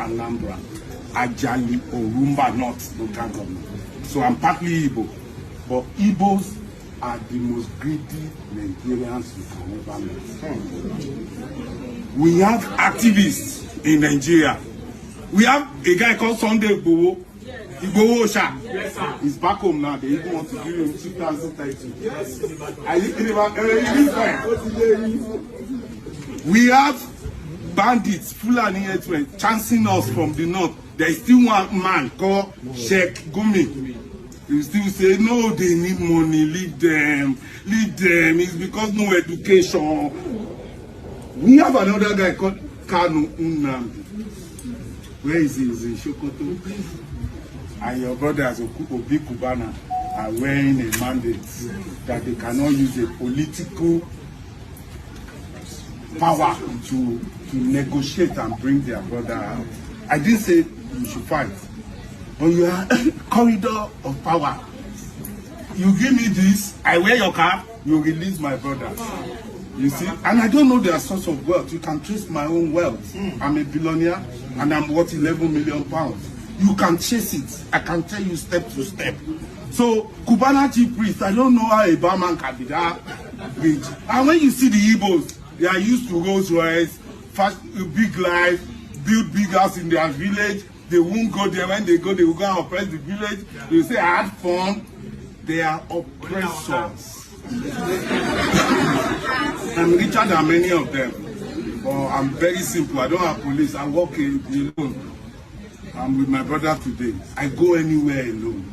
Anambra, Ajali, Orumba North local government. So I'm partly Igbo, but Igbos are the most greedy Nigerians you can ever meet. We have activists in Nigeria. We have a guy called Sunday Igboho. Igboho Osha. Yes, sir. He's back home now. They even want to give him 2030. Yes. We have bandits, Fulani headsmen, chancing us from the north. There is still one man called Sheikh Gumi. You still say, no, they need money, leave them. It's because no education. We have another guy called Kanu Nnamdi. Where is he? Is he in Sokoto? And your brothers, Obi Kubana, are wearing a mandate that they cannot use a political power to negotiate and bring their brother out. I didn't say you should fight. But you are a corridor of power. You give me this, I wear your cap, you release my brother. You see? And I don't know their source of wealth. You can trace my own wealth. I'm a billionaire and I'm worth 11 million pounds. You can chase it. I can tell you step to step. So, Kubana chief priest, I don't know how a barman can be that rich. And when you see the Igbos, they are used to Rolls Royce, big life, build big house in their village. They won't go there. When they go, they will go and oppress the village. They will say, I had fun. They are oppressors. I'm richer than many of them. But I'm very simple. I don't have police. I walk alone. I'm with my brother today. I go anywhere alone.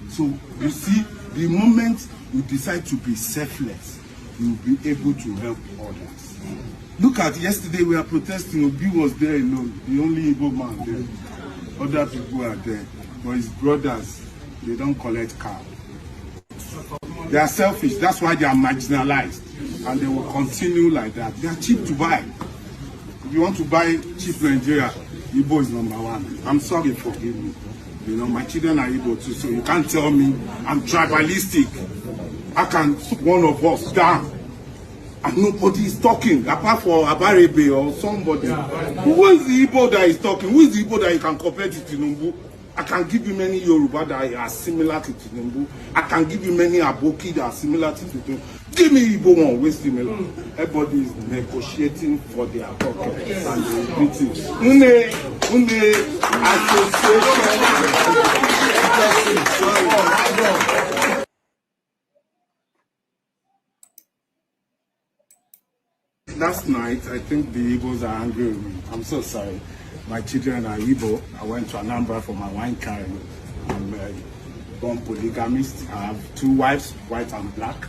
So, you see, the moment you decide to be selfless, you'll be able to help others. Look at yesterday, we are protesting. Obi was there alone, the only Igbo man there. Other people are there, but his brothers, they don't collect car. They are selfish, that's why they are marginalized. And they will continue like that. They are cheap to buy. If you want to buy cheap Nigeria, Igbo is number one. I'm sorry, forgive me. You know, my children are Igbo too, so you can't tell me I'm tribalistic. I can put one of us down. And nobody is talking, apart from Abarebe or somebody. Who is the Igbo that is talking? Who is the Igbo that you can compare to Tinubu? I can give you many Yoruba that are similar to Tinubu. I can give you many Aboki that are similar to Tinubu. Give me Igbo one, way similar. Everybody is negotiating for their pocket and they beating. Association. Last night, I think the Igbos are angry with me. I'm so sorry. My children are Igbo. I went to Anambra for my wine carrying. I'm a born polygamist. I have 2 wives, white and black.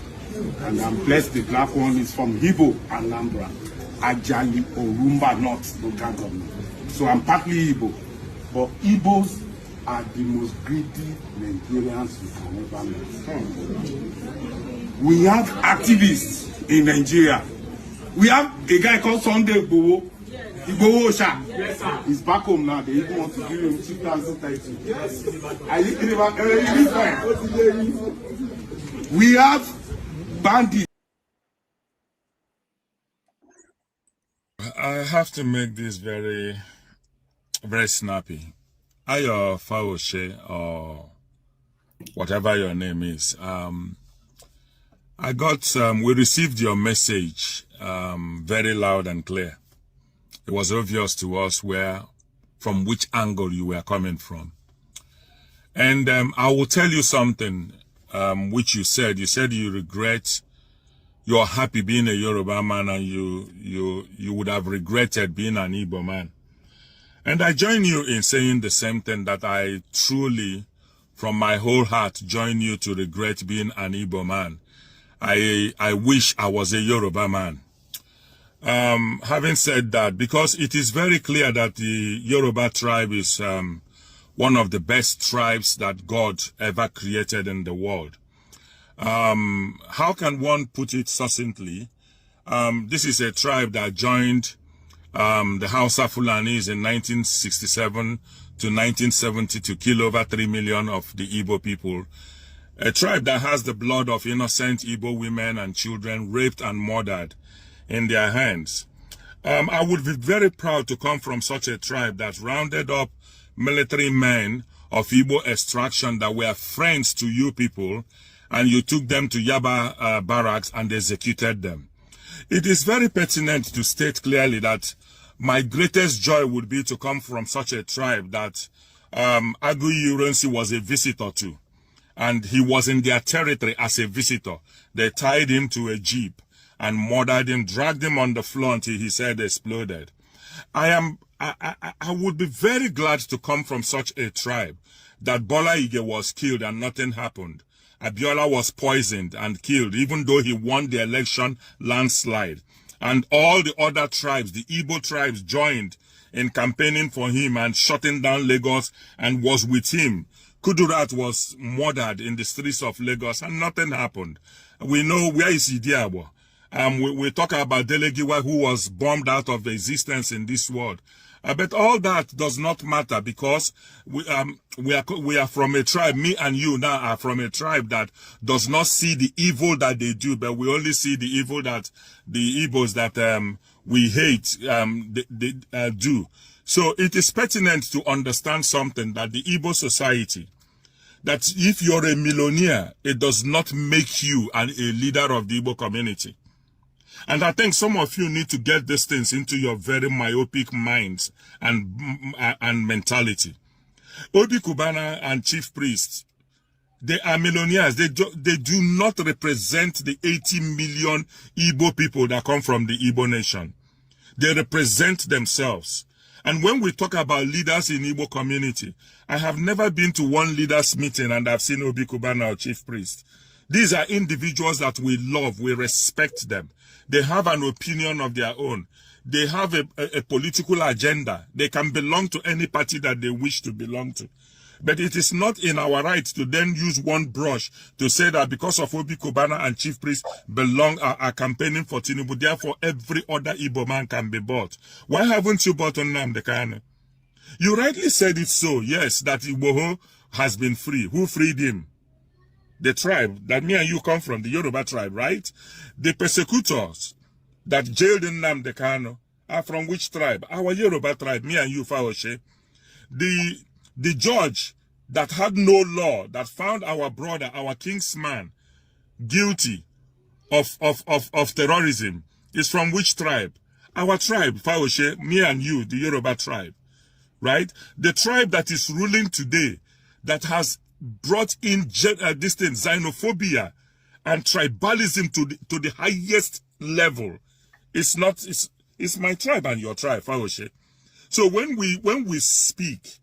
And I'm blessed the black one is from Igbo, Anambra, Ajali, Orumba North local government. So I'm partly Igbo. But Igbos are the most greedy Nigerians you can ever meet. We have activists in Nigeria. We have a guy called Sunday Igboho. Igboho Osha. Yes, sir. He's back home now. They even want to give him 2030. Yes. We have bandits. I have to make this very, very snappy. Ayo Fawoshe, or whatever your name is. We received your message very loud and clear. It was obvious to us from which angle you were coming from. And I will tell you something which you said. You said you regret, you're happy being a Yoruba man, and you would have regretted being an Igbo man. And I join you in saying the same thing, that I truly, from my whole heart, join you to regret being an Igbo man. I wish I was a Yoruba man. Having said that, because it is very clear that the Yoruba tribe is one of the best tribes that God ever created in the world. How can one put it succinctly? This is a tribe that joined the Hausa Fulanis in 1967 to 1970 to kill over 3 million of the Igbo people. A tribe that has the blood of innocent Igbo women and children raped and murdered in their hands. I would be very proud to come from such a tribe that rounded up military men of Igbo extraction that were friends to you people, and you took them to Yaba barracks and executed them. It is very pertinent to state clearly that my greatest joy would be to come from such a tribe that Aguiyi Ironsi was a visitor to. And he was in their territory as a visitor. They tied him to a jeep and murdered him, dragged him on the floor until he said exploded. I would be very glad to come from such a tribe that Bola Ige was killed and nothing happened. Abiola was poisoned and killed, even though he won the election landslide. And all the other tribes, the Igbo tribes, joined in campaigning for him and shutting down Lagos and was with him. Kudurat was murdered in the streets of Lagos and nothing happened. We know where is Idiabo. We talk about Delegiwa, who was bombed out of existence in this world. But all that does not matter because we are from a tribe. Me and you now are from a tribe that does not see the evil that they do, but we only see the evil that the Igbos that we hate they do. So it is pertinent to understand something, that the Igbo society, that if you're a millionaire, it does not make you a leader of the Igbo community. And I think some of you need to get these things into your very myopic minds and mentality. Obi Kubana and Chief Priest, they are millionaires. They do not represent the 80 million Igbo people that come from the Igbo nation. They represent themselves. And when we talk about leaders in Igbo community, I have never been to one leaders meeting and I've seen Obi Kubana or Chief Priest. These are individuals that we love, we respect them. They have an opinion of their own. They have a political agenda. They can belong to any party that they wish to belong to. But it is not in our right to then use one brush to say that because of Obi Kubana and Chief Priest are campaigning for Tinubu, therefore every other Igbo man can be bought. Why haven't you bought Nnamdi Kanu? You rightly said it so, yes, that Igboho has been free. Who freed him? The tribe that me and you come from, the Yoruba tribe, right? The persecutors that jailed Nnamdi Kanu are from which tribe? Our Yoruba tribe, me and you, Fawoshe. The judge that had no law, that found our brother, our kingsman, guilty of terrorism, is from which tribe? Our tribe, Fawoshe, me and you, the Yoruba tribe, right? The tribe that is ruling today, that has brought in this thing, xenophobia and tribalism to the highest level. It's my tribe and your tribe, Fawoshe. So when we speak,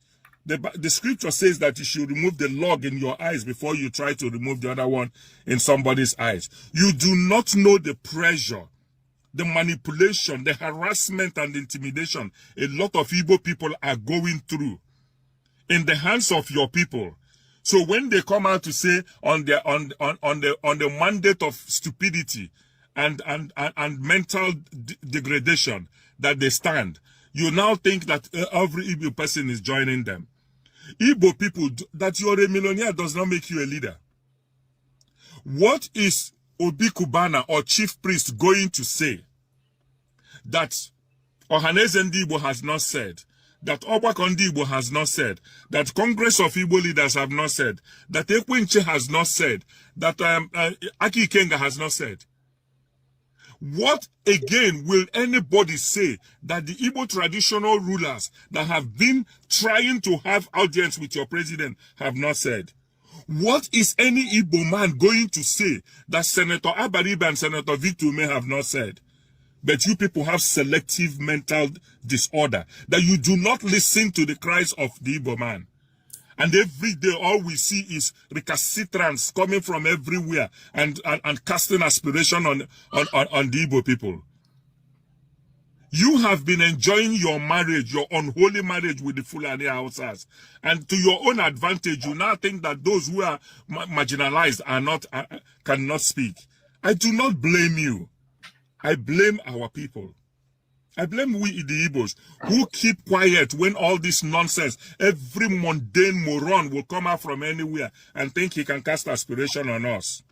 the scripture says that you should remove the log in your eyes before you try to remove the other one in somebody's eyes. You do not know the pressure, the manipulation, the harassment and intimidation a lot of Igbo people are going through in the hands of your people. So when they come out to say on the mandate of stupidity and mental degradation that they stand, you now think that every Igbo person is joining them. Igbo people, that you're a millionaire does not make you a leader. What is Obi Kubana or Chief Priest going to say that Ohaneze Ndi Igbo has not said, that Ogbako Ndi Igbo has not said, that Congress of Igbo leaders have not said, that Ekwenche has not said, that Aki Ikenga has not said? What again will anybody say that the Igbo traditional rulers that have been trying to have audience with your president have not said? What is any Igbo man going to say that Senator Abaribe and Senator Victor may have not said? But you people have selective mental disorder, that you do not listen to the cries of the Igbo man. And every day all we see is recalcitrance coming from everywhere and casting aspiration on the Igbo people. You have been enjoying your marriage, your unholy marriage with the Fulani Hausas. And to your own advantage, you now think that those who are marginalized cannot speak. I do not blame you. I blame our people. I blame we the Igbos who keep quiet when all this nonsense, every mundane moron will come out from anywhere and think he can cast aspiration on us.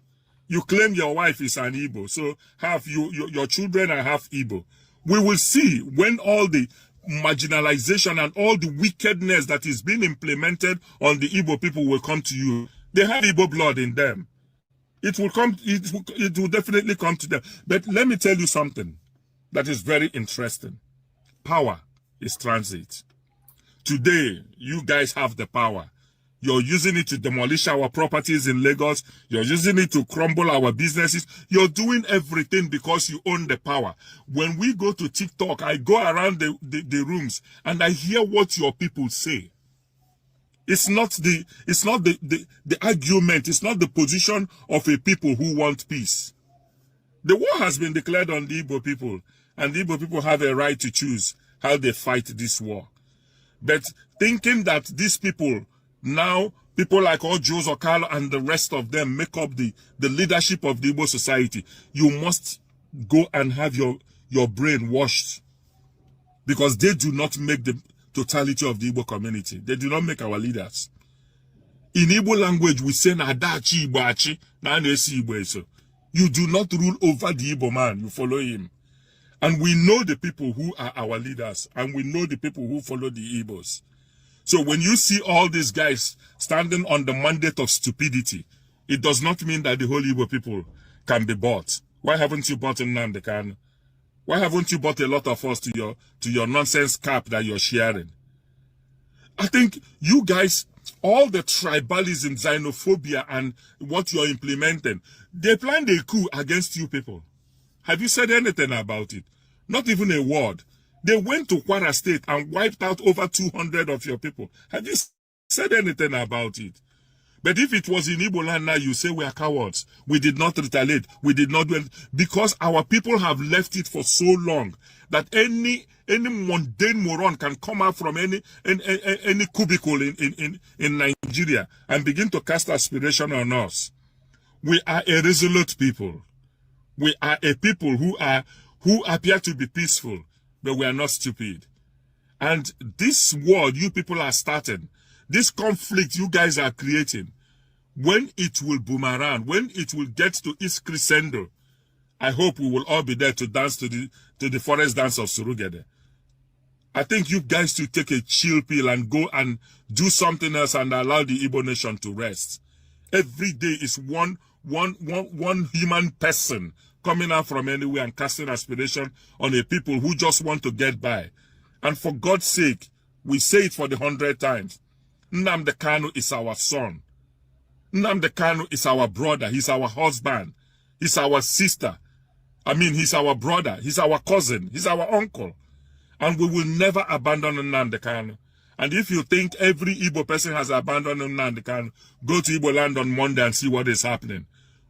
You claim your wife is an Igbo, so half your children are half Igbo. We will see when all the marginalization and all the wickedness that is being implemented on the Igbo people will come to you. They have Igbo blood in them. It will definitely come to them. But let me tell you something that is very interesting. Power is transit. Today, you guys have the power. You're using it to demolish our properties in Lagos. You're using it to crumble our businesses. You're doing everything because you own the power. When we go to TikTok, I go around the rooms and I hear what your people say. It's not the argument. It's not the position of a people who want peace. The war has been declared on the Igbo people, and the Igbo people have a right to choose how they fight this war. But thinking that these people, now people like Ojo Zokalo and the rest of them make up the leadership of the Igbo society, you must go and have your brain washed. Because they do not make the totality of the Igbo community. They do not make our leaders. In Igbo language, we say, Nadachi Igbo Achi, Nanesi Igbo Eso. You do not rule over the Igbo man, you follow him. And we know the people who are our leaders, and we know the people who follow the Igbos. So when you see all these guys standing on the mandate of stupidity, it does not mean that the whole Igbo people can be bought. Why haven't you bought Nnamdi Kanu? Why haven't you bought a lot of us to your nonsense cap that you're sharing? I think you guys, all the tribalism, xenophobia, and what you're implementing, they planned a coup against you people. Have you said anything about it? Not even a word. They went to Kwara State and wiped out over 200 of your people. Have you said anything about it? But if it was in Igbo land now, you say we are cowards. We did not retaliate. We did not do it. Because our people have left it for so long that any mundane moron can come out from any cubicle in Nigeria and begin to cast aspiration on us. We are a resolute people. We are a people who appear to be peaceful, but we are not stupid. And this war you people are starting, this conflict you guys are creating, when it will boomerang, when it will get to its crescendo, I hope we will all be there to dance to the forest dance of Surugede. I think you guys should take a chill pill and go and do something else and allow the Igbo nation to rest. Every day is one human person coming out from anywhere and casting aspiration on a people who just want to get by. And for God's sake, we say it for the 100th times. Nnamdi Kanu is our son. Nnamdi Kanu is our brother. He's our husband. He's our sister. He's our brother. He's our cousin. He's our uncle. And we will never abandon Nnamdi Kanu. And if you think every Igbo person has abandoned Nnamdi Kanu, go to Igbo land on Monday and see what is happening.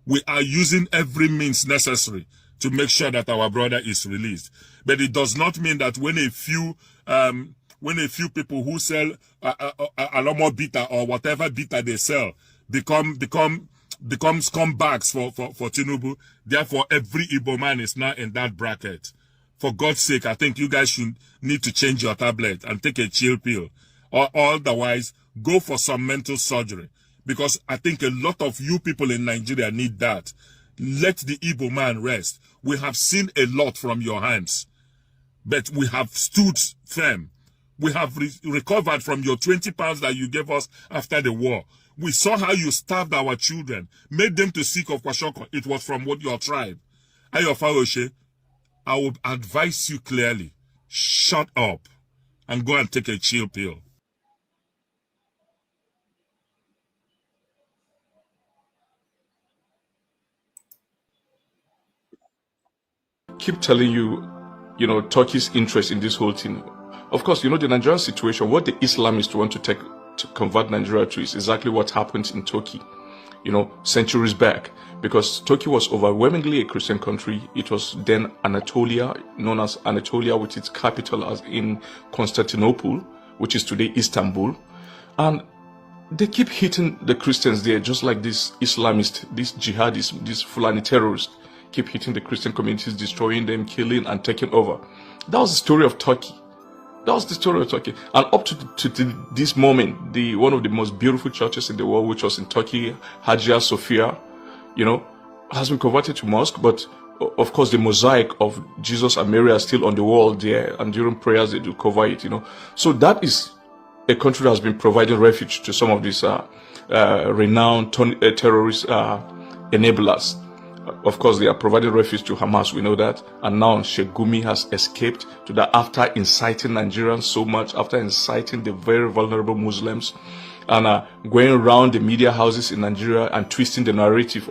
We are using every means necessary to make sure that our brother is released. But it does not mean that when a few people who sell Alomo Bita or whatever Bita they sell become scumbags for Tinubu, therefore every Igbo man is now in that bracket. For God's sake, I think you guys should need to change your tablet and take a chill pill. Or otherwise, go for some mental surgery. Because I think a lot of you people in Nigeria need that. Let the Igbo man rest. We have seen a lot from your hands. But we have stood firm. We have recovered from your 20 pounds that you gave us after the war. We saw how you starved our children, made them to seek of Kwashoko. It was from what your tribe. Ayofa Oshe, I would advise you clearly, shut up and go and take a chill pill. Keep telling you, Turkey's interest in this whole thing. Of course, the Nigerian situation, what the Islamists want to convert Nigeria to is exactly what happened in Turkey, centuries back. Because Turkey was overwhelmingly a Christian country. It was then Anatolia, known as Anatolia, with its capital as in Constantinople, which is today Istanbul. And they keep hitting the Christians there, just like these Islamists, these jihadists, these Fulani terrorists, keep hitting the Christian communities, destroying them, killing and taking over. That was the story of Turkey. That was the story of Turkey. And up to this moment, one of the most beautiful churches in the world, which was in Turkey, Hagia Sophia, has been converted to mosque, but of course, the mosaic of Jesus and Mary are still on the wall there, and during prayers they do cover it, So that is a country that has been providing refuge to some of these renowned terrorist enablers. Of course, they are providing refuge to Hamas, we know that. And now Sheikh Gumi has escaped to that after inciting Nigerians so much, after inciting the very vulnerable Muslims, and going around the media houses in Nigeria and twisting the narrative,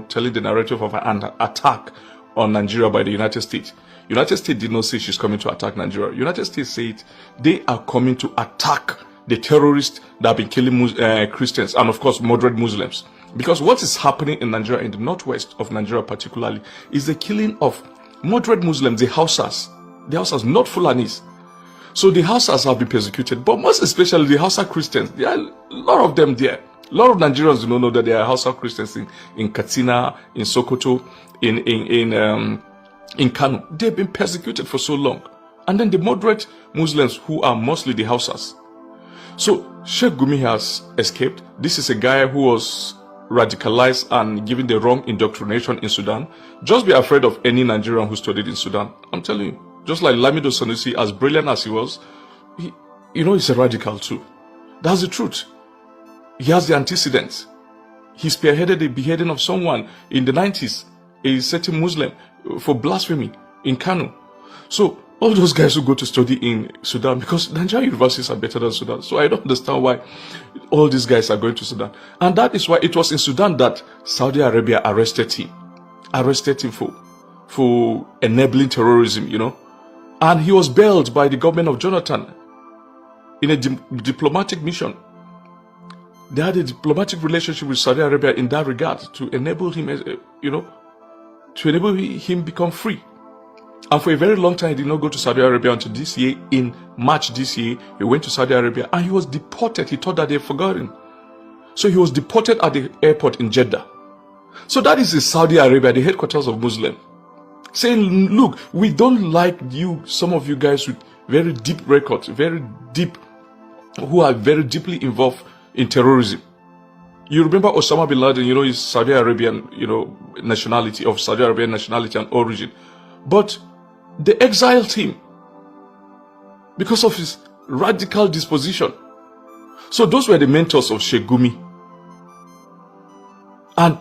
telling the narrative of an attack on Nigeria by the United States. United States did not say she's coming to attack Nigeria. United States said they are coming to attack the terrorists that have been killing Christians and, of course, moderate Muslims. Because what is happening in Nigeria, in the northwest of Nigeria particularly, is the killing of moderate Muslims, the Hausas, not Fulanis. So the Hausas have been persecuted, but most especially the Hausa Christians. There are a lot of them there. A lot of Nigerians do not know that there are Hausa Christians in Katsina, in Sokoto, in Kano. They've been persecuted for so long. And then the moderate Muslims, who are mostly the Hausas. So Sheikh Gumi has escaped. This is a guy who was radicalized and given the wrong indoctrination in Sudan. Just be afraid of any Nigerian who studied in Sudan. I'm telling you. Just like Lamido Sanusi, as brilliant as he was, he's a radical too. That's the truth. He has the antecedents. He spearheaded the beheading of someone in the 90s, a certain Muslim, for blasphemy in Kano. So all those guys who go to study in Sudan, because Nigerian universities are better than Sudan. So I don't understand why all these guys are going to Sudan. And that is why it was in Sudan that Saudi Arabia arrested him for enabling terrorism, And he was bailed by the government of Jonathan in a diplomatic mission. They had a diplomatic relationship with Saudi Arabia in that regard to enable him, to enable him become free. And for a very long time, he did not go to Saudi Arabia until this year. In March this year, he went to Saudi Arabia and he was deported. He thought that they had forgotten. So he was deported at the airport in Jeddah. So that is in Saudi Arabia, the headquarters of Muslims, saying, look, we don't like you, some of you guys with very deep records, who are very deeply involved in terrorism. You remember Osama bin Laden, is Saudi Arabian, nationality, of Saudi Arabian nationality and origin. But they exiled him because of his radical disposition. So those were the mentors of Sheikh Gumi. And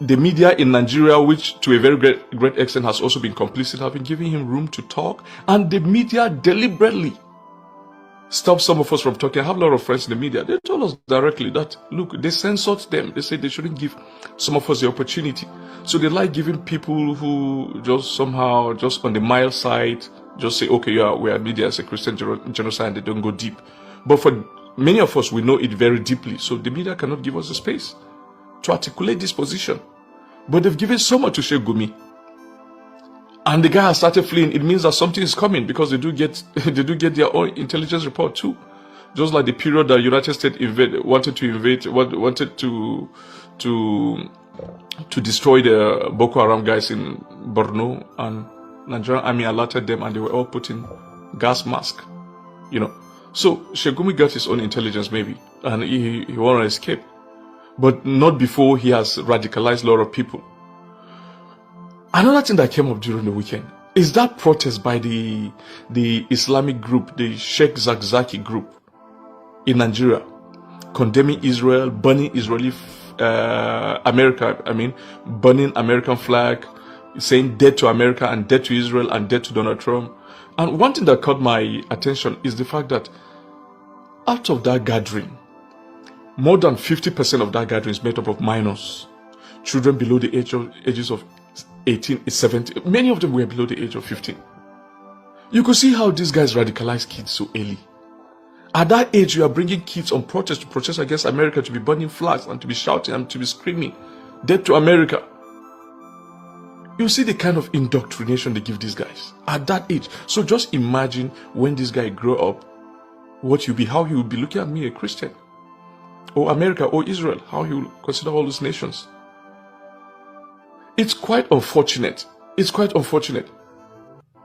the media in Nigeria, which to a very great extent has also been complicit, have been giving him room to talk. And the media deliberately stopped some of us from talking. I have a lot of friends in the media. They told us directly that, look, they censored them. They said they shouldn't give some of us the opportunity. So they like giving people who just somehow, just on the mild side, just say, okay, yeah, we are media as a Christian genocide, and they don't go deep. But for many of us, we know it very deeply. So the media cannot give us the space to articulate this position. But they've given so much to Sheikh Gumi. And the guy has started fleeing. It means that something is coming, because they do get their own intelligence report too. Just like the period that United States wanted to destroy the Boko Haram guys in Borno, and Nigerian army alerted them and they were all put in gas mask. So Sheikh Gumi got his own intelligence maybe, and he wanted to escape. But not before he has radicalized a lot of people. Another thing that came up during the weekend is that protest by the Islamic group, the Sheikh Zakzaki group in Nigeria, condemning Israel, burning burning American flag, saying death to America and death to Israel and death to Donald Trump. And one thing that caught my attention is the fact that out of that gathering, more than 50% of that gathering is made up of minors, children below the ages of 18, 17. Many of them were below the age of 15. You could see how these guys radicalize kids so early. At that age, you are bringing kids on protest to protest against America, to be burning flags and to be shouting and to be screaming, death to America. You see the kind of indoctrination they give these guys at that age. So just imagine when this guy grow up, how he will be looking at me, a Christian, or America, or Israel, how he will consider all those nations. It's quite unfortunate.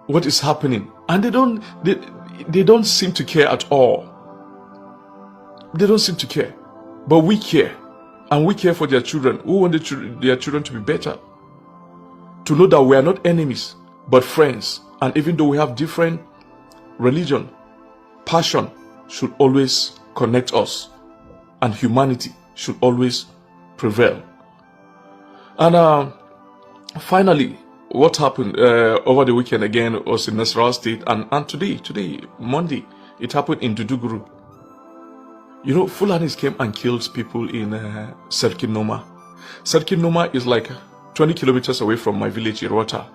What is happening, and they don't seem to care at all. They don't seem to care, but we care, and we care for their children. We want their children to be better. to know that we are not enemies, but friends. And even though we have different religion, passion should always connect us, and humanity should always prevail. And finally, what happened over the weekend again was in Nasarawa State, and today, Monday, it happened in Duduguru. You know, Fulanis came and killed people in Serkin Noma. Serkin Noma is like 20 kilometers away from my village, Irota,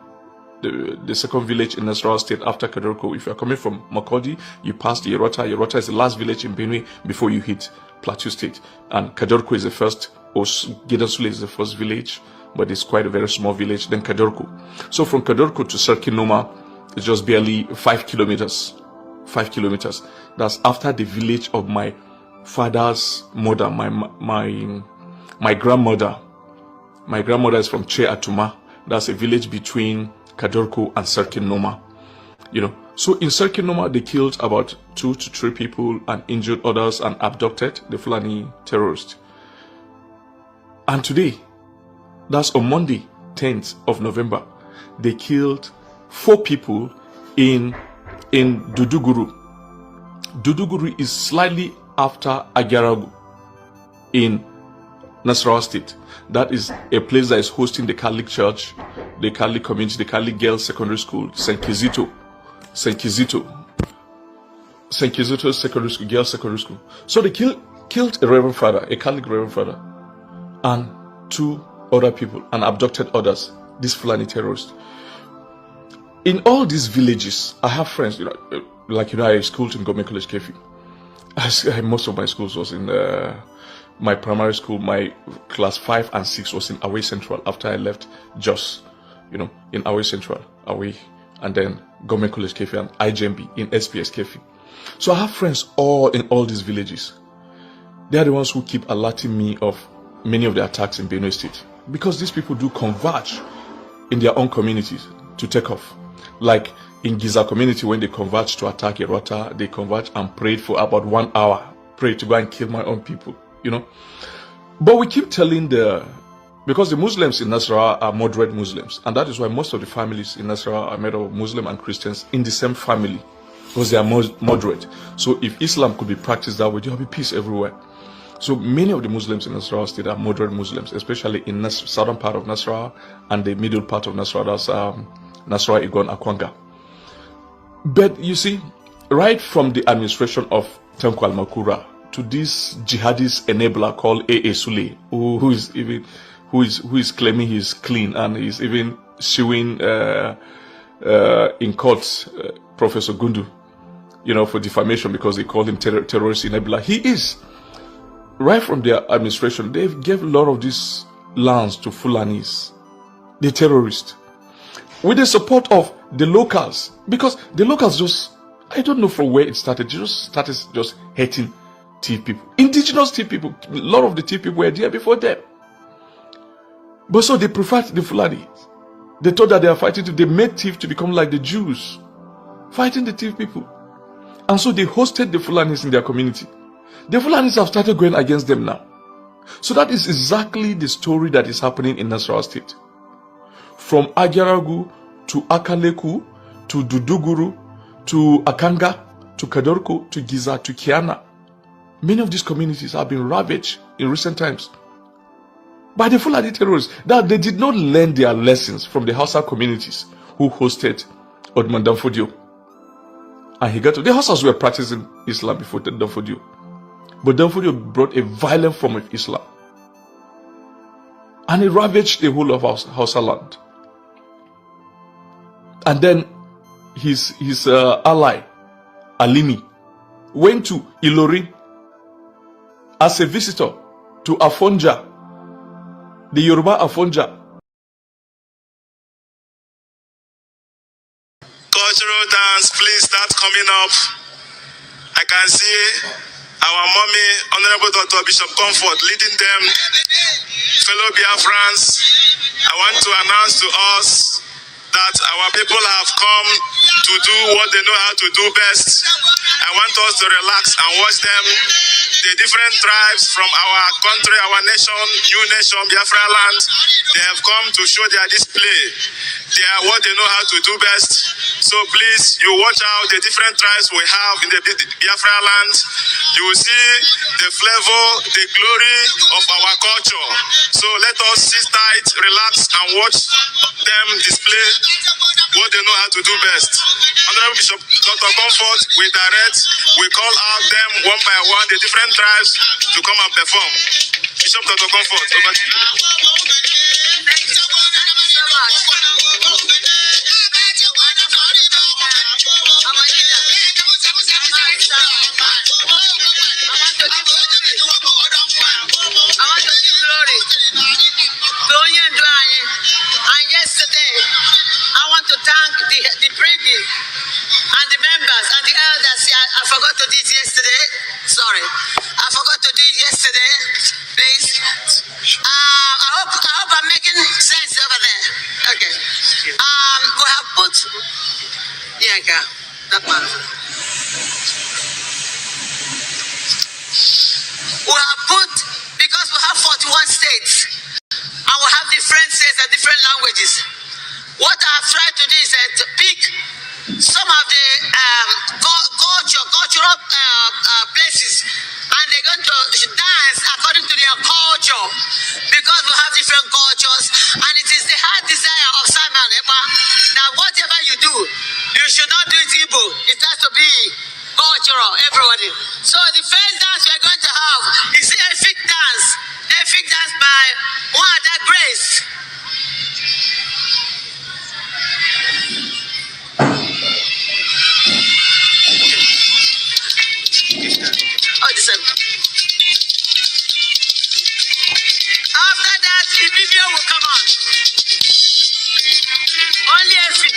the second village in Nasarawa State after Kadorko. If you're coming from Makodi, you pass the Irota. Irota is the last village in Benue before you hit Plateau State. And Kadorko is the first, or Gedasule is the first village, but it's quite a very small village, then Kadorko. So from Kadorko to Serkin Noma, it's just barely 5 kilometers. 5 kilometers. That's after the village of my father's mother, my grandmother. My grandmother is from Che Atuma. That's a village between Kadorko and Serkin Noma. You know, so in Serkin Noma, they killed about 2 to 3 people and injured others and abducted the Fulani terrorists. And today, that's on Monday, 10th of November, they killed 4 people in Duduguru. Duduguru is slightly after Agaragu in Nasarawa State. That is a place that is hosting the Catholic Church, the Catholic community, the Catholic Girls Secondary School, St. Kizito Secondary School, Girls Secondary School. So they killed a Reverend Father, a Catholic Reverend Father, and 2 other people, and abducted others, these Fulani terrorists. In all these villages, I have friends, I schooled in Government College Kefi. Most of my schools was in my primary school. My class 5 and 6 was in Away Central after I left Jos, in Away Central, Away, and then Government College Kefi and IJMB in SPS Kefi. So I have friends all in all these villages. They are the ones who keep alerting me of many of the attacks in Benue State, because these people do converge in their own communities to take off. Like in Giza community, when they converge to attack Irota, they converge and prayed for about 1 hour, prayed to go and kill my own people, But we keep telling because the Muslims in Nasarawa are moderate Muslims, and that is why most of the families in Nasarawa are made of Muslim and Christians in the same family, because they are moderate. So if Islam could be practiced that way, there will be peace everywhere. So many of the Muslims in Nasarawa State are moderate Muslims, especially in the southern part of Nasarawa and the middle part of Nasarawa, that's Nasarawa, Igon, Akwanga. But you see, right from the administration of Tanko Al-Makura to this jihadist enabler called A.A. Sule, who is claiming he's clean, and he's even suing in court Professor Gundu, for defamation because they called him terrorist enabler. He is. Right from their administration, they gave a lot of these lands to Fulanis, the terrorists, with the support of the locals, because the locals I don't know from where it started, just started hating Tiv people, indigenous Tiv people. A lot of the Tiv people were there before them. But so they preferred the Fulani. They thought that they are fighting, they made Tiv to become like the Jews, fighting the Tiv people. And so they hosted the Fulanis in their community. The Fulanis have started going against them now. So that is exactly the story that is happening in Nasarawa State. From Agaragu to Akaleku to Duduguru to Akanga to Kadorko to Giza to Kiana. Many of these communities have been ravaged in recent times by the Fulani terrorists, that they did not learn their lessons from the Hausa communities who hosted Odman Danfodio. And the Hausas were practicing Islam before Danfodio. But Danfodio brought a violent form of Islam, and it ravaged the whole of Hausa land. And then his ally, Alimi, went to Ilori as a visitor to Afonja, the Yoruba Afonja. Cultural dance, please start coming up. I can see our mommy, Honorable Dr. Bishop Comfort, leading them. Fellow Biafrans, I want to announce to us that our people have come to do what they know how to do best. I want us to relax and watch them. The different tribes from our country, our nation, new nation, Biafra land, they have come to show their display. They are what they know how to do best. So please, you watch out the different tribes we have in the Biafra land. You will see the flavor, the glory of our culture. So let us sit tight, relax, and watch them display what they know how to do best. Honorable Bishop Dr. Comfort, we direct, we call out them one by one, the different tribes, to come and perform. Bishop Dr. Comfort, over to you. Thank you so much. I want to give glory to Onye Ndu anyị. And yesterday, I want to thank the preaching and the members and the elders. I forgot to do it yesterday. Sorry, I forgot to do it yesterday. Please. I hope I'm making sense over there. Okay. We have put. Yeah, that one. We have put, because we have 41 states and we have different states and different languages. What I've tried to do is to pick some of the cultural places, and they're going to dance according to their culture, because we have different cultures, and it is the heart desire of Simon that whatever you do, you should not do it Igbo. It has to be cultural, everybody. So the first dance we're going to have is Efik dance by Wanda Grace. After that, the video will come on. Only Efik.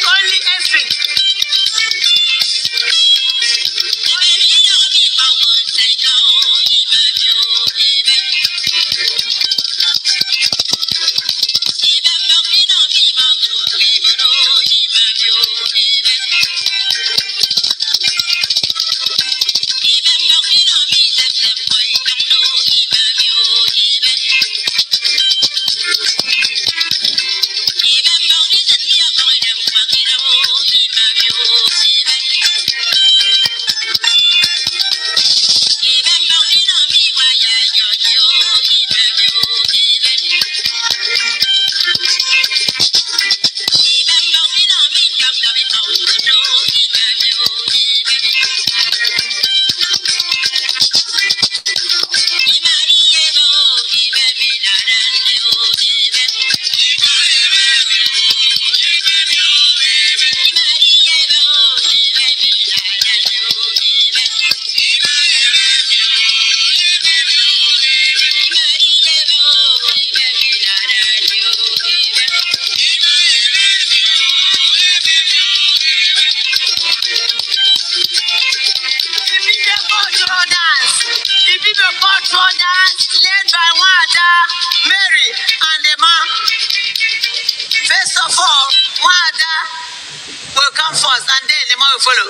Follow.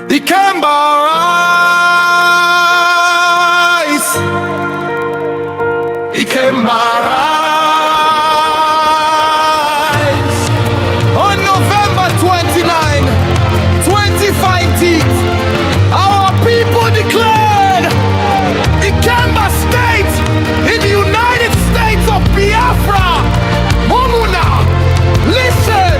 Ikemba rise. Ikemba rise. On November 29, 2015, our people declared Ikemba State in the United States of Biafra. Momuna, listen.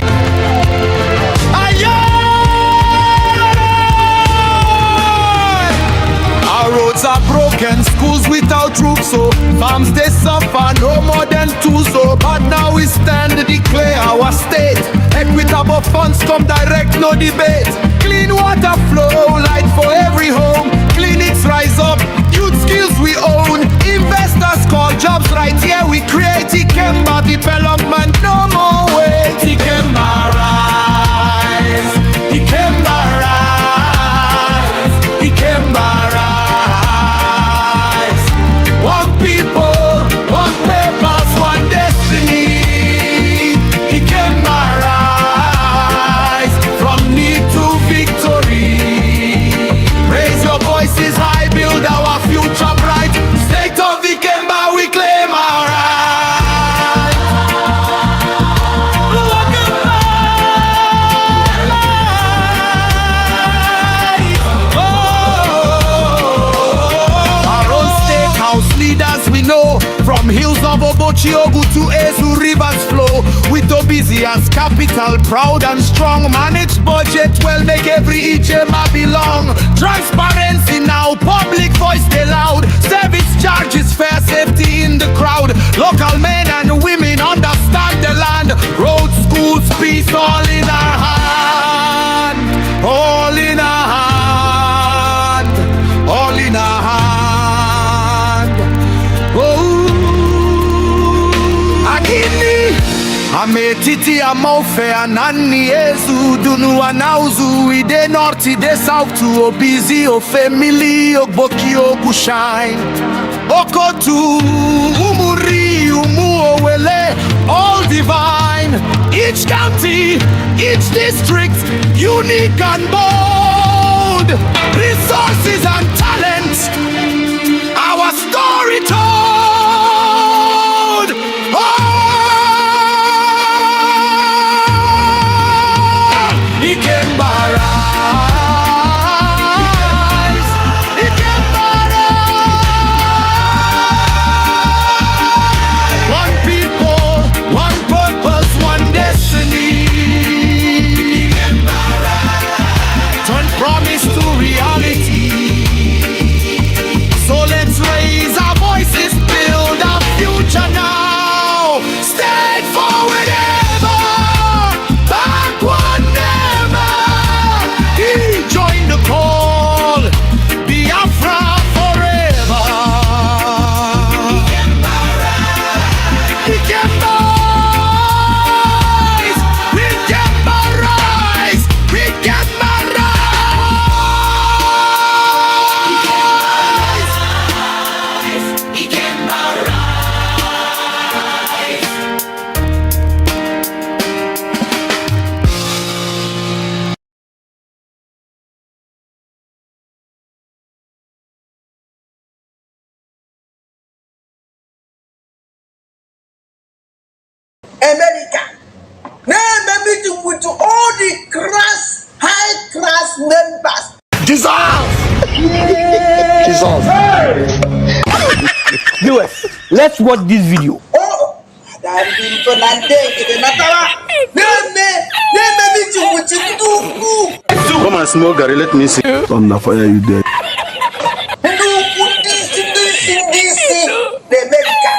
Our roads are broken, schools without roofs, so farms they suffer, no more than two, so but now we stand to declare our state. Equitable funds come direct, no debate. Clean water flow, light for every home. Clinics rise up, youth skills we own. Investors call jobs right here, we create Ikemba development, no more wait. Ikemba rise, Ikemba rise, Ikemba rise. One people, one purpose, one destiny. Ikemba rise, from need to victory. Raise your voices high, build our future bright. State of Ikemba, we claim our right. Our own steakhouse leaders we know, from hills of Obochiogu to Ezu rivers flow. With Obizi as capital, proud and strong. Managed budget well, make every Ijema belong. Transparency now, public voice they loud. Service charges, fair safety in the crowd. Local men and women understand the land. Roads, schools, peace, all in our hand. All in our hand. All in our hand. Oh, Agini. Ametiti amofe anani ezu dunu anauzu ide north ide south to Obizi o family ogboki ogushine okotu umuri umuowele all divine, each county, each district unique and bold, resources and talents, our story told. Oh, Ikemba rise, Ikemba rise. One people, one purpose, one destiny. Ikemba rise. Turn promise to reality. So let's raise our voices, build our future now. Stand forward ever, backward never. Join the call, Biafra forever. Ikemba rise, Ikemba rise, Ikemba rise, Ikemba rise, Ikemba rise. America. Now meeting with all the high class members. Dissolve! Viewers, let's watch this video. Oh, that been for meeting with you. Come and smoke, Gary. Let me see. On the fire, you dead. DC, the America.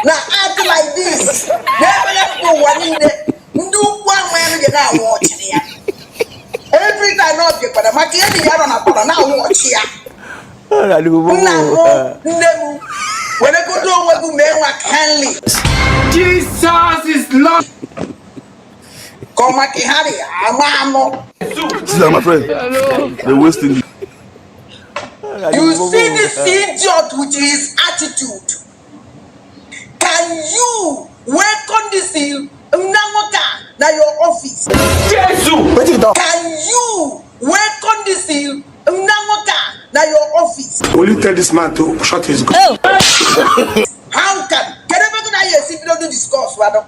Now act like this. Never go one in there. Do one man you now watching here. Every time not get but I'm getting here on a now watch here. When I go to work with men like Henley. Jesus is Lord. Come back here, I'm See that, my friend? They're wasting. You see this idiot with his attitude. Can you welcome this in your office? Jesus! police. Will you tell this man to shut his gun? Oh. How can I see we don't do discuss, rather?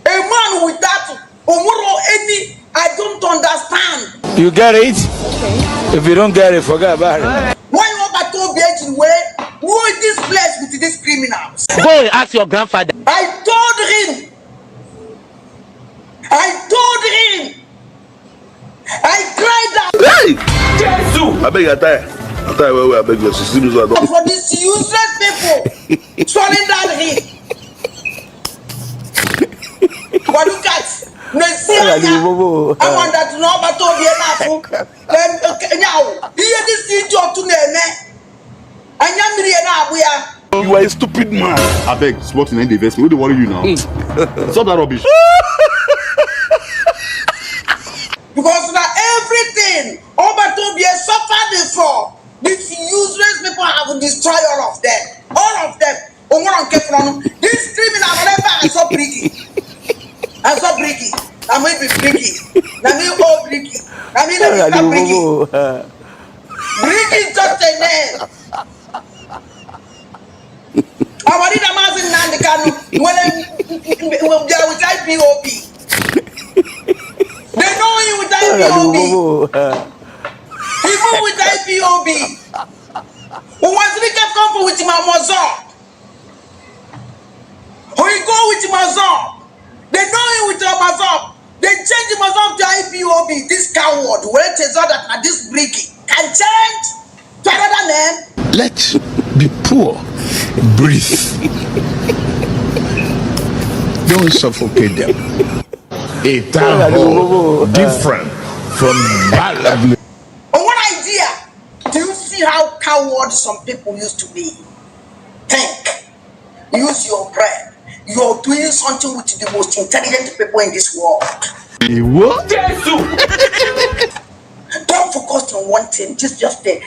A man with that any I don't understand. You get it? Okay. If you don't get it, forget about it. Why you want to be able to wear? Who is this place with these criminals? Go and ask your grandfather. I told him. I cried out. Hey! Jesus! I beg you, I tell you, I beg you, for these useless people swallowing that him. But look at I want that to know about all the enough. Now, here this is your to name. You are a stupid man. I beg, sport in the investment. What do worry you now? Stop that rubbish. Because now everything over to be suffered before. These useless people have destroyed all of them. All of them. This criminal whatever I saw bricky. I may be bricky. I mean all bricky. I mean bricky. Bricky is just a name. I want it a mass in Nandikano when they are with IPOB. They know you with IPOB. Even with IPOB. Who wants to get comfort with him Amazon? Who you go with him Amazon? They know you with Amazon. They change him Amazon to IPOB. This coward, where it is that this bricky can change to another name. Let's be poor. Breathe. Don't suffocate them. A town hall different from bad. One idea. Do you see how coward some people used to be? Think. Use your brain. You're doing something with the most intelligent people in this world. What? Don't focus on one thing. Just a name.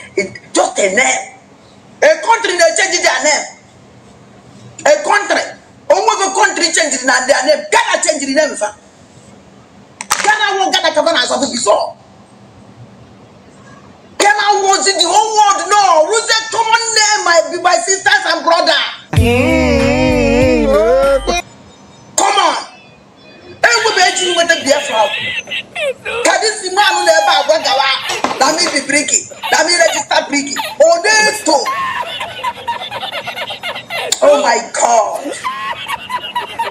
A country they change their name. A country. Almost a country changes their name. Ghana change the name. Ghana won't get a governance of it before. Ghana was in the whole world. No, who's a common name? My sisters and brother. Come on. Everybody with the Biafra. Can this man never work out? That means be bricky. That means register bricky. Oh, there's two. Oh my God.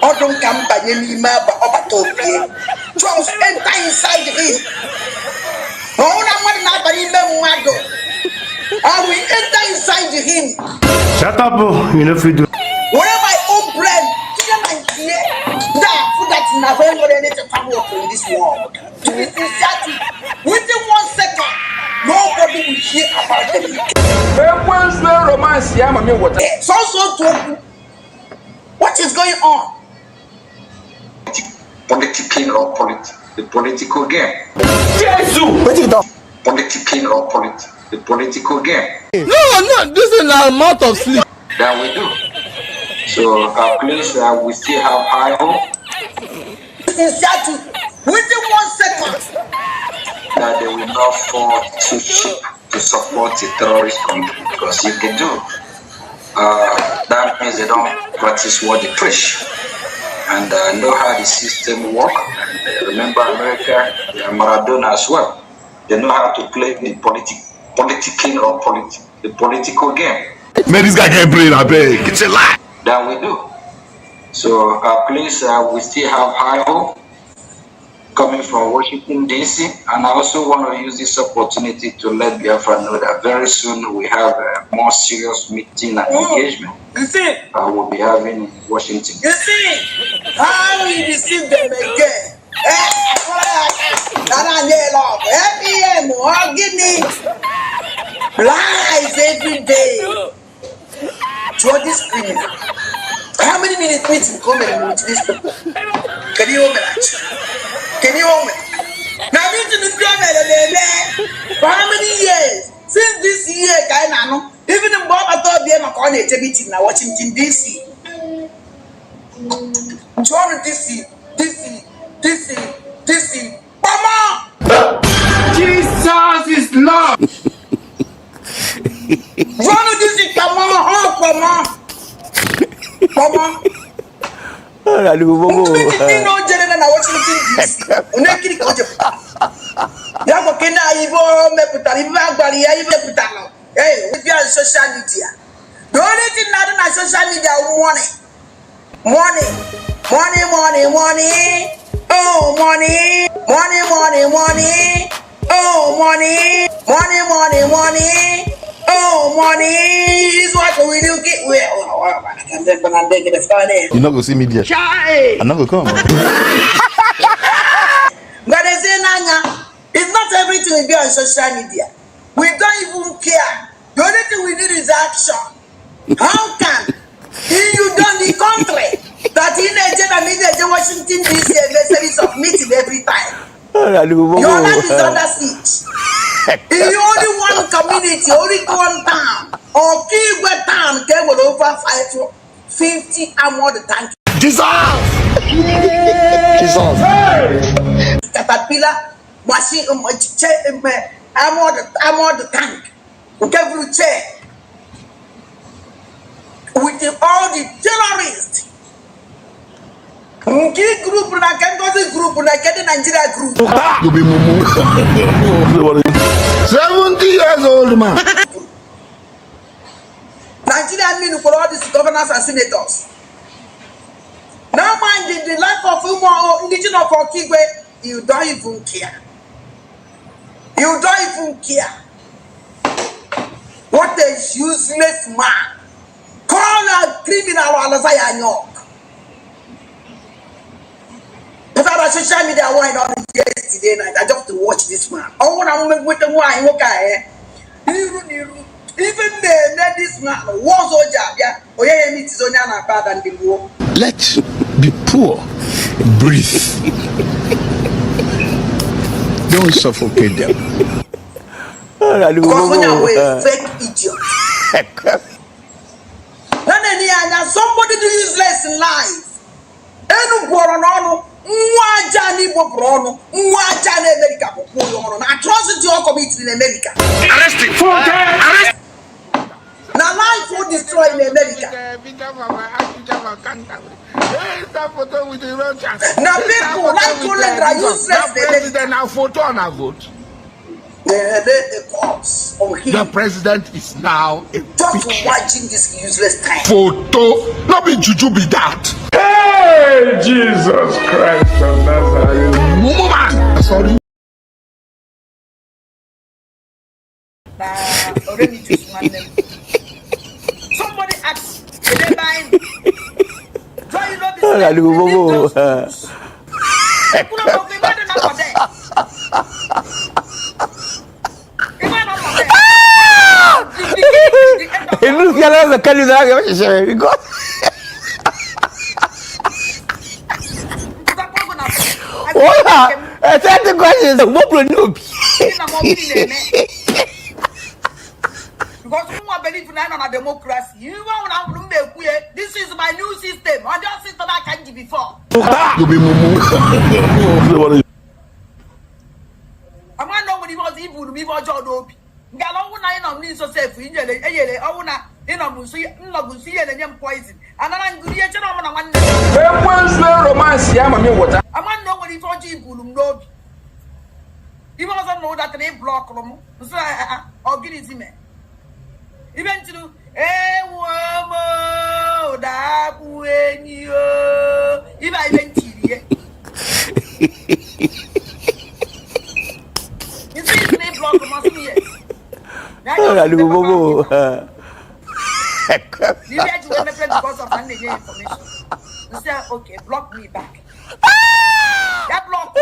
Oh, don't come by any member of a topic. Just enter inside him. Oh, I'm not by any member. I will enter inside him. Shut up, you know if you do. Whatever my own brain, that never anything to come up in this world. To be sincere, within 1 second, nobody will hear about them. So, what is going on? Politicking or the political game. Politicking or the political game. No, this is an amount of sleep. That we do. So, please, we still have high hope. Within 1 second, that they will not fall too cheap to support a terrorist country, because if they do, that means they don't practice what they preach and know how the system works. And remember, America, they are Maradona as well. They know how to play the politicking or the political game. Man, this guy can't play that big. It's a lie. That we do. So please, we still have high hope coming from Washington, D.C. And I also want to use this opportunity to let Biafra know that very soon we have a more serious meeting and engagement. You see? We'll be having in Washington. You see? How we receive them again? Give me lies every day. So this criminal. How many minutes meeting coming with these people? Can you open it? Can you open it? Now meeting is coming for how many years? Since this year, even the Bob thought they are on a meeting now, Washington DC. John DC. Mama! Jesus is Lord. Hey, with your social media. The only thing that on social media money. Oh, money. Oh, money is what we do get. You're not gonna see me there. I'm not gonna come. But they say, Nanya, it's not everything will be on social media. We don't even care. The only thing we need is action. How can you done the country that in Washington DC they submitting every time? Your land is under siege. In only one community, only one town, or Kigwe town came with over 50 armored tanks. Jesus! Caterpillar machine, armored tank. Every chair with all the terrorists. Group na Kengozi group na Kedi Nigeria group. You be mumu. 70 years old man. Nigeria mean for all these governors and senators. Now mind the life of indigenous of Kigwe, you don't even care. You don't even care. What a useless man. Call a criminal Alazaya Nyok. If I was social media wine on yesterday night, I just to watch this man. Oh, when I'm with the wine, okay. Even this man was all job, yeah. Oh, yeah, meet his own bad and the war. Let's be poor. Breathe. Don't suffocate them. Because when you're a fake idiot. Somebody do useless in life. Enu Guaranano, Mwajani Bobrono, Mwajani America, atrocity or committed in America. Arrest him. Arrest. Now life will destroy in America. Now people like to let useless the president now photo on a vote. The cops on him. The president is now a just watching this useless time. Photo, not be juju be that. Hey, Jesus Christ of Nazareth. Mumu man, sorry. Already just one name. Somebody asked, did they buy? Do you know this? Democracy. This is my new system. I don't system I can't give before. You be mumu. I'm not nobody was evil to me for John Obi. Gallo when I know me so safe in Yele, I wanna in a Musi and young poison. And I'm good yet. I'm one romance. I'm not nobody for evil to know. He wasn't know that they block them. So I'll get it in me. Eventually, woman, that when you if I went to you see, they block must be yes. You had to because of handing information. You say, okay, block me back. That block.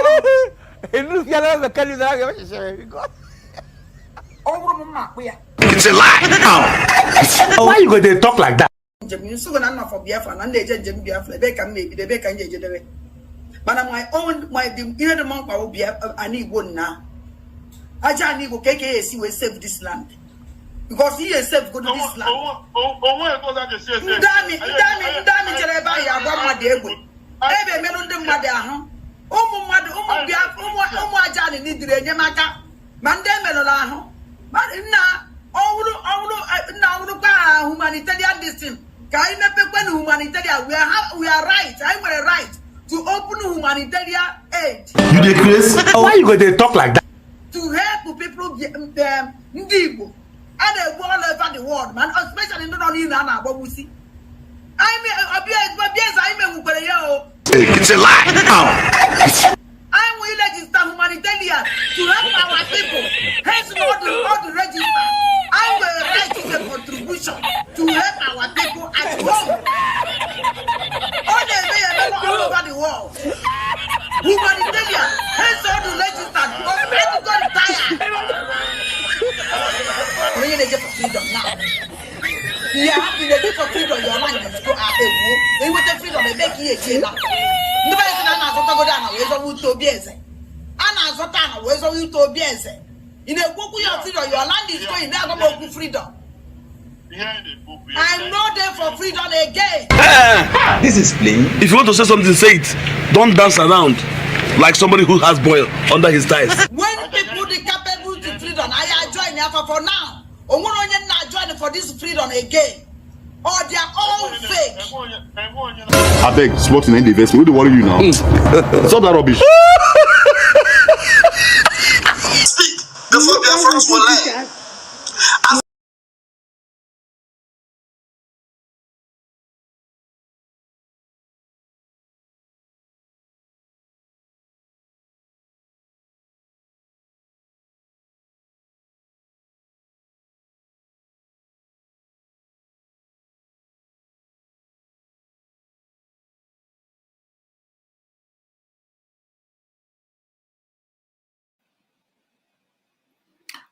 It's a lie. Why you going to talk like that? You so gonna for Biafra and they just Biafra. They can maybe they can get it. But I'm my own the monk will be I need one now. I just need to KKC will save this land. Because he is safe go to this land. Damn it, I got my dear. Every man on the mother, huh? Jani need the Yamaka. Mandemelo, but now, humanitarian this thing. Humanitarian, we are right. I have a right to open humanitarian aid. You dey crazy? Why you go dey talk like that? To help people Ndibo and they go all over the world, man, especially in Nana Bobusi. I mean, It's a lie. I will register humanitarian to help our people. Hence, all the register. I will write a contribution to help our people at home. All over the world. Humanitarian, hence all the register. Because I got tired. We're going to get for freedom now. You have been able for freedom, your mind is go out. They want the freedom, they make you a chain now. Nobody can answer to go down. Where's all to be as Anna, where's all you to be as in a book, your freedom, your land is going there about freedom. I'm not there for freedom again. This is plain. If you want to say something, say it. Don't dance around like somebody who has boil under his thighs. When people are capable to freedom, I join Alpha for now. Or not join for this freedom again. Or they are all fake. I beg, smart in the investment. Who do worry you now? Stop that rubbish. Speak before their friends will learn.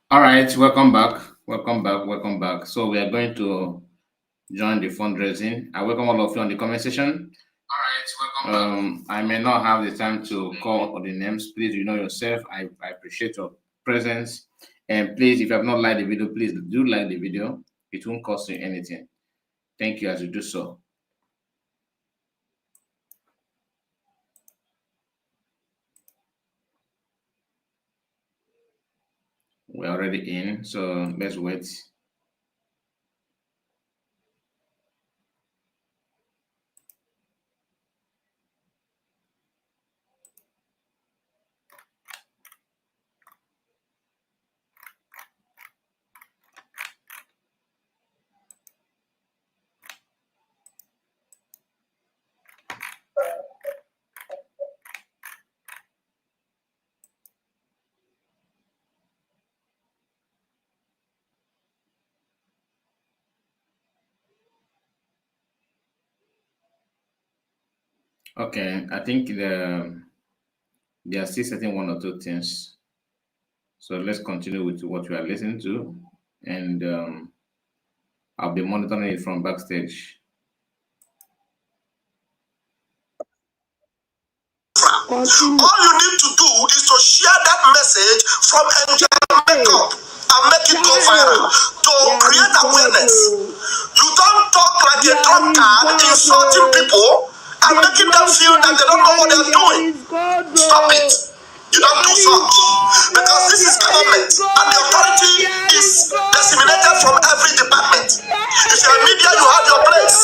All right, welcome back. Welcome back. So we are going to join the fundraising. I welcome all of you on the comment section. All right, welcome back. I may not have the time to call all the names. Please, you know yourself. I appreciate your presence. And please, if you have not liked the video, please do like the video. It won't cost you anything. Thank you as you do so. We're already in, so let's wait. Okay, I think they are still setting one or two things. So let's continue with what we are listening to, and I'll be monitoring it from backstage. All you need to do is to share that message from Makeup and make it go viral to create awareness. You don't talk like a drunkard insulting people and making them feel that they don't know what they're doing. Stop it. You don't do such. Because this is government and the authority is disseminated from every department. If you're media, you have your place.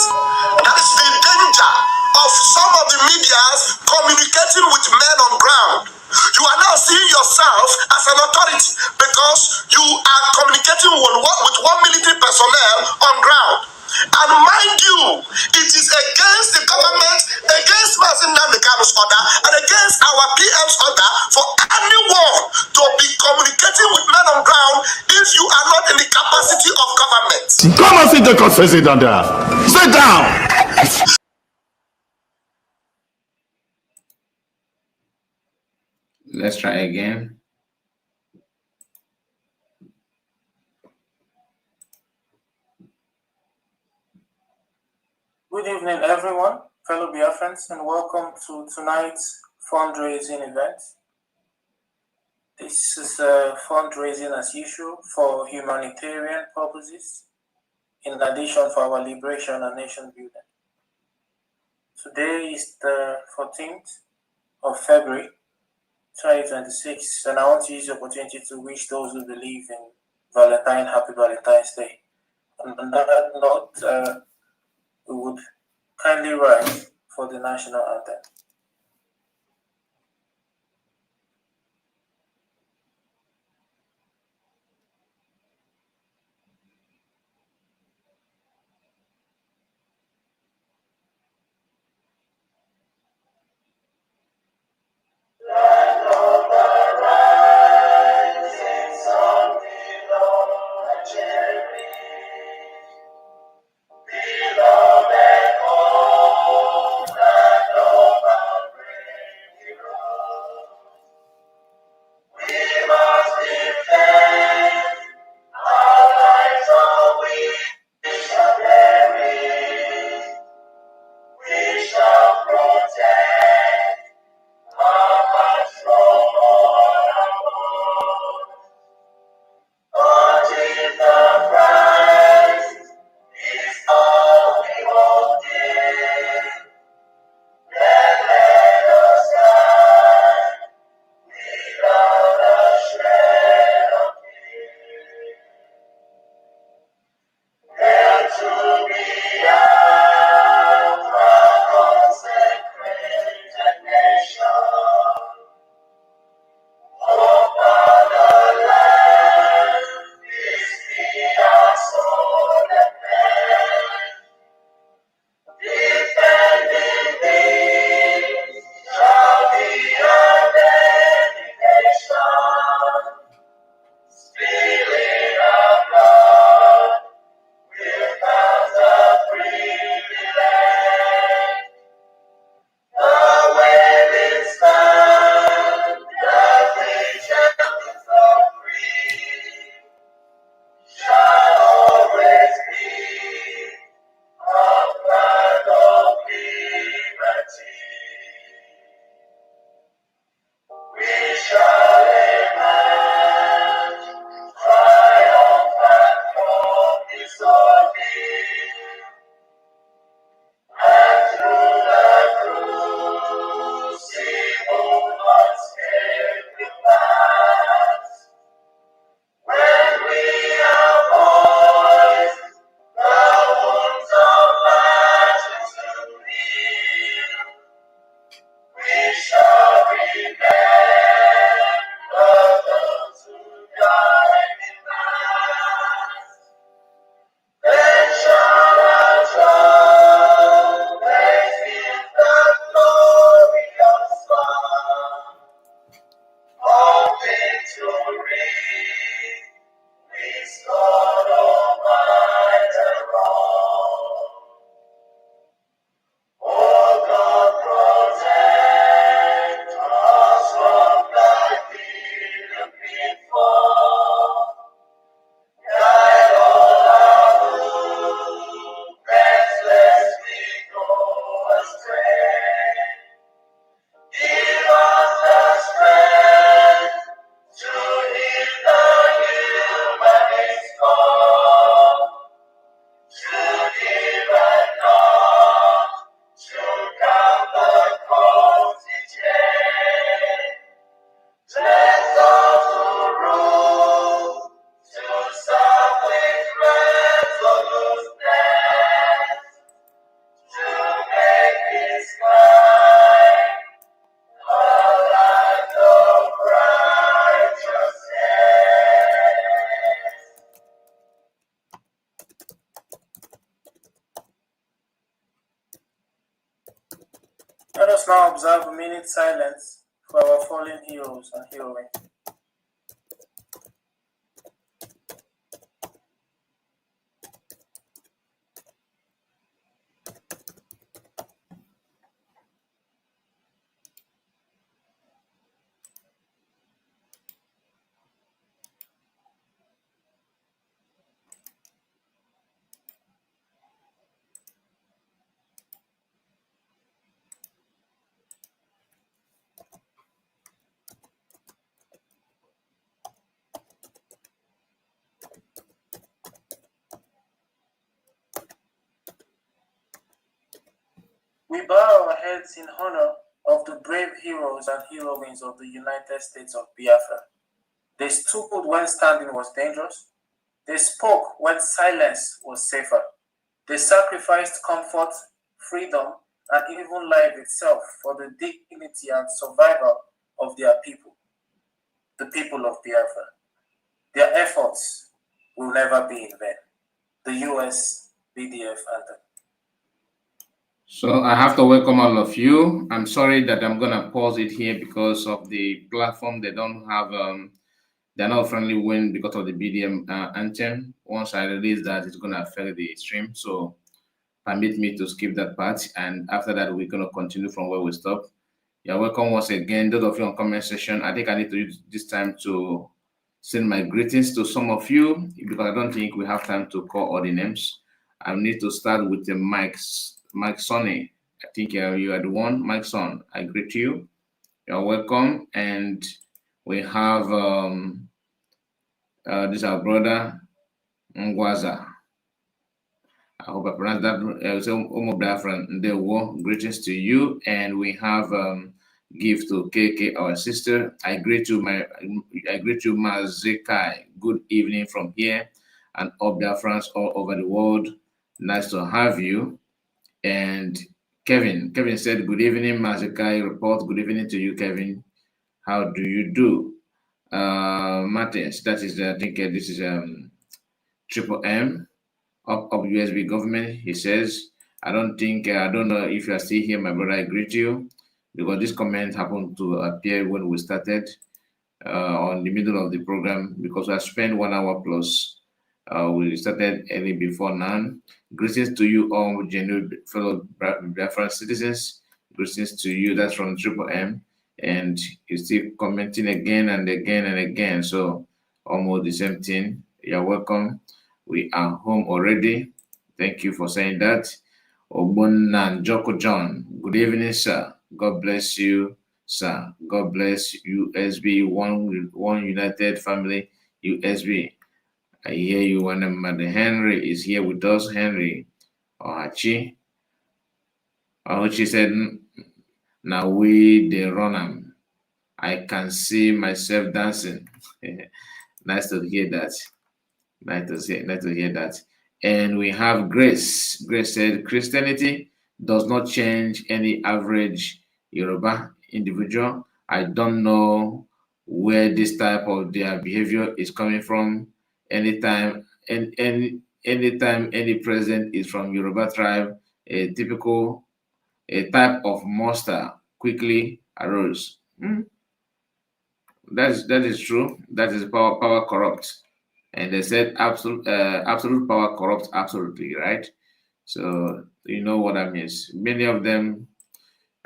That is the danger of some of the medias communicating with men on ground. You are now seeing yourself as an authority because you are communicating with one military personnel on ground. And mind you, it is against the government, against Mazin Namdekano's order, and against our PM's order for anyone to be communicating with men on ground if you are not in the capacity of government. Come and sit down, sit down there. Sit down. Let's try again. Good evening, everyone, fellow Biafrans, and welcome to tonight's fundraising event. This is fundraising as usual for humanitarian purposes, in addition for our liberation and nation building. Today is the 14th of February, 2026, and I want to use the opportunity to wish those who believe in Valentine happy Valentine's Day. And on that note, we would kindly rise for the national anthem. Let us now observe a minute silence for our fallen heroes and heroines. We bow our heads in honor of the brave heroes and heroines of the United States of Biafra. They stood when standing was dangerous. They spoke when silence was safer. They sacrificed comfort, freedom, and even life itself for the dignity and survival of their people, the people of Biafra. Their efforts will never be in vain. The US BDF anthem. So I have to welcome all of you. I'm sorry that I'm gonna pause it here because of the platform. They don't have they're not friendly when because of the BDM anthem. Once I release that, it's gonna affect the stream. So permit me to skip that part, and after that, we're gonna continue from where we stop. You're welcome once again. Those of you on comment section, I think I need to use this time to send my greetings to some of you because I don't think we have time to call all the names. I need to start with the Mike Sonny. I think you are the one. Mike Son, I greet you. You're welcome. And we have this is our brother Ngwaza. I hope I pronounced that. So, greetings to you. And we have gift to KK, our sister. I greet you, Mazekai. Good evening from here and Obda France all over the world. Nice to have you. And Kevin said, good evening, Mazekai. Report. Good evening to you, Kevin. How do you do? Martins, that is, I think this is Triple M. Up USB government, he says. I don't know if you are still here, my brother. I greet you because this comment happened to appear when we started on the middle of the program because I spent 1 hour plus. We started early before now. Greetings to you all, genuine fellow Biafran citizens. Greetings to you. That's from Triple M, and he's still commenting again and again and again. So almost the same thing. You're welcome. We are home already. Thank you for saying that. Obunan Joko John, good evening, sir. God bless you, sir. God bless USB, one united family, USB. I hear you when Mother Henry is here with us. Henry Ohachi. Ohachi said, now we the run am. I can see myself dancing. Nice to hear that. Nice to hear that. And we have Grace. Grace said, Christianity does not change any average Yoruba individual. I don't know where this type of their behavior is coming from. Anytime any president is from Yoruba tribe, a type of monster quickly arose. That is true. That is power corrupt. And they said absolute power corrupts absolutely, right? So you know what that means. Many of them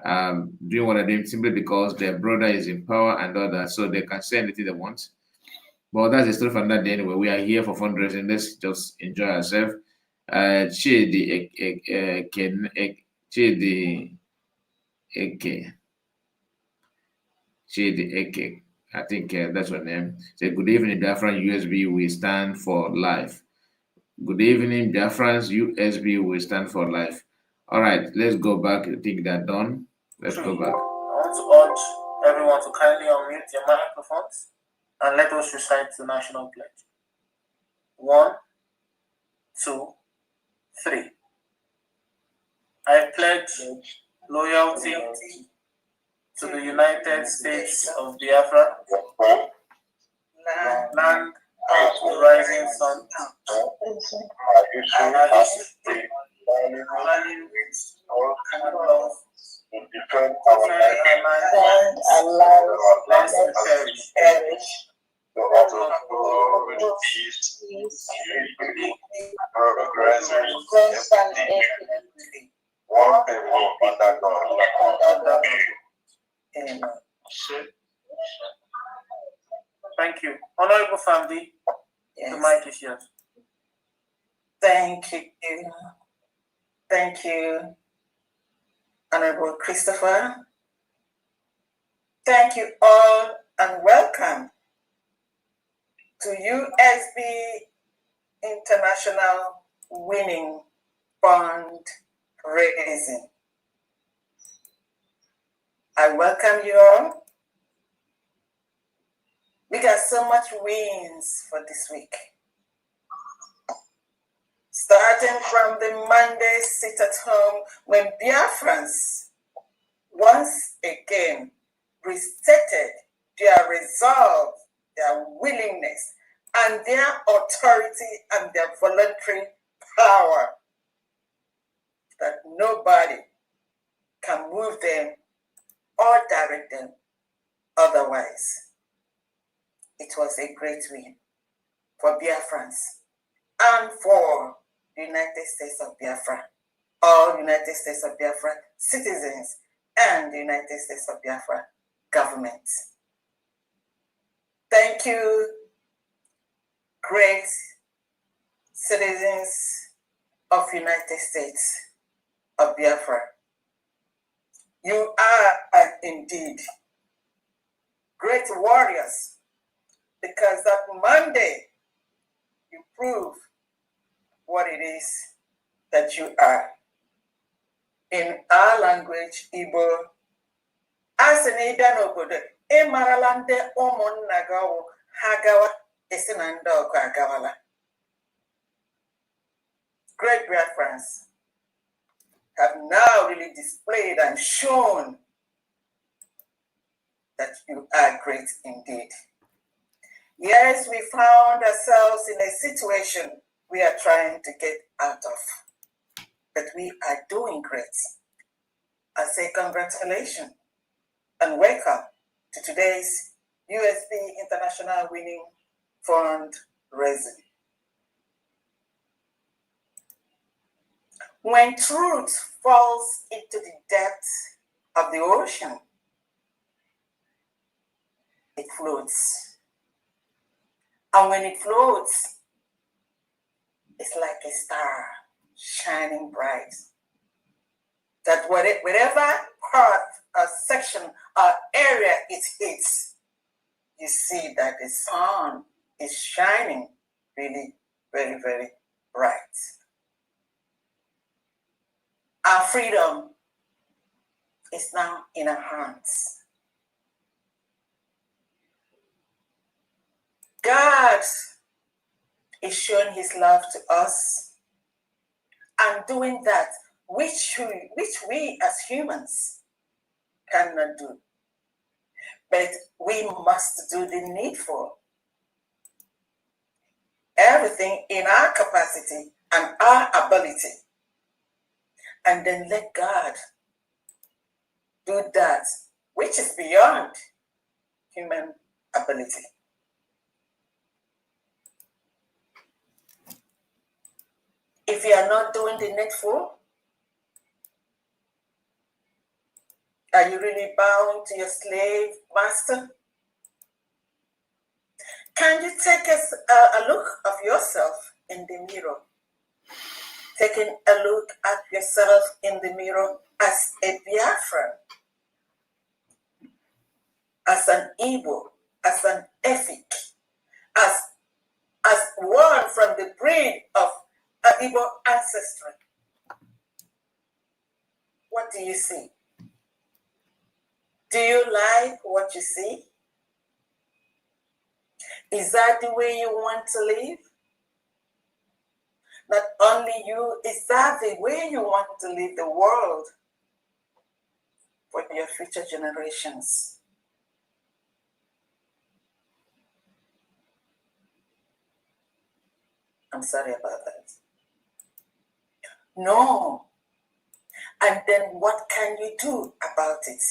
doing what they're doing simply because their brother is in power and all that, so they can say anything they want. But that's the story from that day anyway. We are here for fundraising. Let's just enjoy ourselves. Chidi Eke. I think that's her name. Say, good evening, Biafran USB. We stand for life. Good evening, Biafrans USB. We stand for life. All right, let's go back. I think that's done. Let's go back. I want to urge everyone to kindly unmute your microphones and let us recite the national pledge. 1, 2, 3. I pledge loyalty to the United States of Biafra, land of the rising sun, and history, value, and love, defend our lives, lest we perish. Peace, unity, progress, and equity. One people under God. Amen. Thank you. Honorable family, yes. The mic is yours. Thank you. Thank you, Honorable Christopher. Thank you all and welcome to USB International Winning Fundraising. I welcome you all. We got so much wins for this week. starting from the Monday sit at home when Biafrans once again restated their resolve, their willingness, and their authority and their voluntary power, that nobody can move them or direct them otherwise. It was a great win for Biafrans and for the United States of Biafra, all United States of Biafra citizens and the United States of Biafra government. Thank you, great citizens of United States of Biafra. You are indeed great warriors, because that Monday you prove what it is that you are. In our language, Igbo, as an Ida Nobodo, Emaralande Omon Nagawo, Hagawa, Esenando Gagawala. Great Biafrans have now really displayed and shown that you are great indeed. Yes, we found ourselves in a situation we are trying to get out of, but we are doing great. I say congratulations and welcome to today's USB International Winning Fundraising. When truth falls into the depths of the ocean, it floats. And when it floats, it's like a star shining bright. That whatever part or section or area it hits, you see that the sun is shining really very, very bright. Our freedom is now in our hands. God is showing his love to us and doing that which we as humans cannot do. But we must do the needful. Everything in our capacity and our ability. And then let God do that which is beyond human ability. If you are not doing the needful, are you really bound to your slave master? Can you take a look of yourself in the mirror? Taking a look at yourself in the mirror as a Biafran, as an Igbo, as an Efik, as one from the breed of Igbo ancestry. What do you see? Do you like what you see? Is that the way you want to live? Not only you, is that the way you want to live the world for your future generations? I'm sorry about that. No. And then what can you do about it?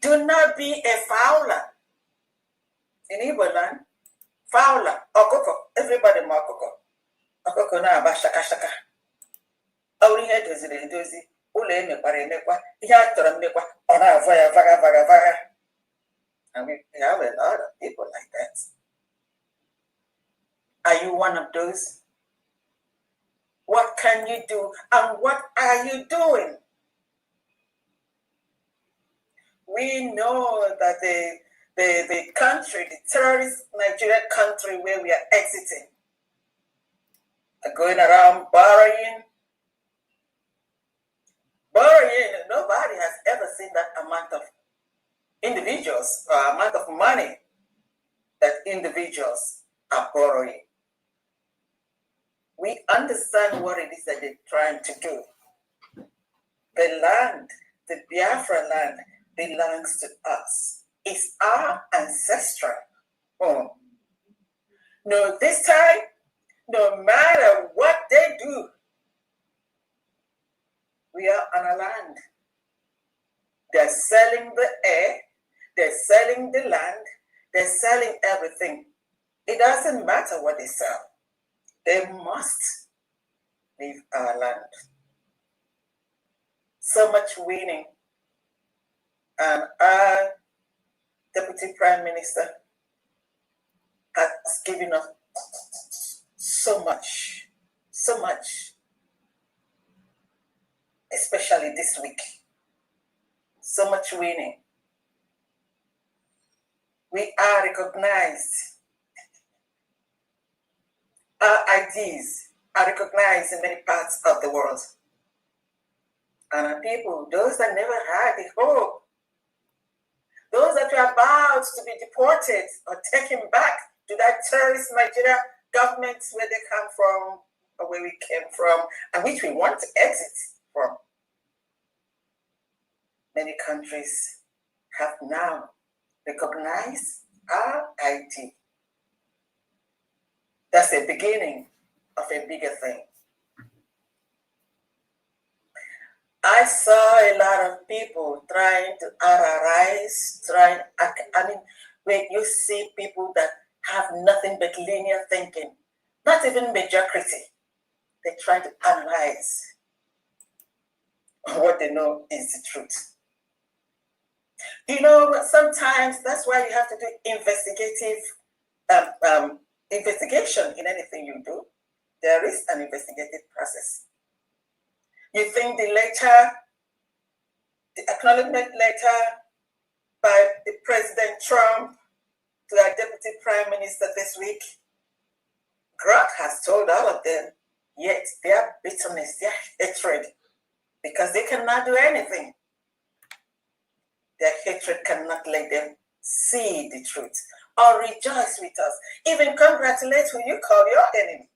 Do not be a fowler. In Igbo land, fowler, okoko, everybody ma okoko. Okoko na aba shaka shaka. Awuri ihe doziri edozi, ụlọ emekwara emekwa, ihe a chọrọ mmekwa, ọ na-avọ ya vaga vaga vaga. And we have a lot of people like that. Are you one of those? What can you do and what are you doing? We know that the country, the terrorist Nigeria country where we are exiting, are going around borrowing. Nobody has ever seen that amount of individuals or amount of money that individuals are borrowing. we understand what it is that they're trying to do. The land, the Biafra land, belongs to us. It's our ancestral home. No, this time, no matter what they do, we are on a land. They're selling the air, they're selling the land, they're selling everything. It doesn't matter what they sell. They must leave our land. So much winning. And our Deputy Prime Minister has given us so much, especially this week. So much winning. We are recognized. Our ideas are recognized in many parts of the world. And our people, those that never had the hope, those that were about to be deported or taken back to that terrorist Nigeria government where they come from, or where we came from, and which we want to exit from. Many countries have now recognized our ID. That's the beginning of a bigger thing. I saw a lot of people trying to analyze, when you see people that have nothing but linear thinking, not even mediocrity, they try to analyze what they know is the truth. You know, sometimes that's why you have to do investigation in anything you do. There is an investigative process. You think the acknowledgement letter by the President Trump to our Deputy Prime Minister this week, God has told all of them, yet their bitterness, their hatred, because they cannot do anything. Their hatred cannot let them see the truth or rejoice with us, even congratulate who you call your enemy.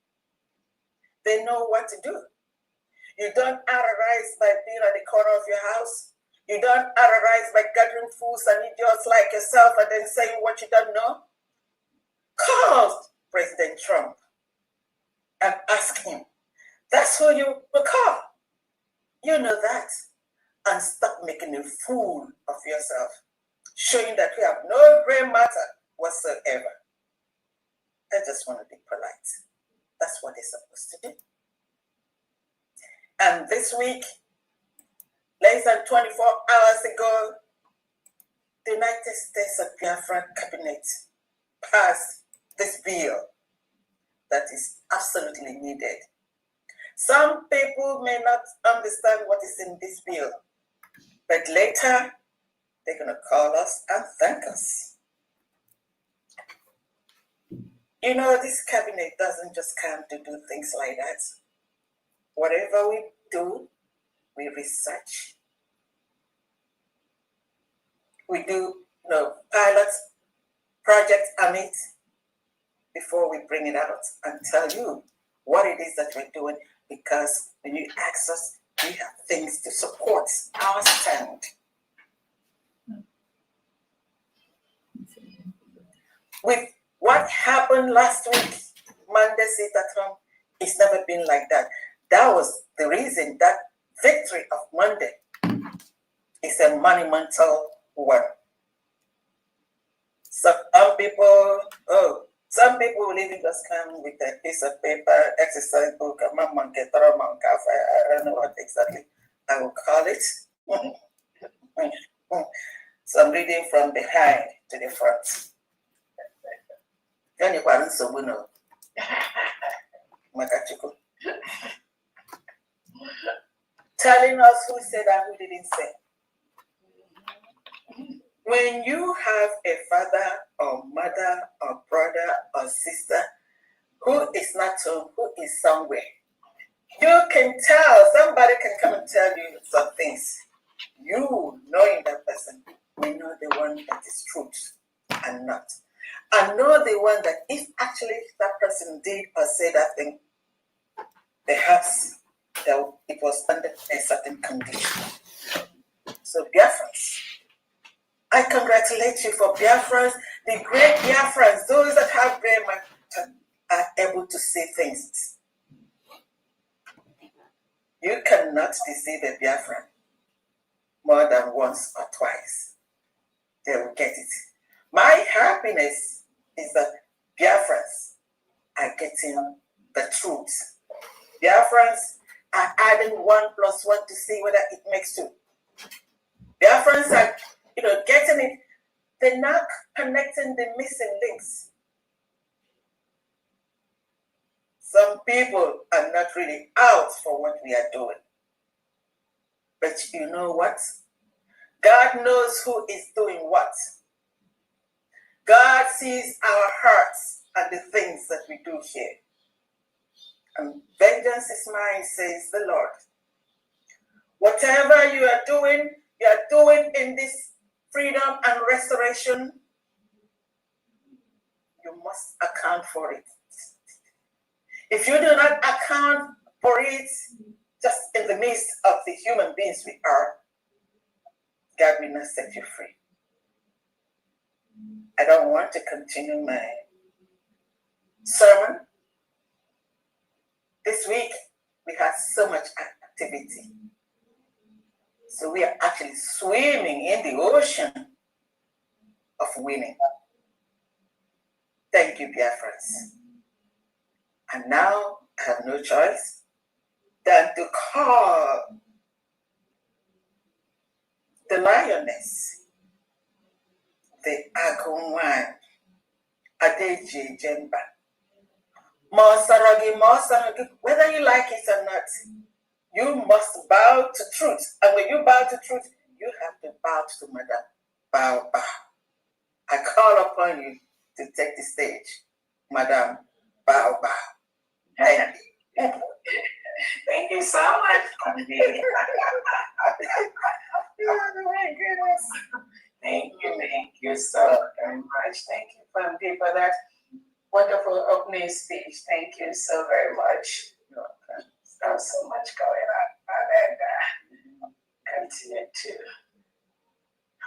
They know what to do. You don't terrorize by being at the corner of your house. You don't terrorize by gathering fools and idiots like yourself and then saying what you don't know. Call President Trump and ask him. That's who you will call. You know that. And stop making a fool of yourself, showing that you have no gray matter whatsoever. I just want to be polite. That's what they're supposed to do. And this week, less than 24 hours ago, the United States of Biafra cabinet passed this bill that is absolutely needed. Some people may not understand what is in this bill, but later they're going to call us and thank us. You know, this cabinet doesn't just come to do things like that. Whatever we do, we research. We do pilot projects on it before we bring it out and tell you what it is that we're doing, because when you ask us, we have things to support our stand. With what happened last week, Monday sit at home, it's never been like that. That was the reason that victory of Monday is a monumental one. So some people will even just come with a piece of paper, exercise book, I don't know what exactly I will call it. So I'm reading from behind to the front. Telling us who said and who didn't say. When you have a father or mother or brother or sister who is not home, who is somewhere, you can tell, somebody can come and tell you some things. You, knowing that person, may know the one that is truth and not. And know the one that if actually that person did or said that thing, perhaps it was under a certain condition. So Biafrans, I congratulate you for Biafrans, the great Biafrans, those that have brain matter are able to see things. You cannot deceive a Biafran more than once or twice. They will get it. My happiness is that Biafrans are getting the truth. Biafrans are adding 1 + 1 to see whether it makes 2. Biafrans are, getting it. They're not connecting the missing links. Some people are not really out for what we are doing. But you know what? God knows who is doing what. God sees our hearts and the things that we do here. And vengeance is mine, says the Lord. Whatever you are doing in this freedom and restoration, you must account for it. If you do not account for it, just in the midst of the human beings we are, God will not set you free. I don't want to continue my sermon. This week, we had so much activity. So we are actually swimming in the ocean of winning. Thank you, Biafrans. And now I have no choice than to call the lioness, the Agumwan, Adeji Jemba. Mosaragi, whether you like it or not, you must bow to truth. And when you bow to truth, you have to bow to Madam. Bow. I call upon you to take the stage. Madam, bow. Thank you. Thank you so much. Oh my goodness. Thank you so very much. Thank you, Fundy, for that wonderful opening speech. Thank you so very much. There's so much going on, and continue to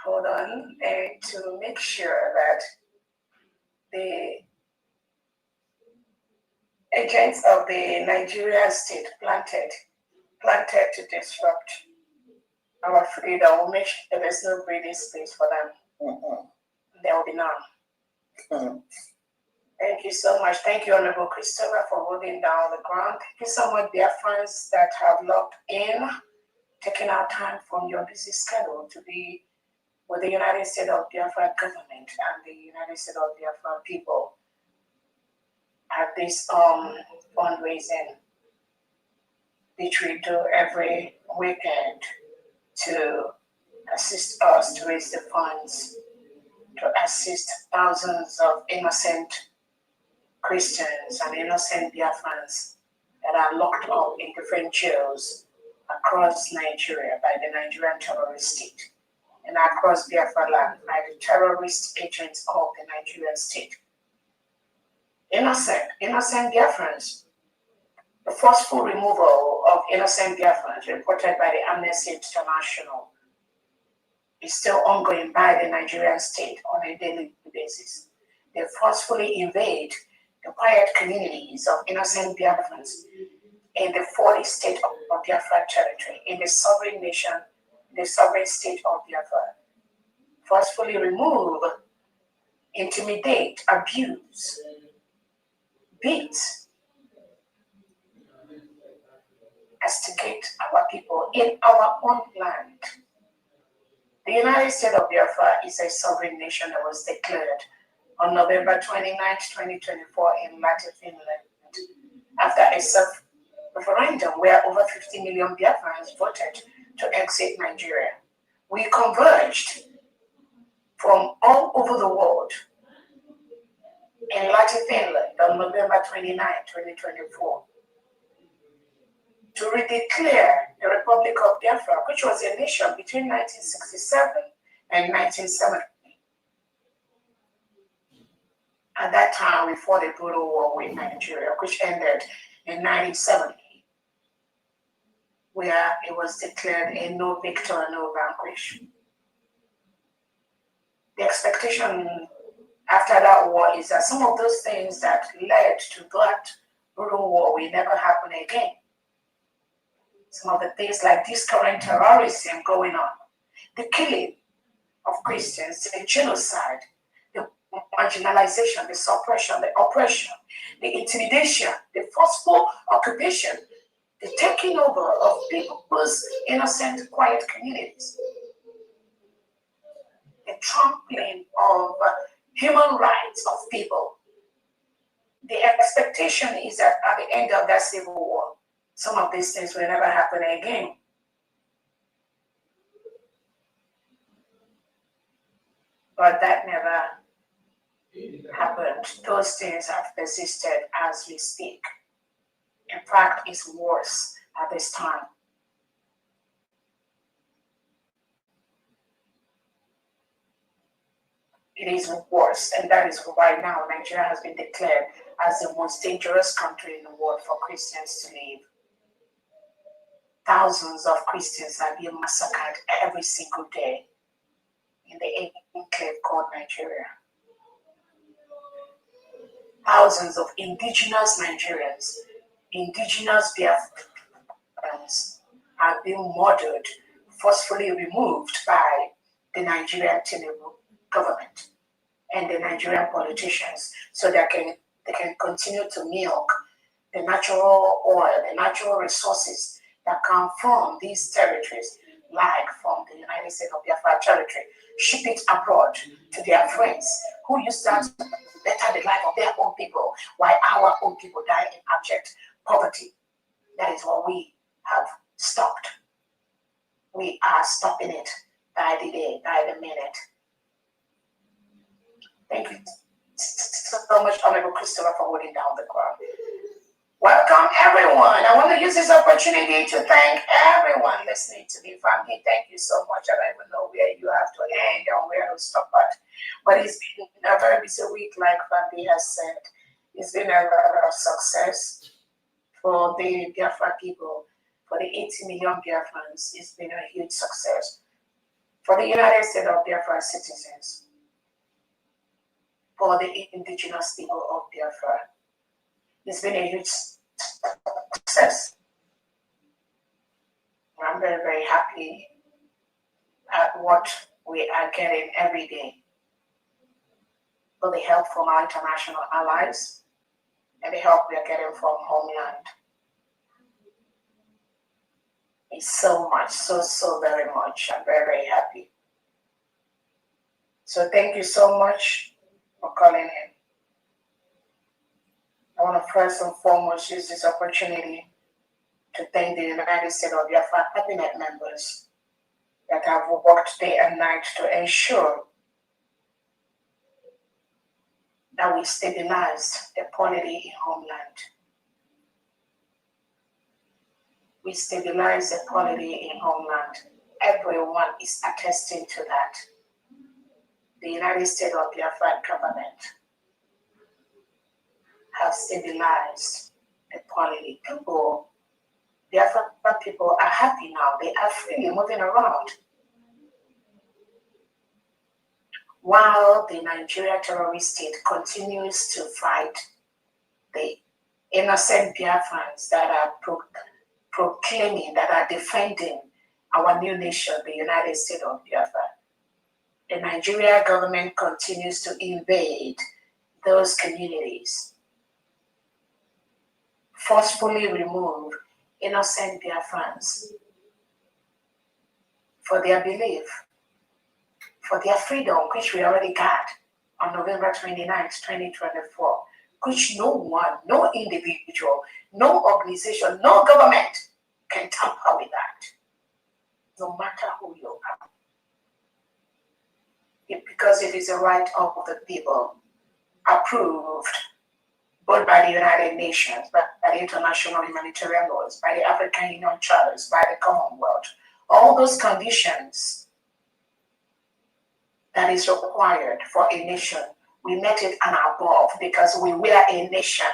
hold on and to make sure that the agents of the Nigerian state planted to disrupt our freedom will make sure there's no breathing space for them. There will be none. Thank you so much. Thank you, Honorable Christopher, for holding down the ground. Thank you so much, dear friends that have logged in, taking our time from your busy schedule to be with the United States of Biafra government and the United States of Biafra people at this fundraising, which we do every weekend to assist us to raise the funds to assist thousands of innocent Christians and innocent Biafrans that are locked up in different jails across Nigeria by the Nigerian terrorist state and across Biafra land by the terrorist agents of the Nigerian state. Innocent Biafrans. The forceful removal of innocent Biafrans reported by the Amnesty International is still ongoing by the Nigerian state on a daily basis. They forcefully invade the quiet communities of innocent Biafrans in the 40 state of Biafra territory, in the sovereign nation, the sovereign state of Biafra. Forcefully remove, intimidate, abuse, beat, instigate our people in our own land. The United States of Biafra is a sovereign nation that was declared on November 29, 2024 in Latin Finland after a self-referendum where over 50 million Biafrans voted to exit Nigeria. We converged from all over the world in Latin Finland on November 29, 2024 to redeclare the Republic of Biafra, which was a nation between 1967 and 1970. At that time, we fought a brutal war with Nigeria, which ended in 1970 where it was declared a no victor, no vanquish. The expectation after that war is that some of those things that led to that brutal war will never happen again. Some of the things like this current terrorism going on, the killing of Christians, the genocide, the marginalization, the suppression, the oppression, the intimidation, the forceful occupation, the taking over of people's innocent, quiet communities, the trampling of human rights of people. The expectation is that at the end of that civil war, some of these things will never happen again. But that never happened. Those things have persisted as we speak. In fact, it's worse at this time. It is worse, and that is why now Nigeria has been declared as the most dangerous country in the world for Christians to live. Thousands of Christians are being massacred every single day in the enclave called Nigeria. Thousands of indigenous Nigerians, indigenous Biafrans are being murdered, forcefully removed by the Nigerian Tinubu government and the Nigerian politicians so they can continue to milk the natural oil, the natural resources that come from these territories, like from the United States of Biafra territory, ship it abroad to their friends who use that to better the life of their own people, while our own people die in abject poverty. That is what we have stopped. We are stopping it by the day, by the minute. Thank you so much, Honorable Christopher, for holding down the crowd. Welcome, everyone. I want to use this opportunity to thank everyone listening to me. Family, thank you so much. I don't even know where you have to end or where to stop at. But it's been a very busy week, like Family has said. It's been a lot of success for the Biafra people, for the 80 million Biafrans. It's been a huge success. For the United States of Biafra citizens, for the indigenous people of Biafra, it's been a huge success. I'm very, very happy at what we are getting every day. For the help from our international allies and the help we are getting from homeland. It's so much, so very much. I'm very, very happy. So thank you so much for calling in. I want to first and foremost use this opportunity to thank the United States of Biafra cabinet members that have worked day and night to ensure that we stabilize the polity in homeland. We stabilize the polity in homeland. Everyone is attesting to that. The United States of Biafra government have stabilized the polity. People, Biafra people are happy now. They are freely moving around. While the Nigeria terrorist state continues to fight the innocent Biafrans that are proclaiming, that are defending our new nation, the United States of Biafra, the Nigeria government continues to invade those communities, forcefully remove innocent Biafrans for their belief, for their freedom, which we already got on November 29th, 2024, which no one, no individual, no organization, no government can tamper with that, no matter who you are. Because it is a right of the people, approved both by the United Nations, by the international humanitarian laws, by the African Union charters, by the Commonwealth. All those conditions that is required for a nation We met it and above because we were a nation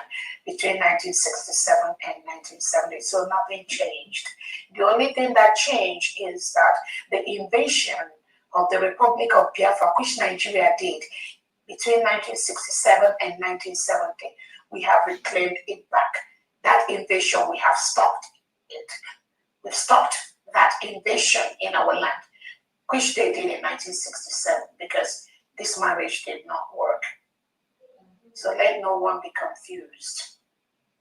between 1967 and 1970. So nothing changed. The only thing that changed is that the invasion of the Republic of Biafra, which Nigeria did between 1967 and 1970, we have reclaimed it back. That invasion, we have stopped it. We've stopped that invasion in our land, which they did in 1967 because this marriage did not work. So let no one be confused.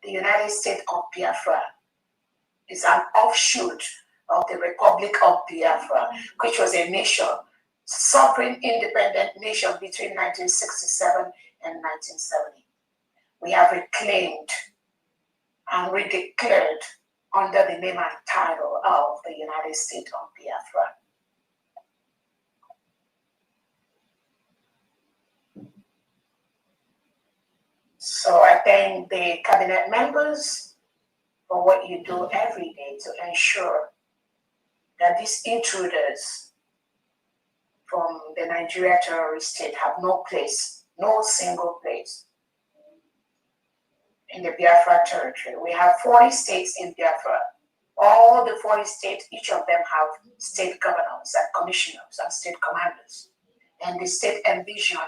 The United States of Biafra is an offshoot of the Republic of Biafra, which was a nation, sovereign independent nation between 1967 and 1970. We have reclaimed and redeclared under the name and title of the United States of Biafra. So I thank the cabinet members for what you do every day to ensure that these intruders from the Nigeria terrorist state have no place, no single place in the Biafra territory. We have 40 states in Biafra. All the 40 states, each of them have state governors and commissioners and state commanders. And the state envisioned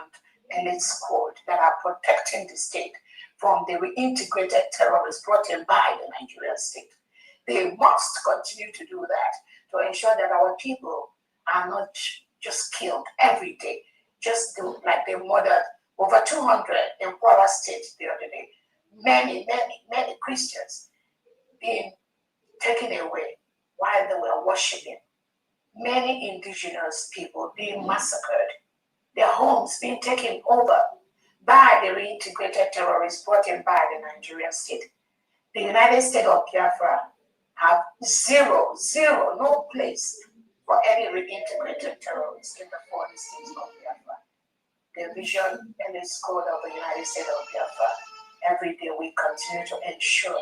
elite squad that are protecting the state from the reintegrated terrorists brought in by the Nigerian state. They must continue to do that to ensure that our people are not just killed every day, just like they murdered over 200 in Kwara State the other day. Many Christians being taken away while they were worshiping. Many indigenous people being massacred. Their homes being taken over by the reintegrated terrorists brought in by the Nigerian state. The United States of Biafra have no place for any reintegrated terrorists in the 40 states of Biafra. The vision and the code of the United States of Biafra, every day we continue to ensure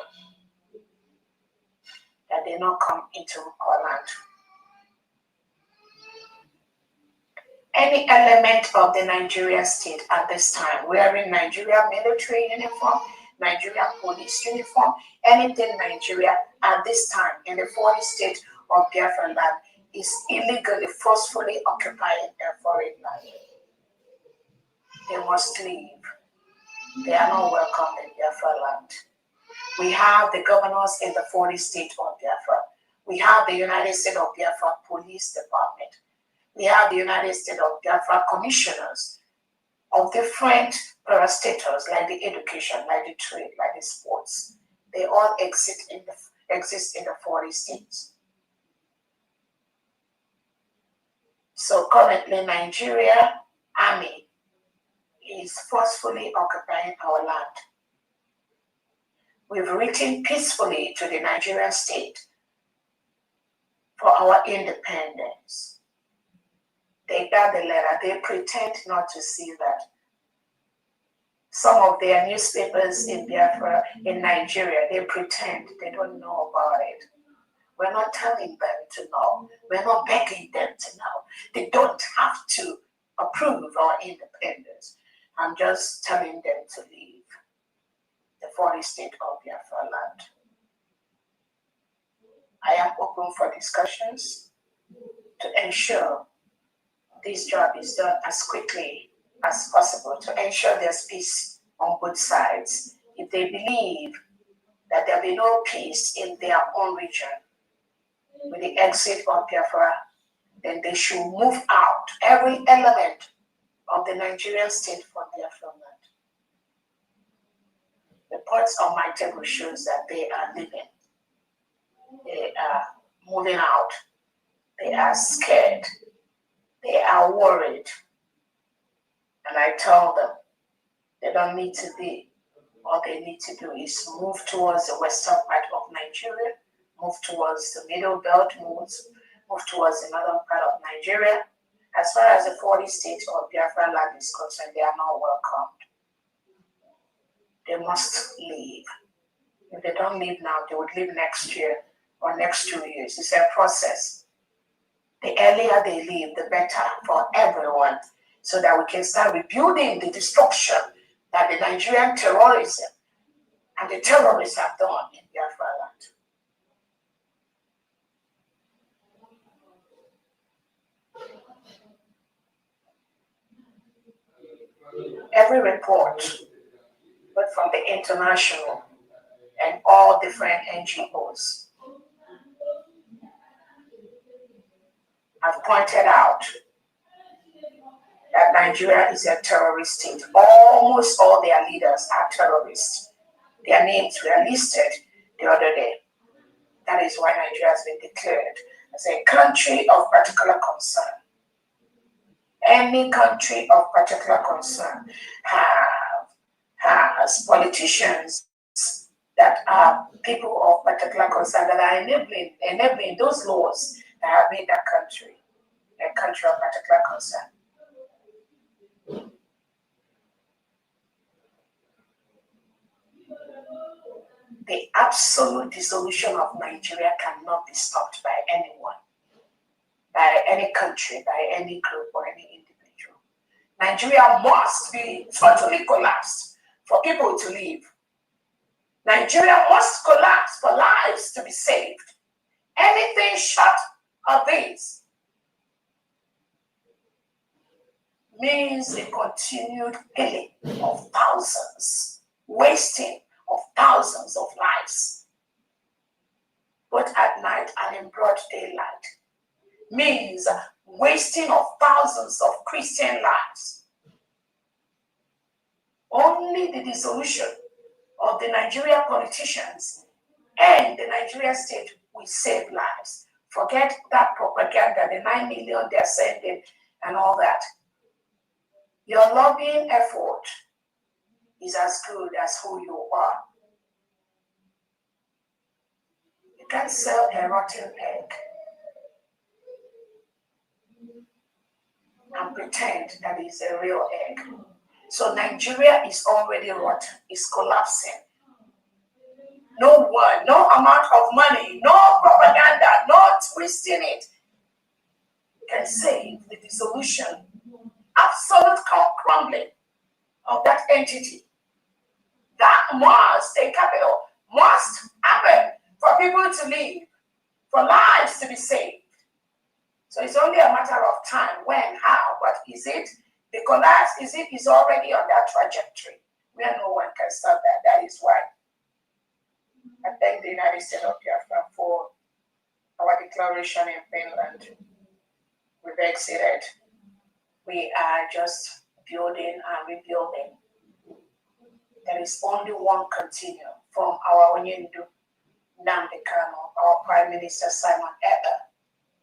that they not come into our land. Any element of the Nigerian state at this time, wearing Nigeria military uniform, Nigeria police uniform, anything Nigeria at this time in the 40 states of Biafra land is illegally, forcefully occupying their foreign land. They must leave. They are not welcome in Biafra land. We have the governors in the 40 states of Biafra. We have the United States of Biafra Police Department. We have the United States of Biafra commissioners of different parastatals, like the education, like the trade, like the sports. They all exist in the 40 states. So currently, Nigeria Army is forcefully occupying our land. We've written peacefully to the Nigerian state for our independence. They got the letter. They pretend not to see that. Some of their newspapers in Biafra, in Nigeria, they pretend they don't know about it. We're not telling them to know. We're not begging them to know. They don't have to approve our independence. I'm just telling them to leave the 40 state of Biafra land. I am open for discussions to ensure this job is done as quickly as possible to ensure there's peace on both sides. If they believe that there'll be no peace in their own region with the exit of Biafra, then they should move out every element of the Nigerian state from Biafra land. The reports on my table shows that they are leaving. They are moving out. They are scared. They are worried. And I tell them they don't need to be. All they need to do is move towards the western part of Nigeria, move towards the middle belt, move towards the northern part of Nigeria. As far as the 40 states of Biafra land is concerned, they are not welcomed. They must leave. If they don't leave now, they would leave next year or next 2 years. It's a process. The earlier they leave, the better for everyone. so that we can start rebuilding the destruction that the Nigerian terrorism and the terrorists have done in Biafra land. Every report, but from the international and all different NGOs, have pointed out that Nigeria is a terrorist state. Almost all their leaders are terrorists. Their names were listed the other day. That is why Nigeria has been declared as a country of particular concern. Any country of particular concern has politicians that are people of particular concern that are enabling those laws that have made that country a country of particular concern. The absolute dissolution of Nigeria cannot be stopped by anyone, by any country, by any group or any individual. Nigeria must be totally collapsed for people to live. Nigeria must collapse for lives to be saved. Anything short of this means a continued killing of thousands, wasting of thousands of lives, both at night and in broad daylight, means wasting of thousands of Christian lives. Only the dissolution of the Nigerian politicians and the Nigerian state will save lives. Forget that propaganda, the 9 million they're sending and all that. Your lobbying effort is as good as who you are. You can't sell a rotten egg and pretend that it's a real egg. So Nigeria is already rotten, it's collapsing. No one, no amount of money, no propaganda, no twisting it can save the dissolution, absolute crumbling of that entity. That must, a capital, must happen for people to live, for lives to be saved. So it's only a matter of time, when, how, but is it the collapse? Is already on that trajectory where no one can stop that. That is why I thank the United States of Biafra for our declaration in Finland. We've exited. We are just building and rebuilding. There is only one continuum from our Onyendu Nnamdi Kanu, our Prime Minister Simon Ekpa,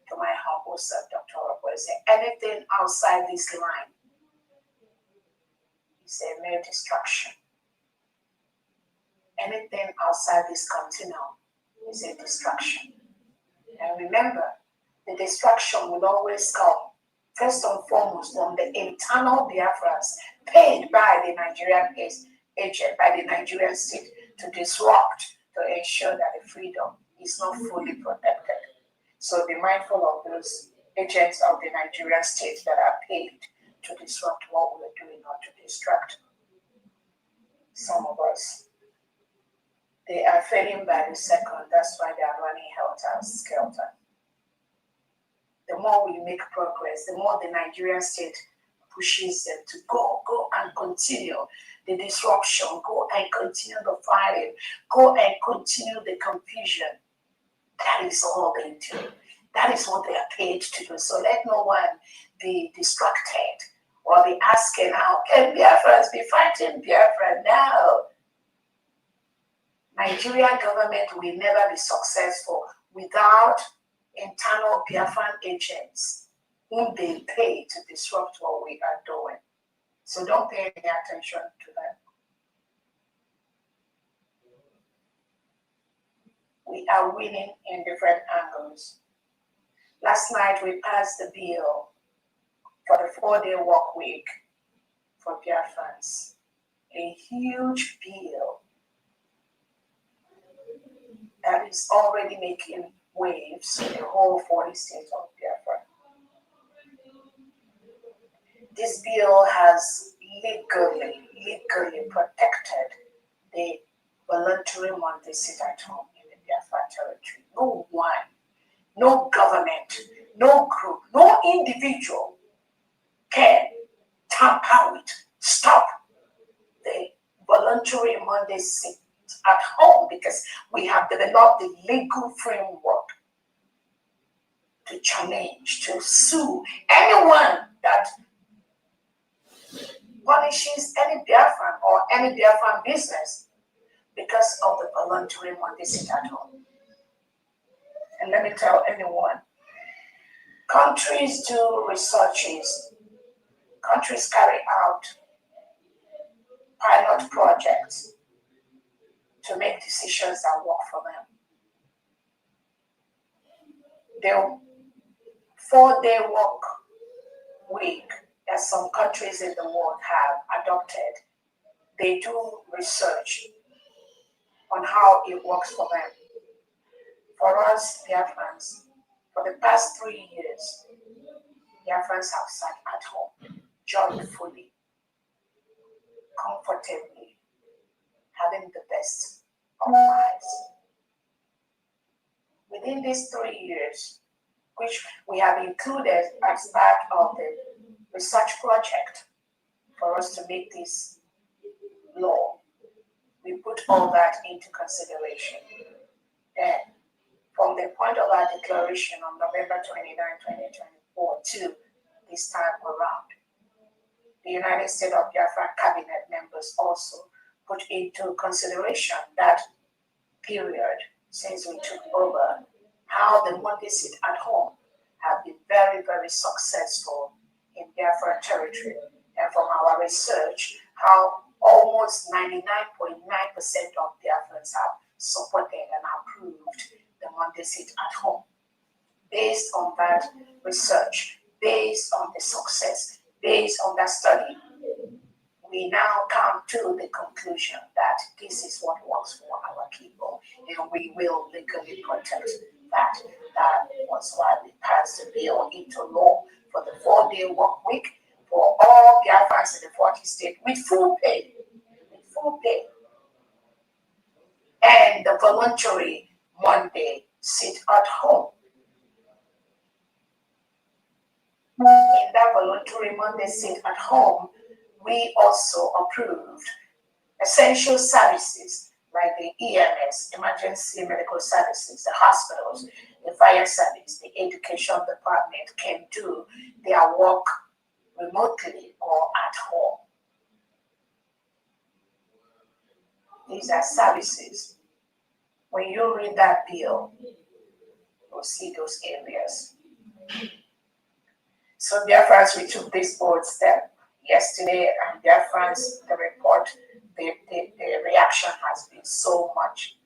to my humble self, Dr. Okweze. Anything outside this line is a mere distraction. Anything outside this continuum is a distraction. And remember, the distraction will always come, first and foremost, from the internal Biafrans paid by the Nigerian agent, by the Nigerian state, to disrupt, to ensure that the freedom is not fully protected. So be mindful of those agents of the Nigerian state that are paid to disrupt what we're doing or to distract some of us. They are failing by the second. That's why they are running helter-skelter. The more we make progress, the more the Nigerian state pushes them to go and continue the disruption, go and continue the fighting, go and continue the confusion. That is all they do. That is what they are paid to do. So let no one be distracted or be asking, how can Biafrans be fighting Biafra now? Nigerian government will never be successful without internal Biafran agents whom they pay to disrupt what we are doing. So don't pay any attention to them. We are winning in different angles. Last night we passed the bill for the 4-day work week for Biafrans. A huge bill that is already making waves in the whole 40 states of Biafra. This bill has legally protected the voluntary monthly sit at home in the Biafra territory. No one, no government, no group, no individual can tamper with, stop the voluntary Monday sit at home, because we have developed the legal framework to challenge, to sue anyone that punishes any Biafran or any Biafran business because of the voluntary Monday sit at home. And let me tell anyone, countries do researches, countries carry out pilot projects to make decisions that work for them. The 4-day work week that some countries in the world have adopted, they do research on how it works for them. For us, Biafrans, for the past 3 years, Biafrans have sat at home, joyfully, comfortably, having the best of lives. Within these 3 years, which we have included as part of the research project for us to make this law, we put all that into consideration. Then, from the point of our declaration on November 29, 2024 to this time around, the United States of Biafra cabinet members also put into consideration that period since we took over, how the Monday sit at home have been very, very successful in Biafra territory. And from our research, how almost 99.9% of Biafrans have supported and approved the Monday sit at home. Based on that research, based on the success, based on that study, we now come to the conclusion that this is what works for our people, and we will legally protect that. That was why we passed the bill into law for the 4-day work week for all Biafrans in the 40 states with full pay. And the voluntary Monday sit at home. In that voluntary Monday sit at home, we also approved essential services like the EMS, emergency medical services, the hospitals, the fire service, the education department can do their work remotely or at home. These are services. When you read that bill, you'll see those areas. So Biafrans, we took this bold step yesterday, and Biafrans, the report, the reaction has been so much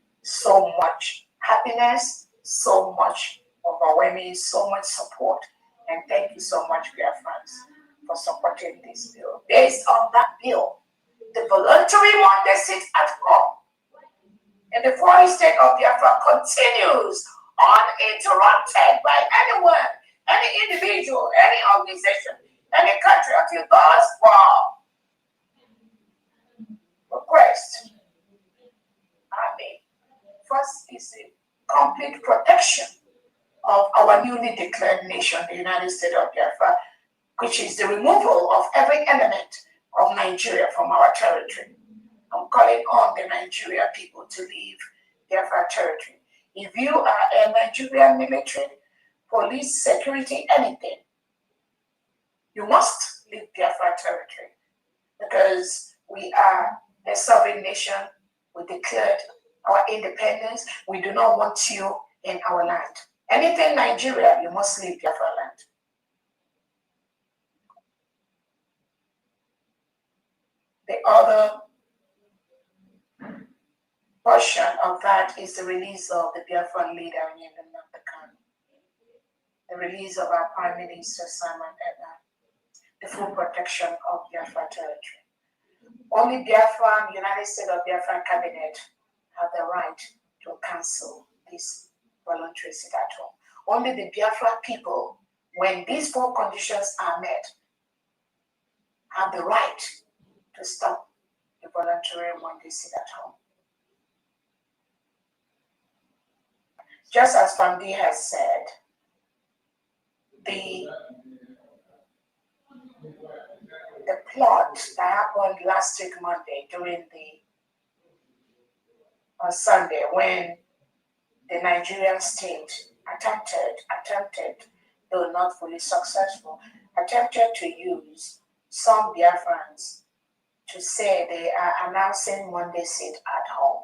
happiness, so much overwhelming, so much support. And thank you so much, Biafrans, for supporting this bill. Based on that bill, the voluntary Monday sit at home in the 40 state of Biafra continues uninterrupted by anyone, any individual, any organization, any country until God's fall. Request. First is the complete protection of our newly declared nation, the United States of Biafra, which is the removal of every element of Nigeria from our territory. I'm calling on the Nigerian people to leave Biafra territory. If you are a Nigerian military, police, security, anything, you must leave Biafra territory, because we are a sovereign nation. We declared our independence. We do not want you in our land. Anything Nigeria, you must leave Biafra land. The other portion of that is the release of the Biafran leader, the release of our Prime Minister, Simon Edna, the full protection of Biafra territory. Only Biafran, United States of Biafra cabinet have the right to cancel this voluntary sit at home. Only the Biafra people, when these 4 conditions are met, have the right to stop the voluntary when they sit at home. Just as Fandi has said, the plot that happened last week Monday during on Sunday when the Nigerian state attempted, though not fully successful, attempted to use some Biafrans to say they are announcing Monday sit at home.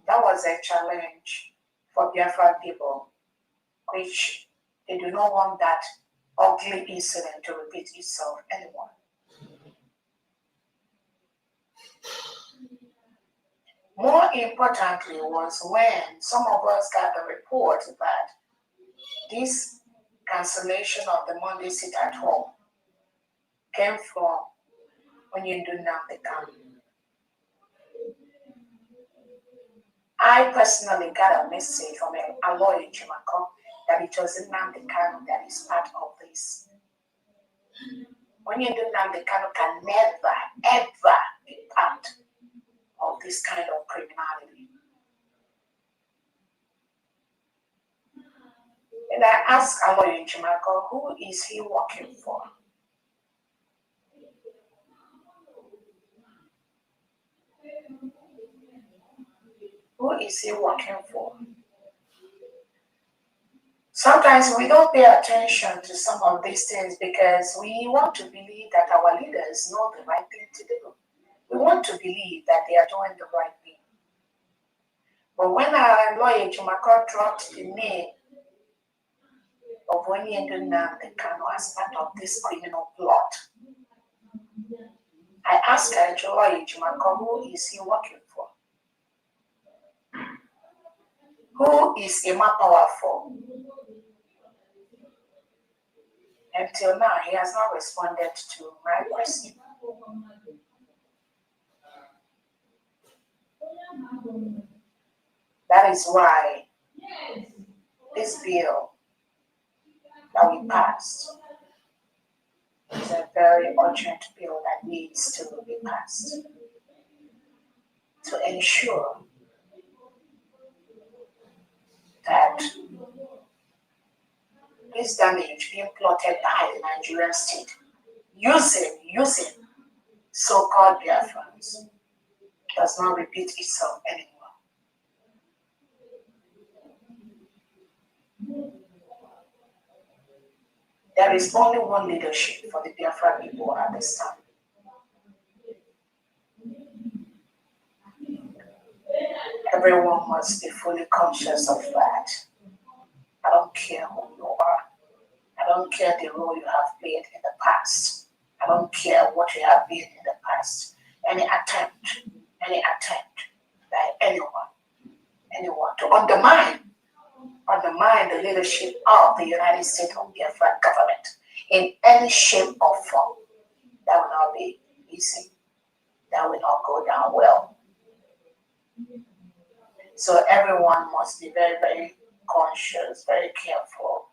That was a challenge for Biafran people, which they do not want that ugly incident to repeat itself anymore. More importantly was when some of us got the report that this cancellation of the Monday sit at home came from Onyindu Nnamdi Kanu. I personally got a message from a lawyer in Jimako that it was Nnamdi Kanu that is part of this. Onyindu Nnamdi Kanu can never, ever be part of this kind of criminality. And I asked a lawyer in Jimako, who is he working for? Who is he working for? Sometimes we don't pay attention to some of these things because we want to believe that our leaders know the right thing to do. We want to believe that they are doing the right thing. But when our lawyer Jumako dropped the name of Onyindu Nnamdi Kanu as part of this criminal plot, I asked our lawyer Jumako, who is he working for? Who is Emma Powerful? Until now, he has not responded to my question. That is why this bill that we passed is a very urgent bill that needs to be passed to ensure that this damage being plotted by the Nigerian state using so-called Biafrans does not repeat itself anymore. There is only one leadership for the Biafran people at this time. Everyone must be fully conscious of that. I don't care who you are. I don't care the role you have played in the past. I don't care what you have been in the past. Any attempt by anyone to undermine the leadership of the United States of Biafran government in any shape or form, that will not be easy. That will not go down well. So everyone must be very, very conscious, very careful.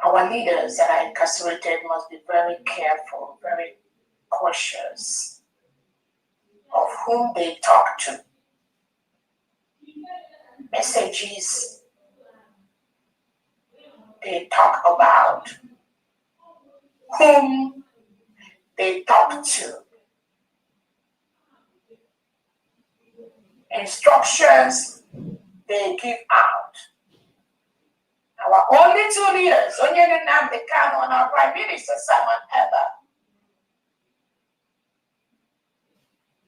Our leaders that are incarcerated must be very careful, very cautious of whom they talk to. Messages they talk about, whom they talk to, instructions they give out. Our only two leaders, Onyindu Nnamdi Kanu and our Prime Minister, Simon Eber,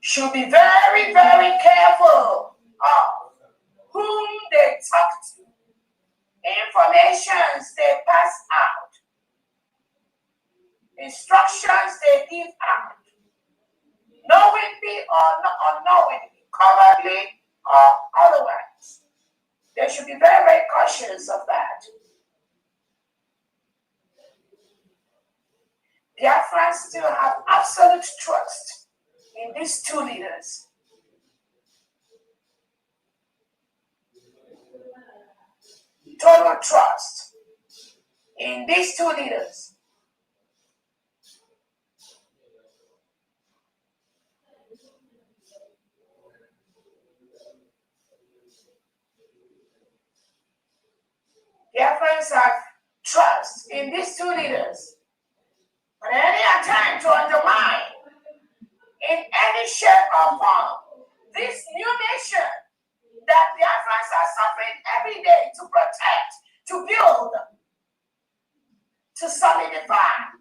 should be very, very careful of whom they talk to, informations they pass out, instructions they give out, knowingly or unknowingly, covertly or otherwise. They should be very, very cautious of that. Biafrans still have absolute trust in these two leaders. total trust in these two leaders. Biafrans have trust in these two leaders. But any attempt to undermine in any shape or form this new nation that Biafrans are suffering every day to protect, to build, to solidify,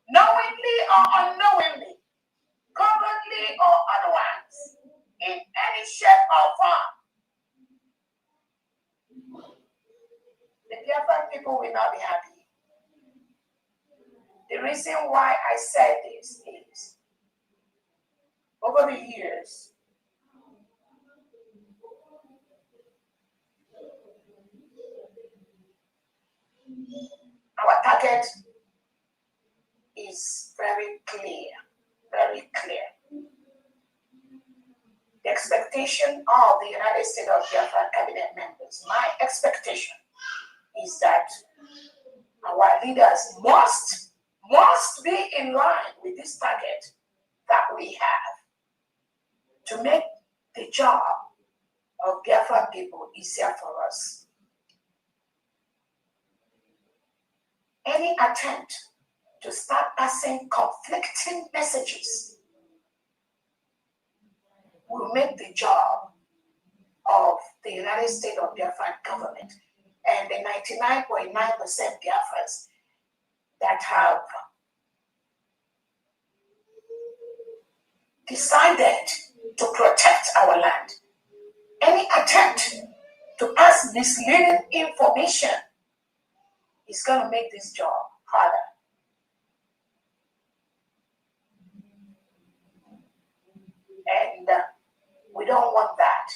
knowingly or unknowingly, covertly or otherwise, in any shape or form, the Biafran people will not be happy. The reason why I said this is, over the years, our target is very clear, very clear. The expectation of the United States of Biafra cabinet members, my expectation is that our leaders must be in line with this target that we have to make the job of Biafra people easier for us. Any attempt to start passing conflicting messages will make the job of the United States of Biafra government and the 99.9% Biafrans that have decided to protect our land. Any attempt to pass misleading information is going to make this job harder. And we don't want that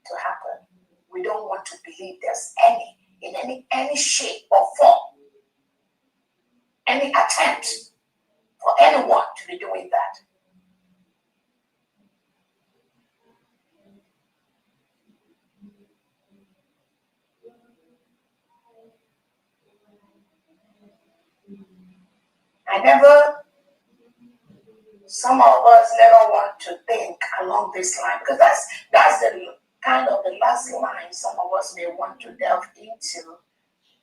to happen. We don't want to believe there's any shape or form, any attempt for anyone to be doing that. Some of us never want to think along this line, because that's the kind of the last line some of us may want to delve into,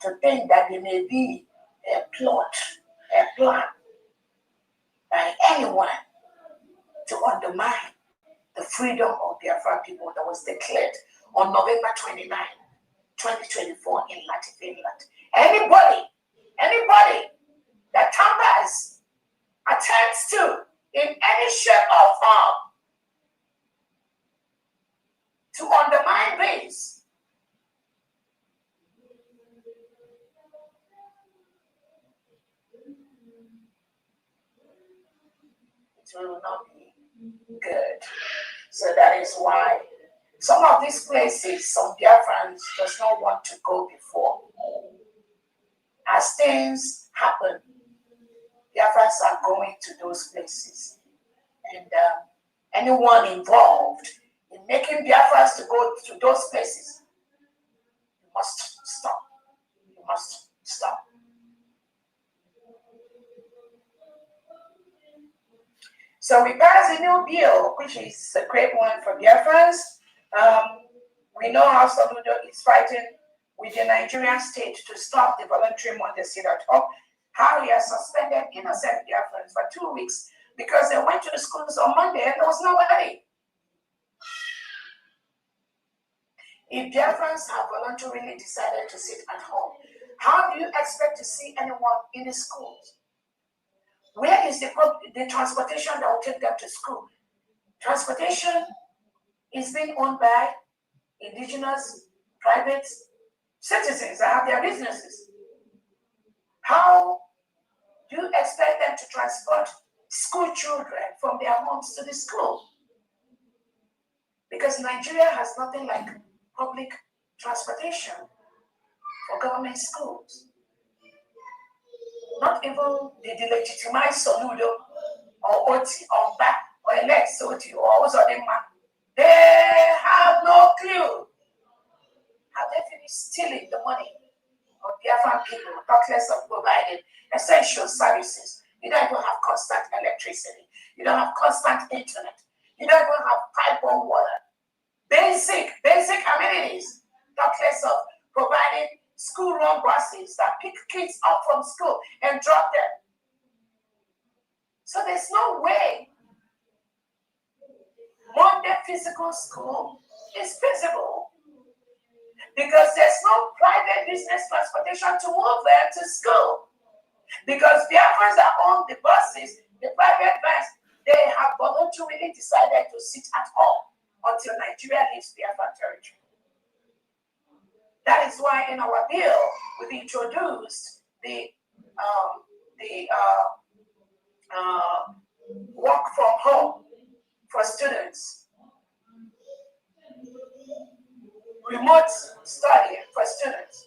to think that there may be a plot, a plan by anyone to undermine the freedom of Biafra people that was declared on November 29, 2024 in Latin Finland. Anybody that tampers, attempts to, in any shape or form, to undermine this, it will not be good. So that is why some of these places, some Biafrans does not want to go before. As things happen, Biafrans are going to those places. And anyone involved in making Biafrans to go to those places, you must stop. You must stop. So we passed a new bill, which is a great one for Biafrans. We know how Soludo is fighting with the Nigerian state to stop the voluntary Monday sit-at-home, how he has suspended innocent Biafrans for 2 weeks because they went to the schools on Monday and there was nobody. If Biafrans have voluntarily decided to sit at home, how do you expect to see anyone in the schools? Where is the transportation that will take them to school? Transportation is being owned by indigenous, private citizens that have their businesses. How do you expect them to transport school children from their homes to the school? Because Nigeria has nothing like public transportation for government schools. Not even the delegitimized Soludo or Oti or Ba or Lex Oti or Ozodema. They have no clue have they finished stealing the money of Biafran people, talk less of providing essential services? You don't even have constant electricity. You don't have constant internet. You don't even have pipe-borne water. Basic amenities. Talk less of providing school-run buses that pick kids up from school and drop them. So there's no way Monday physical school is feasible because there's no private business transportation to move them to school. Because Biafrans that own the buses, the private vans, they have voluntarily decided to sit at home until Nigeria leaves Biafran territory. That is why in our bill we've introduced the work from home for students, remote study for students.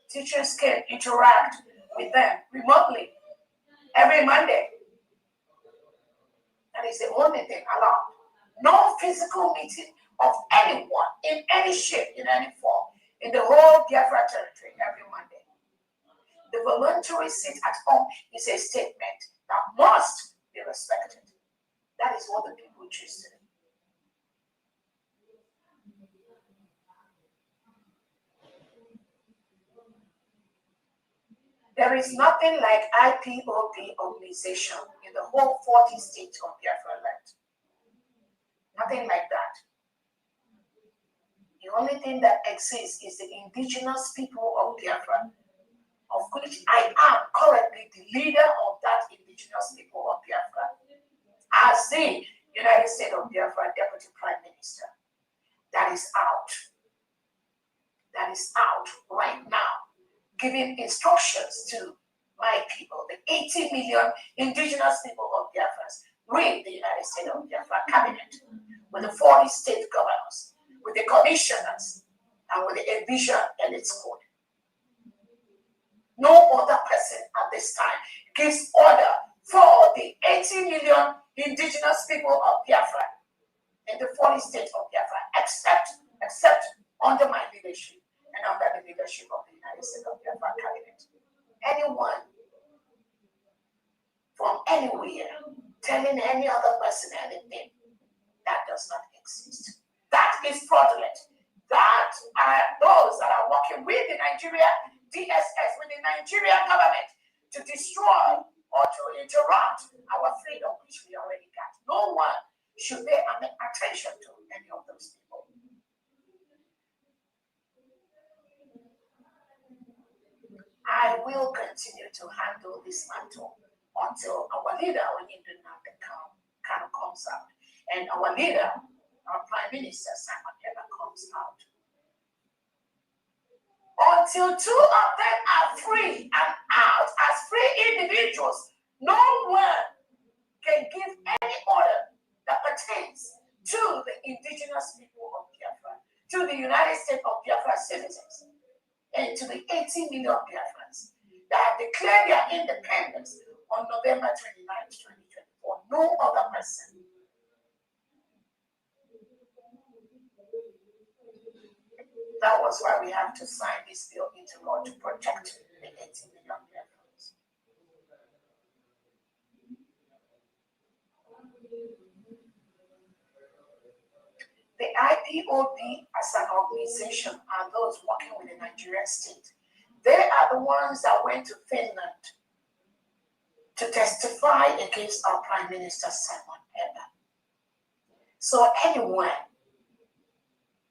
Teachers can interact with them remotely every Monday. That is the only thing allowed. No physical meeting of anyone in any shape, in any form, in the whole Biafra territory every Monday. The voluntary sit at home is a statement that must be respected. That is what the people choose to do. There is nothing like IPOB organization in the whole 40 states of Biafra land. Nothing like that. The only thing that exists is the indigenous people of Biafra, of which I am currently the leader of that indigenous people of Biafra, as the United States of Biafra Deputy Prime Minister. That is out. That is out right now, giving instructions to my people, the 80 million indigenous people of Biafra, with the United States of Biafra cabinet, with the 40 state governors, with the commissioners, and with the Envision and its code. No other person at this time gives order for the 80 million indigenous people of Biafra in the 40 states of Biafra, except under my leadership and under the leadership of the United States of Biafra cabinet. Anyone from anywhere telling any other person anything, that does not exist. That is fraudulent. That are those that are working with the Nigeria DSS, with the Nigerian government to destroy or to interrupt our freedom, which we already got. No one should pay attention to any of those people. I will continue to handle this matter until our leader, Kano, comes out, and our leader, our Prime Minister, Simon Eba, comes out. Until two of them are free and out as free individuals, no one can give any order that pertains to the indigenous people of Biafra, to the United States of Biafra citizens, and to the 80 million Biafrans that have declared their independence on November 29, 2024. No other person. That was why we have to sign this bill into law to protect the 80 million Biafrans. The IPOB as an organization are those working with the Nigerian state. They are the ones that went to Finland to testify against our Prime Minister Simon Eba. So anyone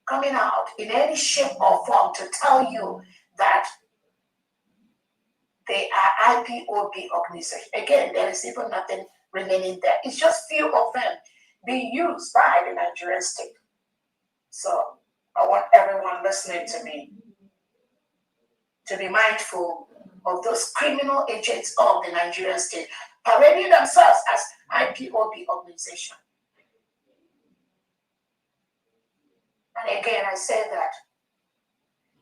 coming out in any shape or form to tell you that they are IPOB organization, again, there is even nothing remaining there. It's just few of them being used by the Nigerian state. So I want everyone listening to me to be mindful of those criminal agents of the Nigerian state, parading themselves as IPOB organization. And again, I say that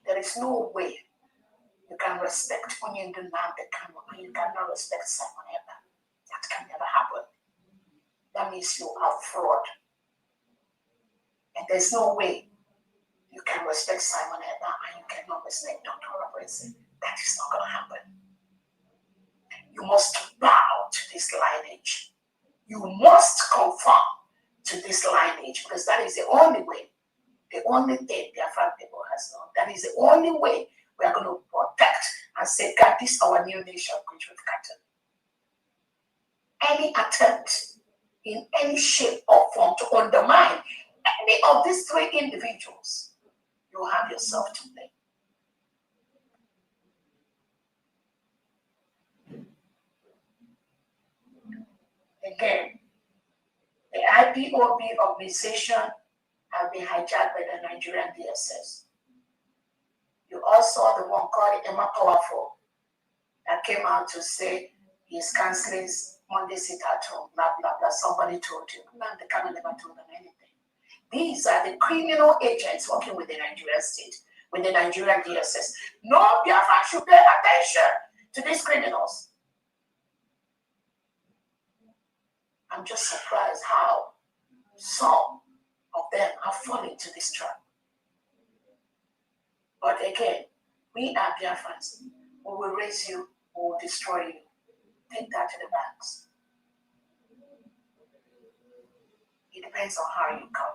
there is no way you can respect Onyendu Nnamdi Kanu and you cannot respect Simon Eba. That can never happen. That means you are fraud. And there's no way You can respect Simon Edna and you cannot respect Dr. Robertson. That is not going to happen. You must bow to this lineage. You must conform to this lineage because that is the only way, the only thing the Afghan people has known. That is the only way we are going to protect and safeguard this our new nation which we've gotten. Any attempt in any shape or form to undermine any of these three individuals, you have yourself to blame. Again, the IPOB organization have been hijacked by the Nigerian DSS. You all saw the one called Emma Powerful that came out to say he's canceling Monday sit at home, blah, blah, blah. Somebody told him. No, the camera never told them anything. These are the criminal agents working with the Nigerian state, with the Nigerian DSS. No Biafran should pay attention to these criminals. I'm just surprised how some of them are falling to this trap. But again, we are Biafrans. We will raise you, we will destroy you. Take that to the banks. It depends on how you come out.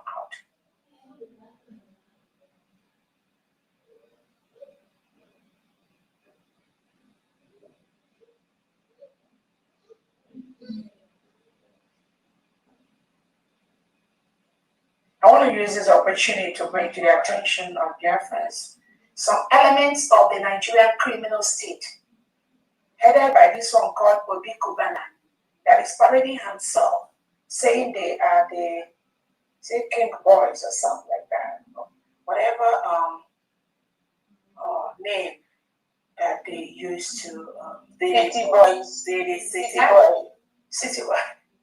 I want to use this opportunity to bring to the attention of Biafrans some elements of the Nigerian criminal state, headed by this one called Obi Kubana, that is parading himself, saying they are the King Boys or something like that, whatever name that they used to. City Boys. City Boy. City Boy.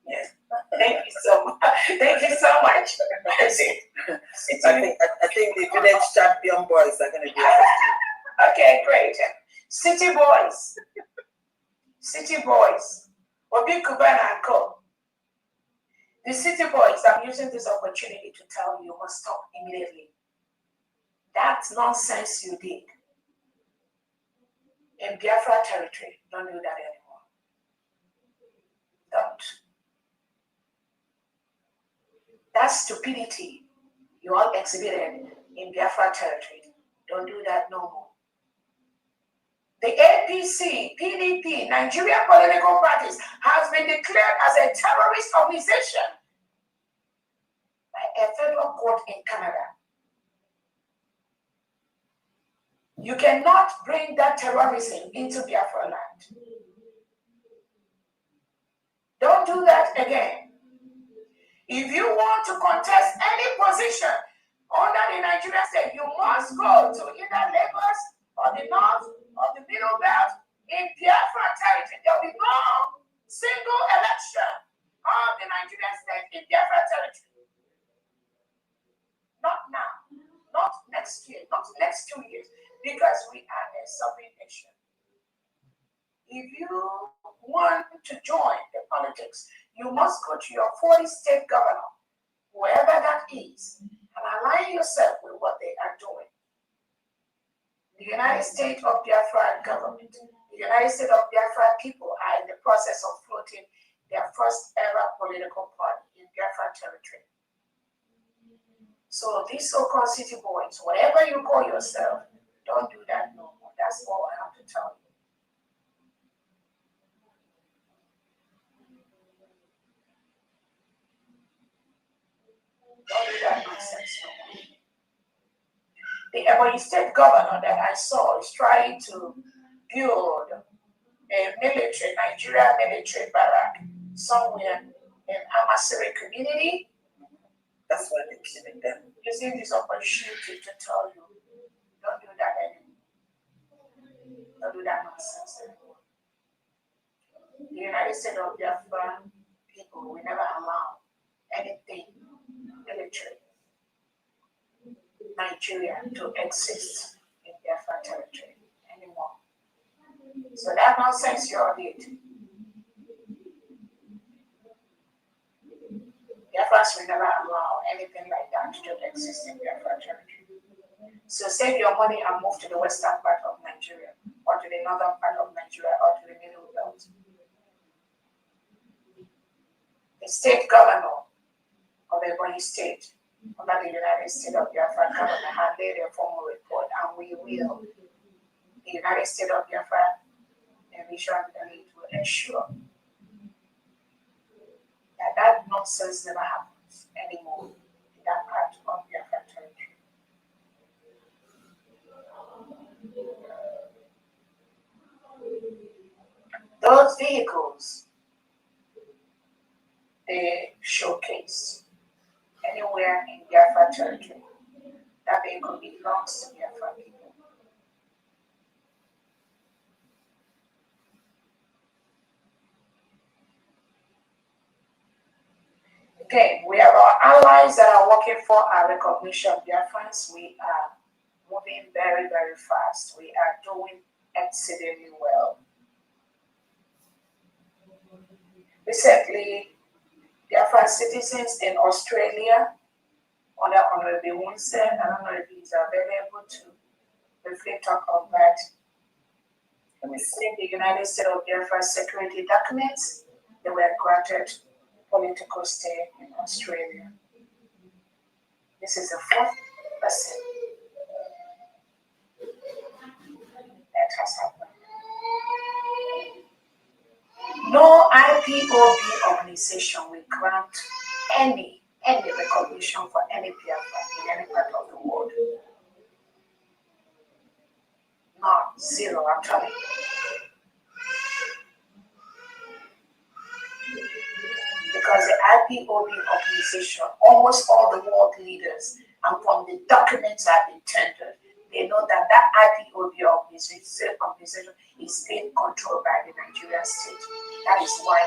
Yes. Thank you so much. Thank you so much. I think the village champion boys are going to be okay, great. City Boys. City Boys. Obi Kubana and Co. The City Boys, I'm using this opportunity to tell you must stop immediately. That nonsense you did in Biafra territory, don't do that anymore. Don't. That stupidity you all exhibited in Biafra territory, don't do that no more. The APC, PDP, Nigerian political parties has been declared as a terrorist organization by a federal court in Canada. You cannot bring that terrorism into Biafra land. Don't do that again. If you want to contest any position under the Nigerian state, you must go to either Lagos or the North or the Middle Belt in Biafra territory. There will be no single election of the Nigerian state in Biafra territory. Not now, not next year, not next 2 years, because we are a sovereign nation. If you want to join the politics, you must go to your 40-state governor, whoever that is, and align yourself with what they are doing. The United States of Biafra government, the United States of Biafra people are in the process of floating their first ever political party in Biafra territory. So these so-called city boys, whatever you call yourself, don't do that no more. That's all I have to tell you. Don't do that nonsense no more. The Ebonyi State governor that I saw is trying to build a military, Nigeria military barrack somewhere in Amasiri community. That's why they're killing them. Using this opportunity to tell you, don't do that anymore. Don't do that nonsense anymore. The United States of Biafra people will never allow anything military Nigeria to exist in Biafra territory anymore. So that nonsense you all did. Biafrans will never allow anything like that to exist in Biafra territory. So save your money and move to the western part of Nigeria, or to the northern part of Nigeria, or to the middle belt. The state governor of Ebonyi State under the United States of Biafra government had laid a formal report, and we will, the United States of Biafra, envision the need to ensure that that nonsense never happens anymore in that part of Biafra territory. Those vehicles, they showcase anywhere in Biafra territory that vehicle belongs to Biafra people. Again, we have our allies that are working for our recognition of Biafrans. We are moving very, very fast. We are doing exceedingly well. Recently, Biafran citizens in Australia, under Honorable Winston, I don't know if he's available to briefly talk of that. Receiving the United States of Biafra security documents, they were granted political stay in Australia. This is the fourth person that has happened. No IPOB organization will grant any recognition for any Biafra in any part of the world. Not zero, I'm telling you. Because the IPOB organization, almost all the world leaders, and from the documents that have been tendered, they know that that IPOB organization is being controlled by the Nigerian state. That is why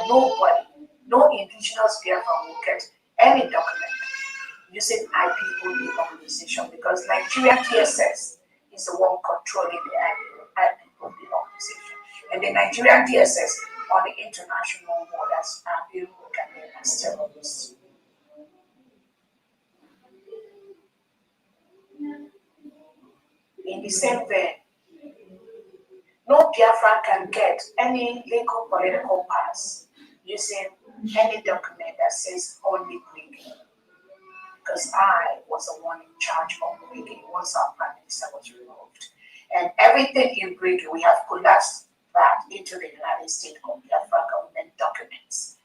no indigenous Biafran will get any document using IPOB organization, because Nigerian DSS is the one controlling the IPOB organization. And the Nigerian DSS on the international world as being recognized as terrorists. In the same vein, no Biafran can get any legal political pass using any document that says only Greek. Because I was the one in charge of Greek once our prime minister was removed. And everything in Greek, we have collapsed that into the United States of Biafra government documents.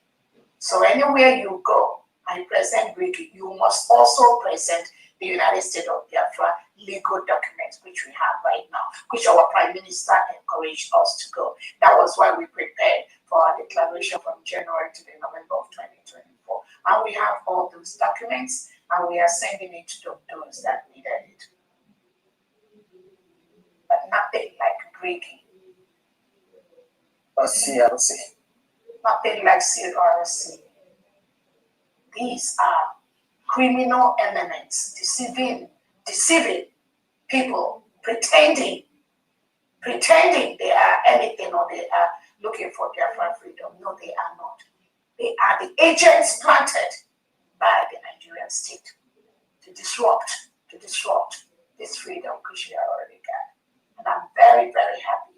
So anywhere you go and present Greek, you must also present the United States of Biafra legal documents, which we have right now, which our prime minister encouraged us to go. That was why we prepared for our declaration from January to the November of 2024. And we have all those documents, and we are sending it to those that needed it. But nothing like Greek. Or CRC. Nothing like CRC. These are criminal elements deceiving people, pretending they are anything or they are looking for Biafran freedom. No, they are not. They are the agents planted by the Nigerian state to disrupt this freedom which we already got. And I'm very, very happy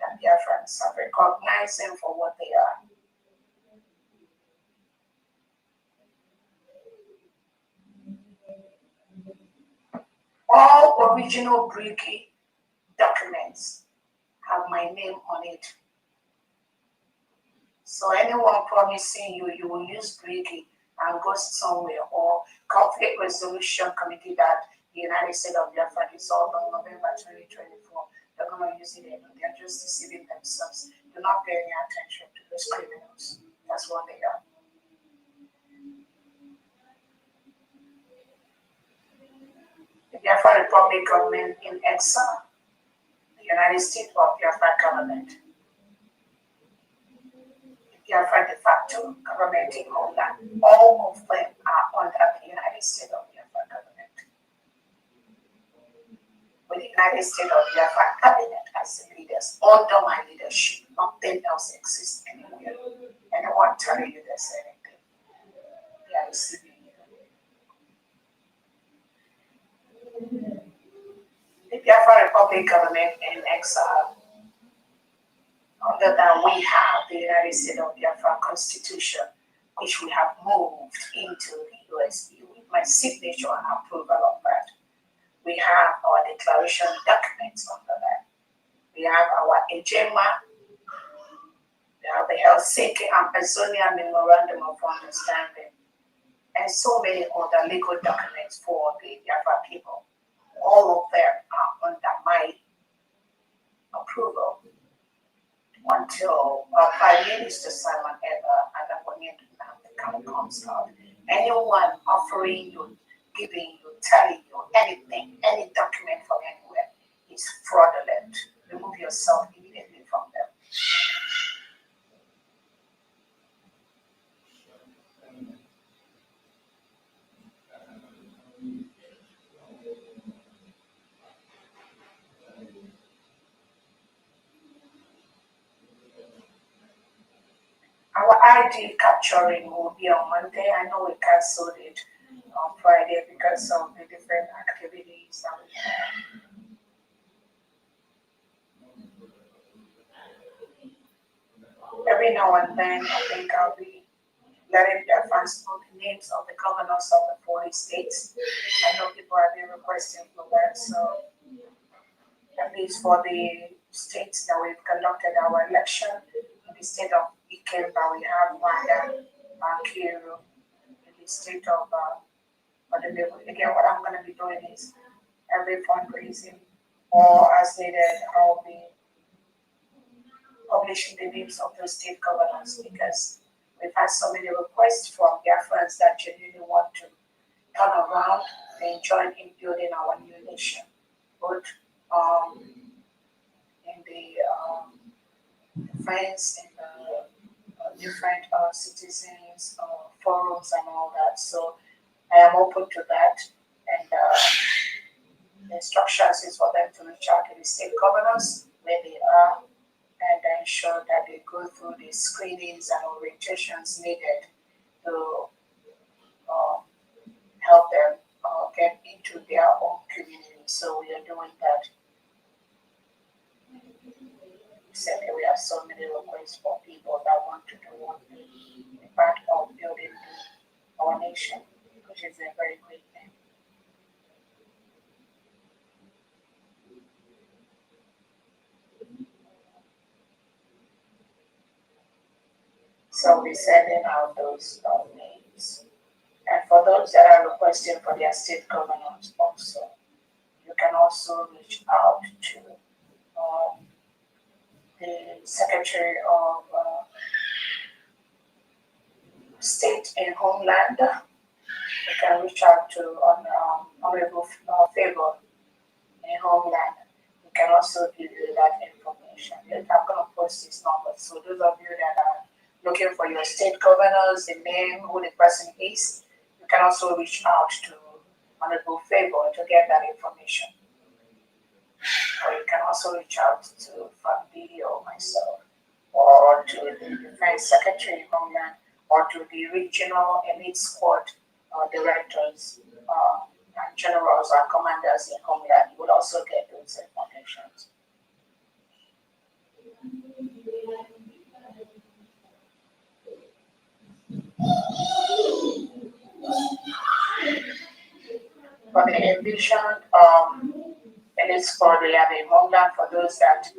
that Biafrans have recognized them for what they are. All original Greek documents have my name on it. So anyone promising you will use Greek and go somewhere, or conflict resolution committee that the United States of Biafra dissolved on November 2024, they're going to use it. They're just deceiving themselves. Do not pay any attention to those criminals. That's what they are. The Biafra Republic government in exile, the United States of Biafra government, the Biafra de facto government in Holland, all of them are under the United States of Biafra government. With the United States of Biafra cabinet as the leaders, under my leadership, nothing else exists anywhere. Anyone telling you there's anything, they are deceiving you. Biafra Republic government in exile, other than we have the United States of Biafra Constitution, which we have moved into the USB with my signature and approval of that. We have our declaration documents under that. We have our EJMA. We have the Helsinki and Amazonia Memorandum of Understanding, and so many other legal documents for the Biafra people. All of them are under my approval until Prime Minister Simon Eber comes out. Anyone offering you, giving you, telling you anything, any document from anywhere is fraudulent. Remove yourself immediately from them. Our ID capturing will be on Monday. I know we canceled it on Friday because of the different activities that we have. Every now and then, I think I'll be letting the fans know the names of the governors of the 40 states. I know people have been requesting for that, so at least for the states that we've conducted our election, in the state of Ikemba, we have Wanda, Kiru, in the state of again, what I'm going to be doing is every fundraising or as needed, I'll be publishing the names of those state governors because we've had so many requests from their friends that genuinely want to turn around and join in building our new nation, both in the friends and the different citizens forums and all that. So I am open to that, and the instructions is for them to reach out to the state governors where they are and ensure that they go through the screenings and orientations needed to help them get into their own community. So we are doing that. Recently, we have so many requests for people that want to do one part of building our nation, which is a very great thing. So we're sending out those names. And for those that are requesting for their state governors also, you can also reach out to the Secretary of State and Homeland. You can reach out to Honorable Favor in Homeland. You can also give you that information. I'm going to post this number. So those of you that are looking for your state governors, the name, who the person is, you can also reach out to Honorable Favor to get that information. Or you can also reach out to Fambi or myself, or to the Defense Secretary of Homeland, or to the regional elite squad directors and generals and commanders in Homeland. You will also get those information. For the envisioned elite squad, we have a Homeland for those that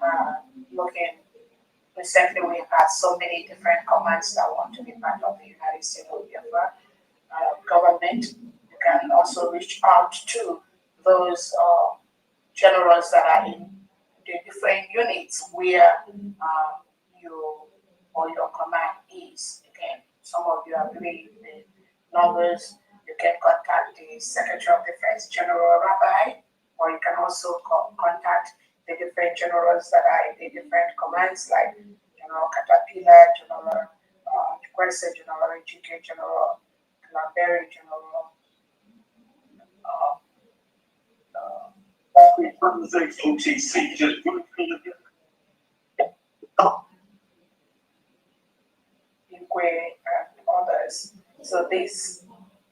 are looking. Recently, we've had so many different commands that want to be part of the United States of Biafra government. You can also reach out to those generals that are in the different units where you or your command is. Again, some of you are reading the numbers. You can contact the Secretary of Defense, General Rabbi, or you can also contact the different generals that are in the different commands, like General Caterpillar, General Kwese, General GK, General Lamberi, General OTC, and others. So these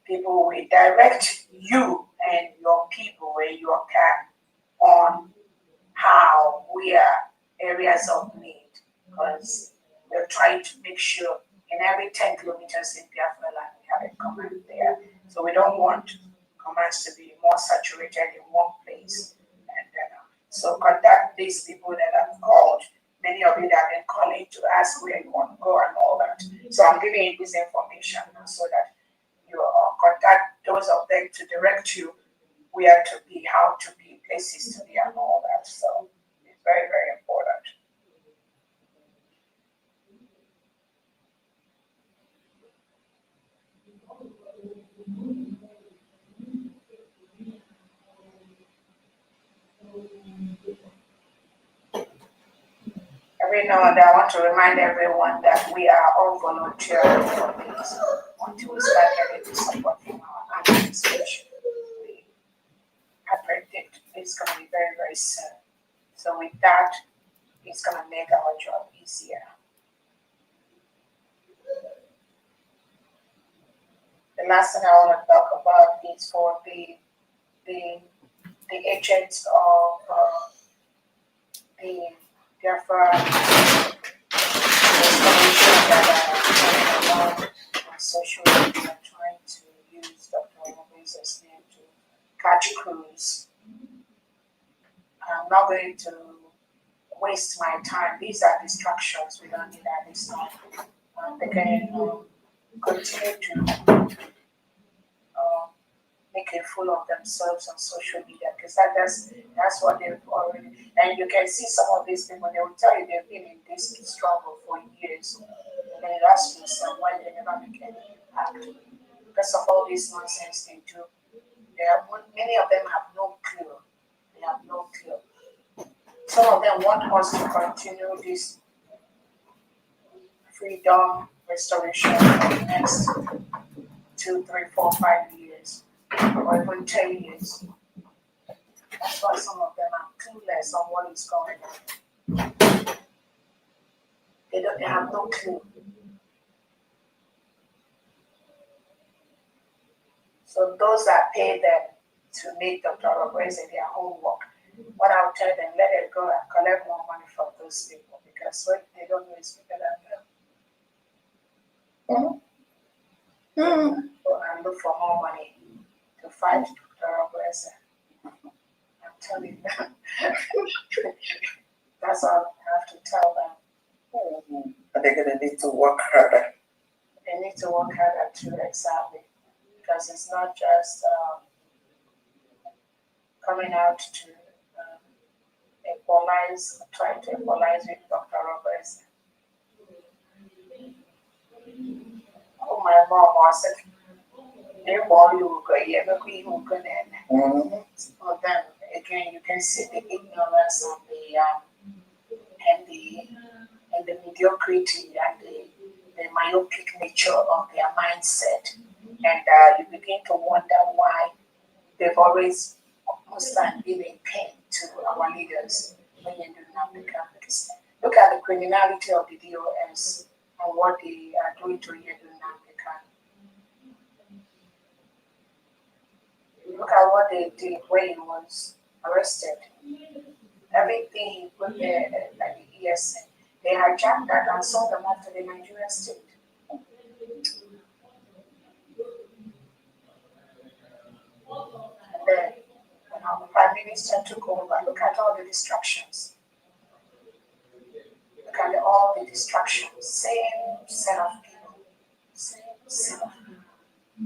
people will direct you and your people where you can on how we are areas of need, because we're trying to make sure in every 10 kilometers in Biafra land we have a command there. So we don't want commands to be more saturated in one place. And so contact these people that have called. Many of you that have been calling to ask where you want to go and all that. So I'm giving you this information now so that you contact those of them to direct you where to be, how to be, places to be, and all that. So it's very, very important. Every now and then, I want to remind everyone that we are all volunteering for this until we start getting the support from our administration. I predict it's going to be very, very soon. So with that, it's going to make our job easier. The last thing I want to talk about is for the agents of the Biafra that on social media trying to use Dr. Omobese's name to catch crews. I'm not going to waste my time. These are distractions. We don't need that this time. They can continue to make a fool of themselves on social media, because that's what they've already. And you can see some of these people, they will tell you they've been in this struggle for years. And then you ask yourself why they never make any impact. Because of all this nonsense they do. Many of them have no clue. They have no clue. Some of them want us to continue this freedom restoration for the next 2, 3, 4, 5 years, or even 10 years. That's why some of them are clueless on what is going on. They have no clue. So those that pay them to make Dr. Omogbeze their homework, what I'll tell them, let it go and collect more money from those people, because what they don't know is bigger than them. Go and look for more money to fight Dr. Omogbeze. I'm telling them. That's all I have to tell them. But they're going to need to work harder. They need to work harder too, exactly. Because it's not just coming out to trying to equalize with Dr. Roberts. Oh, my mom was it. They want you go, yeah, but we won't go there. So then again, you can see the ignorance and the mediocrity and the myopic nature of their mindset. And you begin to wonder why they've always almost been a pain to our leaders when you do not become. Because look at the criminality of the DOS and what they are doing to Yedu Nambika. Look at what they did when he was arrested. Everything he put there, like the ESN, they hijacked that and sold them off to the Nigerian state. And then, when our Prime Minister took over, look at all the distractions. Look at all the distractions. Same set of people. Same set of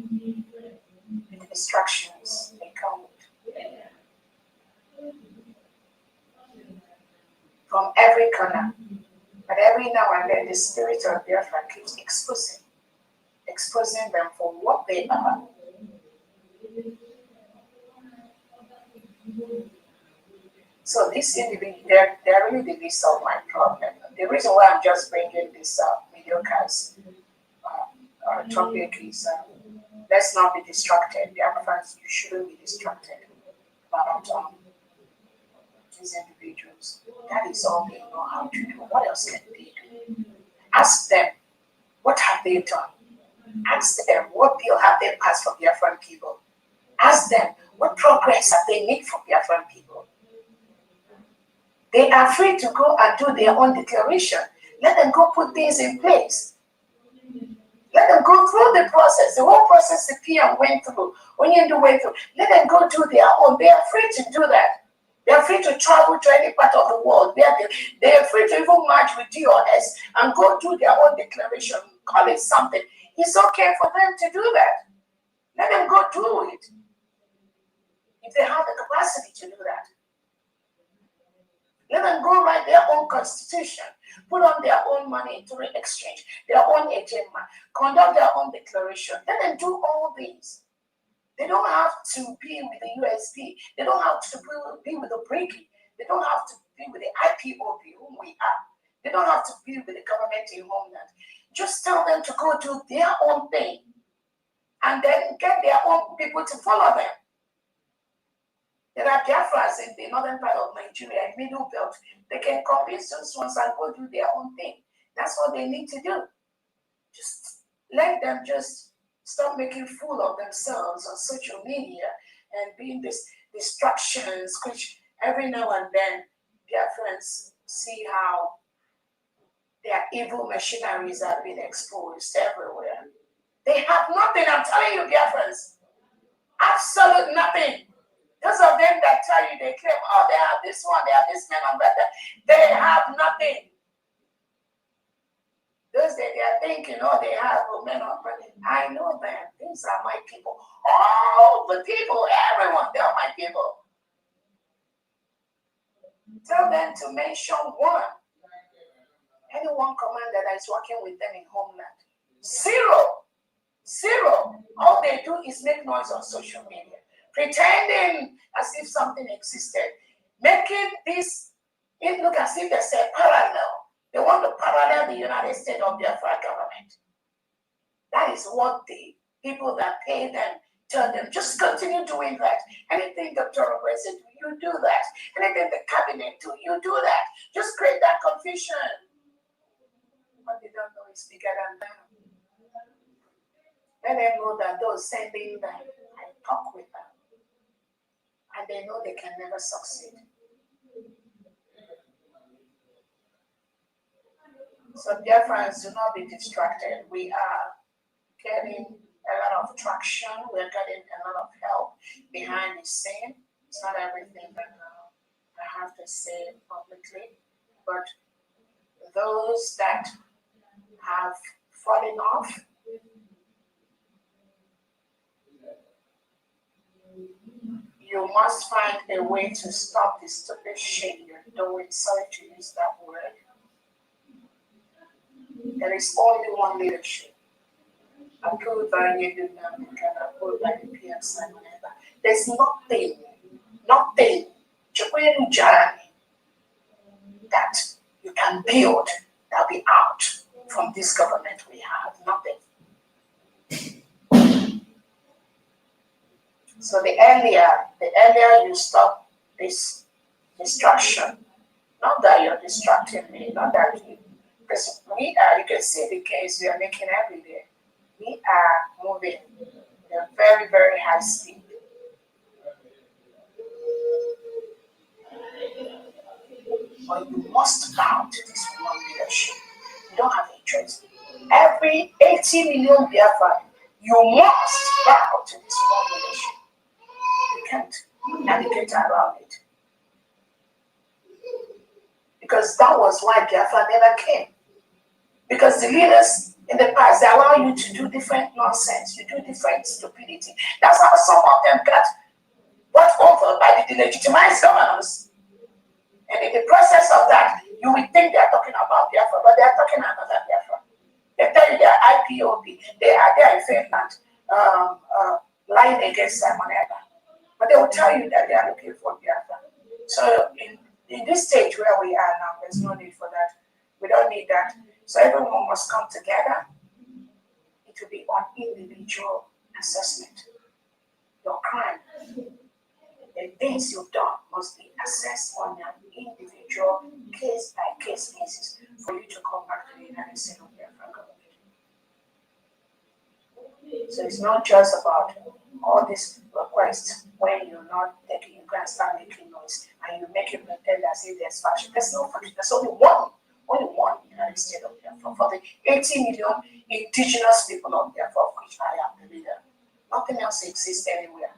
people. The distractions they come with. From every corner. But every now and then, the spirit of Biafra keeps exposing them for what they are. So this individual, they're really the least of my problem. The reason why I'm just bringing this mediocre topic is let's not be distracted. The Africans, you shouldn't be distracted about these individuals. That is all they know how to do. What else can they do? Ask them, what have they done? Ask them, what bill have they passed for Biafran people? Ask them, what progress have they made for Biafran people? They are free to go and do their own declaration. Let them go put things in place. Let them go through the process, the whole process the PM went through, Onyendu went through. Let them go do their own. They are free to do that. They are free to travel to any part of the world. They are free to even march with DOS and go do their own declaration, call it something. It's okay for them to do that. Let them go do it. If they have the capacity to do that. Let them go write their own constitution, put on their own money to exchange, their own agenda, conduct their own declaration. Let them do all these. They don't have to be with the USB. They don't have to be with the BRICS. They don't have to be with the IPOB, whom we are. They don't have to be with the government in homeland. Just tell them to go do their own thing and then get their own people to follow them. There are Biafras in the northern part of Nigeria, middle belt. They can convince those ones and go do their own thing. That's what they need to do. Just let them just stop making fool of themselves on social media and being these distractions, which every now and then Biafrans see how their evil machineries are being exposed everywhere. They have nothing, I'm telling you, Biafrans. Absolute nothing. Those of them that tell you they claim, oh, they have this one, they have this man on that, they have nothing. Those that they are thinking, oh, they have men on that. I know them. These are my people. All the people, everyone, they are my people. Tell them to mention one. Any one commander that is working with them in homeland. Zero. All they do is make noise on social media, pretending as if something existed, making this it look as if there's a parallel. They want to parallel the United States of Biafra government. That is what the people that pay them tell them. Just continue doing that. Anything Dr. Robert said, you do that. Anything the cabinet do, you do that. Just create that confusion. What they don't know is bigger than them. Let them know that those sending them, I talk with them. And they know they can never succeed. So dear friends, do not be distracted. We are getting a lot of traction. We're getting a lot of help behind the scene. It's not everything that I have to say publicly, but those that have fallen off, you must find a way to stop this stupid shit you're doing. Sorry to use that word. There is only one leadership. Approved by Yedu Namika, approved by the PM Simon Eba. There's nothing that you can build that'll be out from this government we have. Nothing. So the earlier you stop this distraction, not that you're distracting me, not that you, because we are, you can see the case we are making every day. We are moving at a very, very high speed. But you must bow to this one leadership. You don't have a choice. Every 80 million Biafran, you must bow to this one leadership. You can't navigate around it. Because that was why Biafra never came. Because the leaders in the past, they allow you to do different nonsense, you do different stupidity. That's how some of them got bought over by the delegitimized governors. And in the process of that, you would think they are talking about Biafra, but they are talking another Biafra. They tell you they are IPOB, they are there in Finland, lying against Simon Eba. But they will tell you that they are looking for Biafra. So in this stage where we are now, there's no need for that. We don't need that. So everyone must come together. It will be on individual assessment. Your crime, the things you've done must be assessed on an individual case-by-case basis for you to come back to the United States of Biafra government. So it's not just about all these requests when you're not taking go and start making noise and you make it pretend as if there's faction. There's no faction. There's only one United States of Biafra for the 80 million indigenous people of Biafra, of which I am the leader. Nothing else exists anywhere.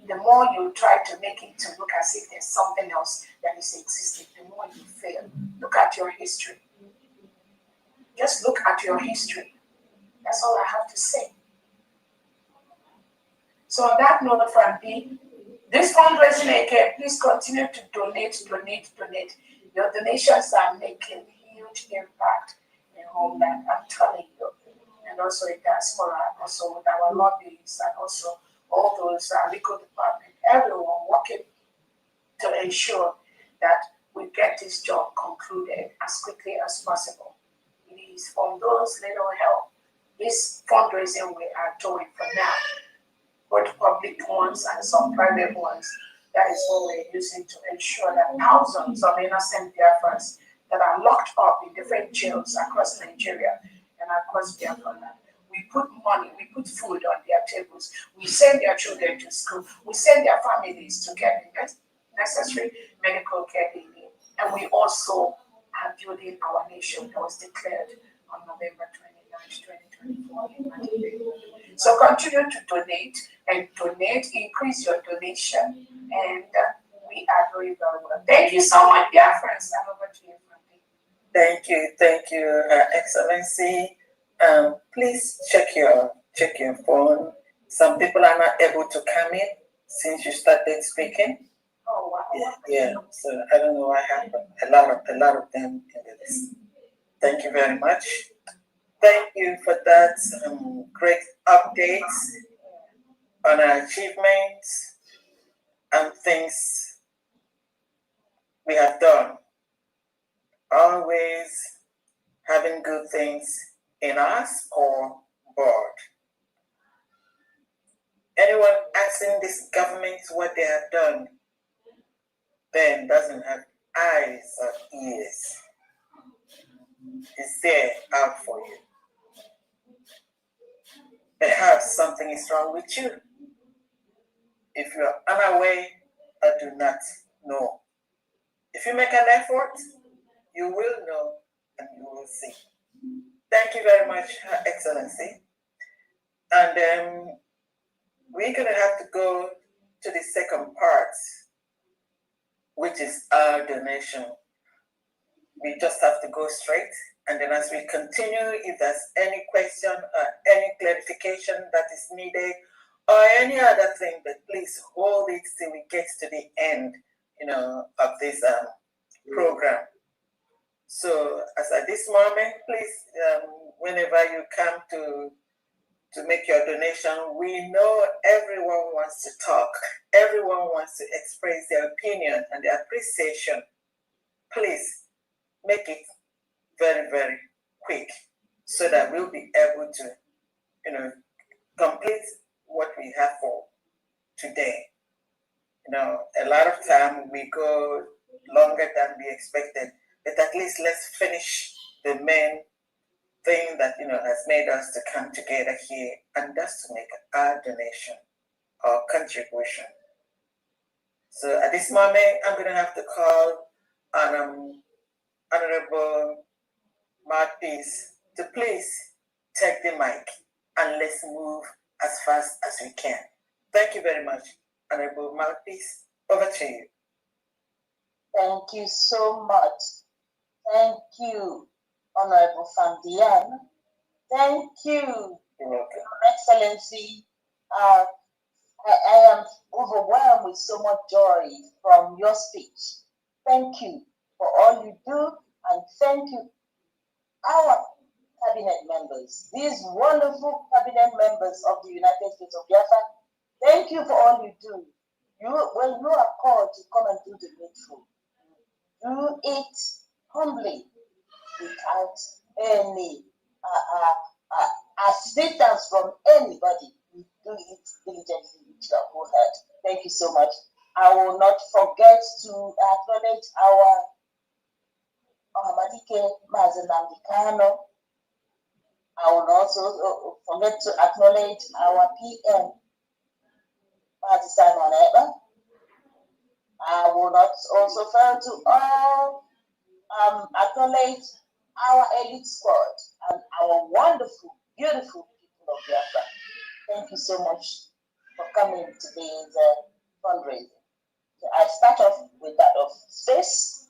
The more you try to make it to look as if there's something else that is existing, the more you fail. Look at your history. Just look at your history. That's all I have to say. So on that note, Frankie, this fundraising again, please continue to donate. Your donations are making huge impact in homeland, I'm telling you. And also in diaspora, also with our lobbies, and also all those legal department, everyone working to ensure that we get this job concluded as quickly as possible. It is from those little help, this fundraising we are doing for now, both public ones and some private ones, that is what we're using to ensure that thousands of innocent Biafrans that are locked up in different jails across Nigeria and across Biafra land, we put money, we put food on their tables, we send their children to school, we send their families to get the necessary medical care they need, and we also are building our nation that was declared on November 29, 2024 in Nigeria. So continue to donate, increase your donation, and we are doing very well. Thank you so much, dear friends. I'm over to you, Frankie. Thank you, Her Excellency. Please check your phone. Some people are not able to come in since you started speaking. Oh wow. Yeah. So I don't know what happened. A lot of them in the list. Thank you very much. Thank you for that great updates on our achievements and things we have done. Always having good things in our scoreboard. Anyone asking this government what they have done then doesn't have eyes or ears. It's there out for you. Perhaps something is wrong with you. If you are unaware or do not know. If you make an effort, you will know and you will see. Thank you very much, Her Excellency. And we're going to have to go to the second part, which is our donation. We just have to go straight. And then as we continue, if there's any question or any clarification that is needed or any other thing, but please hold it till we get to the end, of this program. So as at this moment, please, whenever you come to make your donation, we know everyone wants to talk. Everyone wants to express their opinion and their appreciation. Please make it very, very quick so that we'll be able to, complete what we have for today. A lot of time we go longer than we expected, but at least let's finish the main thing that has made us to come together here, and that's to make our donation, our contribution. So at this moment, I'm going to have to call on Honorable Mouthpiece to please take the mic and let's move as fast as we can. Thank you very much, Honorable Mouthpiece. Over to you. Thank you so much. Thank you, Honorable Fandian. Thank you, Your Excellency. I am overwhelmed with so much joy from your speech. Thank you for all you do, and thank you, our cabinet members, these wonderful cabinet members of the United States of Biafra. Thank you for all you do. You are called to come and do the needful. Do it humbly, without any assistance from anybody. You do it diligently with your whole heart. Thank you so much. I will not forget to acknowledge our Madike Mazenandikano, I will also forget to acknowledge our PM, Partisan Oneba. I will not also fail to all acknowledge our elite squad and our wonderful, beautiful people of Biafra. Thank you so much for coming to today's fundraising. So I start off with that of space.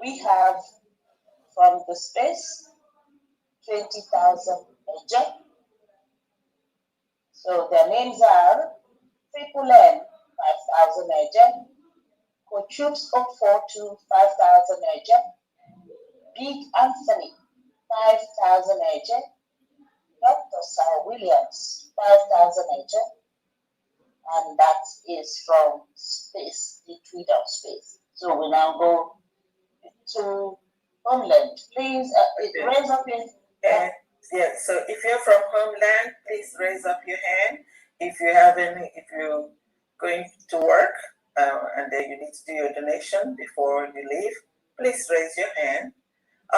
We have from the space 20,000 AJ. So their names are Triple N 5,000 AJ, Coach 042 5,000 AJ, Big Anthony 5,000 AJ, Dr. Sir Williams 5,000 AJ, and that is from space, the Twitter space. So we now go to Homeland. Please raise up your hand. Yeah, so if you're from Homeland, please raise up your hand. If you're going to work and then you need to do your donation before you leave, please raise your hand.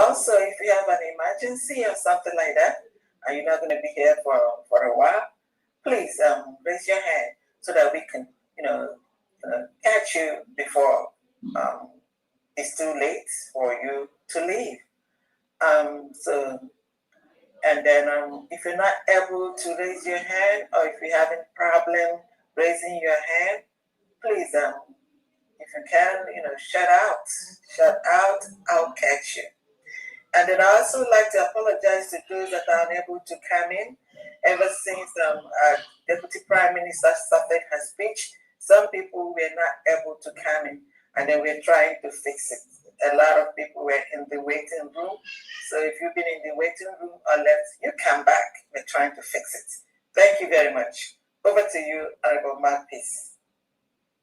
Also, if you have an emergency or something like that, and you're not going to be here for a while, please raise your hand so that we can, catch you before it's too late for you to leave. And then if you're not able to raise your hand, or if you're having problem raising your hand, please, if you can, shout out, I'll catch you. And then I also like to apologize to those that are unable to come in. Ever since our Deputy Prime Minister started her speech, some people were not able to come in, and then we're trying to fix it. A lot of people were in the waiting room. So if you've been in the waiting room or left, you come back. We're trying to fix it. Thank you very much. Over to you, Honorable Marquis.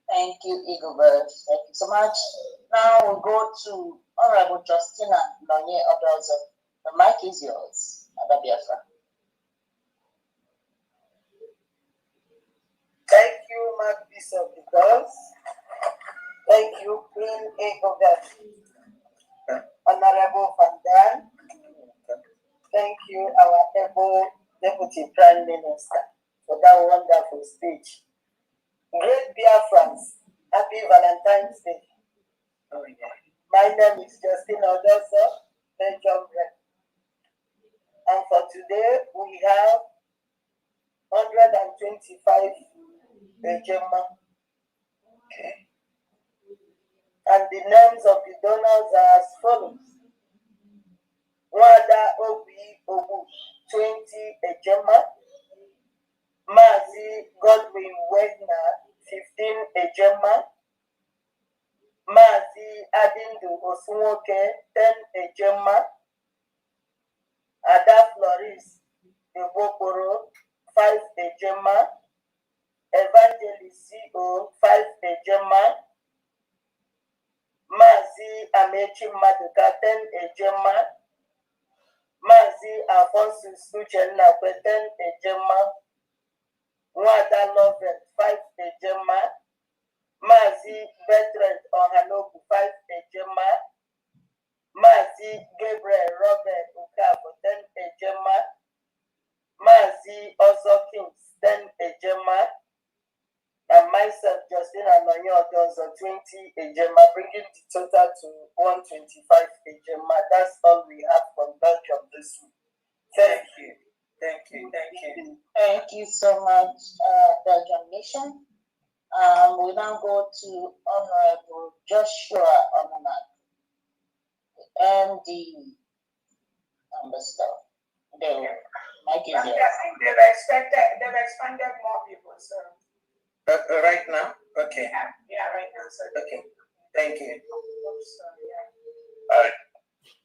Thank you, Eaglebird. Thank you so much. Now we'll go to Honorable Justina Lonye Odozo. The mic is yours, Adabiafra. Thank you, Marquis of the Gods. Thank you, Queen Eaglebird. Honorable Fundraising. Thank you, our able Deputy Prime Minister, for that wonderful speech. Great Biafrans, happy Valentine's Day. Oh, yeah. My name is Justina Odozo, Belgium Red. And for today, we have 125 Gemma. Okay. And the names of the donors are as follows. Wada Obi Obu, 20 Ejema. Mazi Godwin Wegner, 15 Ejema. Mazi Adindu Osunwoke, 10 Ejema. Ada Floris Ebokoro, 5 Ejema. Evangelist CO, 5 Ejema. Mazi Amechi Maduka, 10 Ejema. Mazi Alphonsus Uchenna, 10 Ejema. Wada Lovett, 5 Ejema. Mazi Bertrand Ohanobu, 5 Ejema. Mazi Gabriel Robert Ukafo, 10 Ejema. Mazi Ozo Kings, 10 Ejema. And myself, Justina Lonye Odozo, 20 Ejema, bringing the total to 125 Ejema. That's all we have from Belgium this week. Thank you. Thank you. Thank you. Thank you so much, Belgium Nation. We now go to Honorable Joshua Onanak, MD Ambassador. Mike is yours. They've expanded more people, so. Right now? Okay. Yeah, right now. So. Okay. Thank you.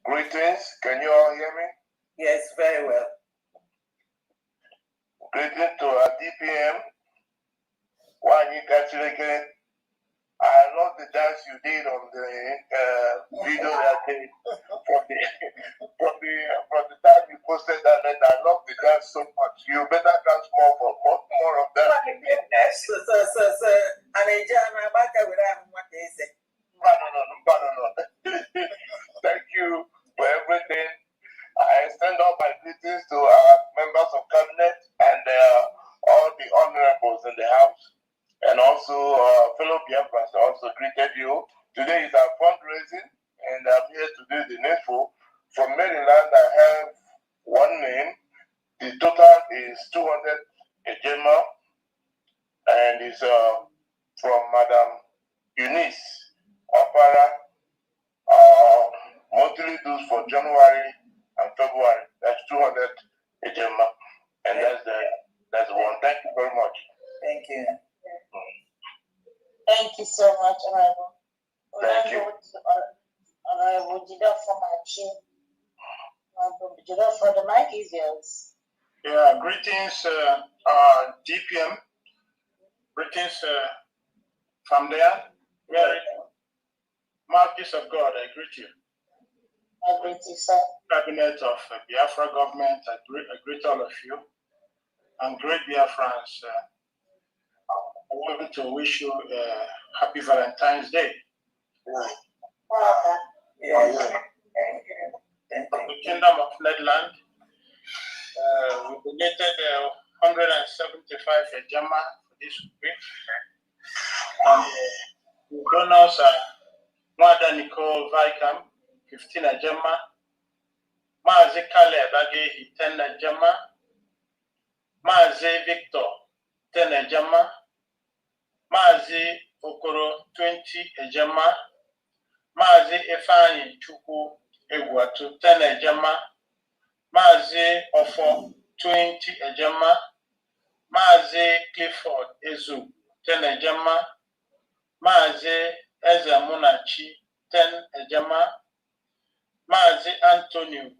Greetings. Can you all hear me? Yes, very well. Greetings to our DPM. I love the dance you did on the video that day from the time you posted that letter. I love the dance so much. You better dance more of that. No. Thank you for everything. the honorables in the house, and also fellow Biafrans also greeted you. Today is our fundraising, and I'm here to do the needful. From Maryland, I have one name. The total is 200 ejema, and it's from Madam Eunice Opara. Monthly dues for January and February. That's 200 ejema, and that's one. Thank you very much. Thank you. Thank you so much, Honorable. Thank you. Honorable Jido from Achi. Honorable Jido, for the mic is yours. Yeah, greetings, DPM. Greetings from there. Mary, Marquis of God, I greet you. I greet you, sir. Cabinet of Biafra government, I greet all of you. And great Biafrans, I want to wish you a happy Valentine's Day. Yes. The Kingdom of Netherland, we donated 175 ejema for this week. And the donors are Mother Nicole Vicam, 15 ejema. Mazi Caleb Agehi, 10 ejema. Mazi Victor, 10 ejema. Mazi Okoro, 20 ejema. Mazi Efani Chukwu Egwatu, 10 ejema. Mazi Ofo, 20 ejema. Mazi Clifford Ezu, 10 ejema. Mazi Eze Munachi, 10 ejema. Mazi Anthony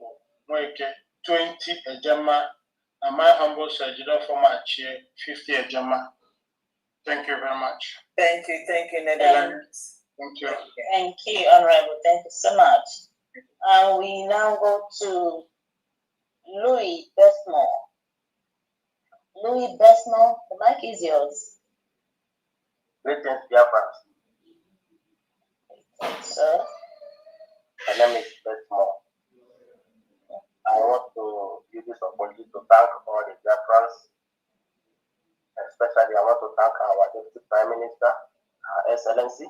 Mweke, 20 ejema. And my humble Sergeant for my chair, 50 ejema. Thank you very much. Thank you, Netherlands. Thank you. Thank you, Honorable. Thank you so much. And we now go to Louis Besmore. Louis Besmore, the mic is yours. Greetings, Biafrans. Sir. My name is Besmore. I want to use this opportunity to thank all the Biafrans. Especially, I want to thank our Deputy Prime Minister, Her Excellency.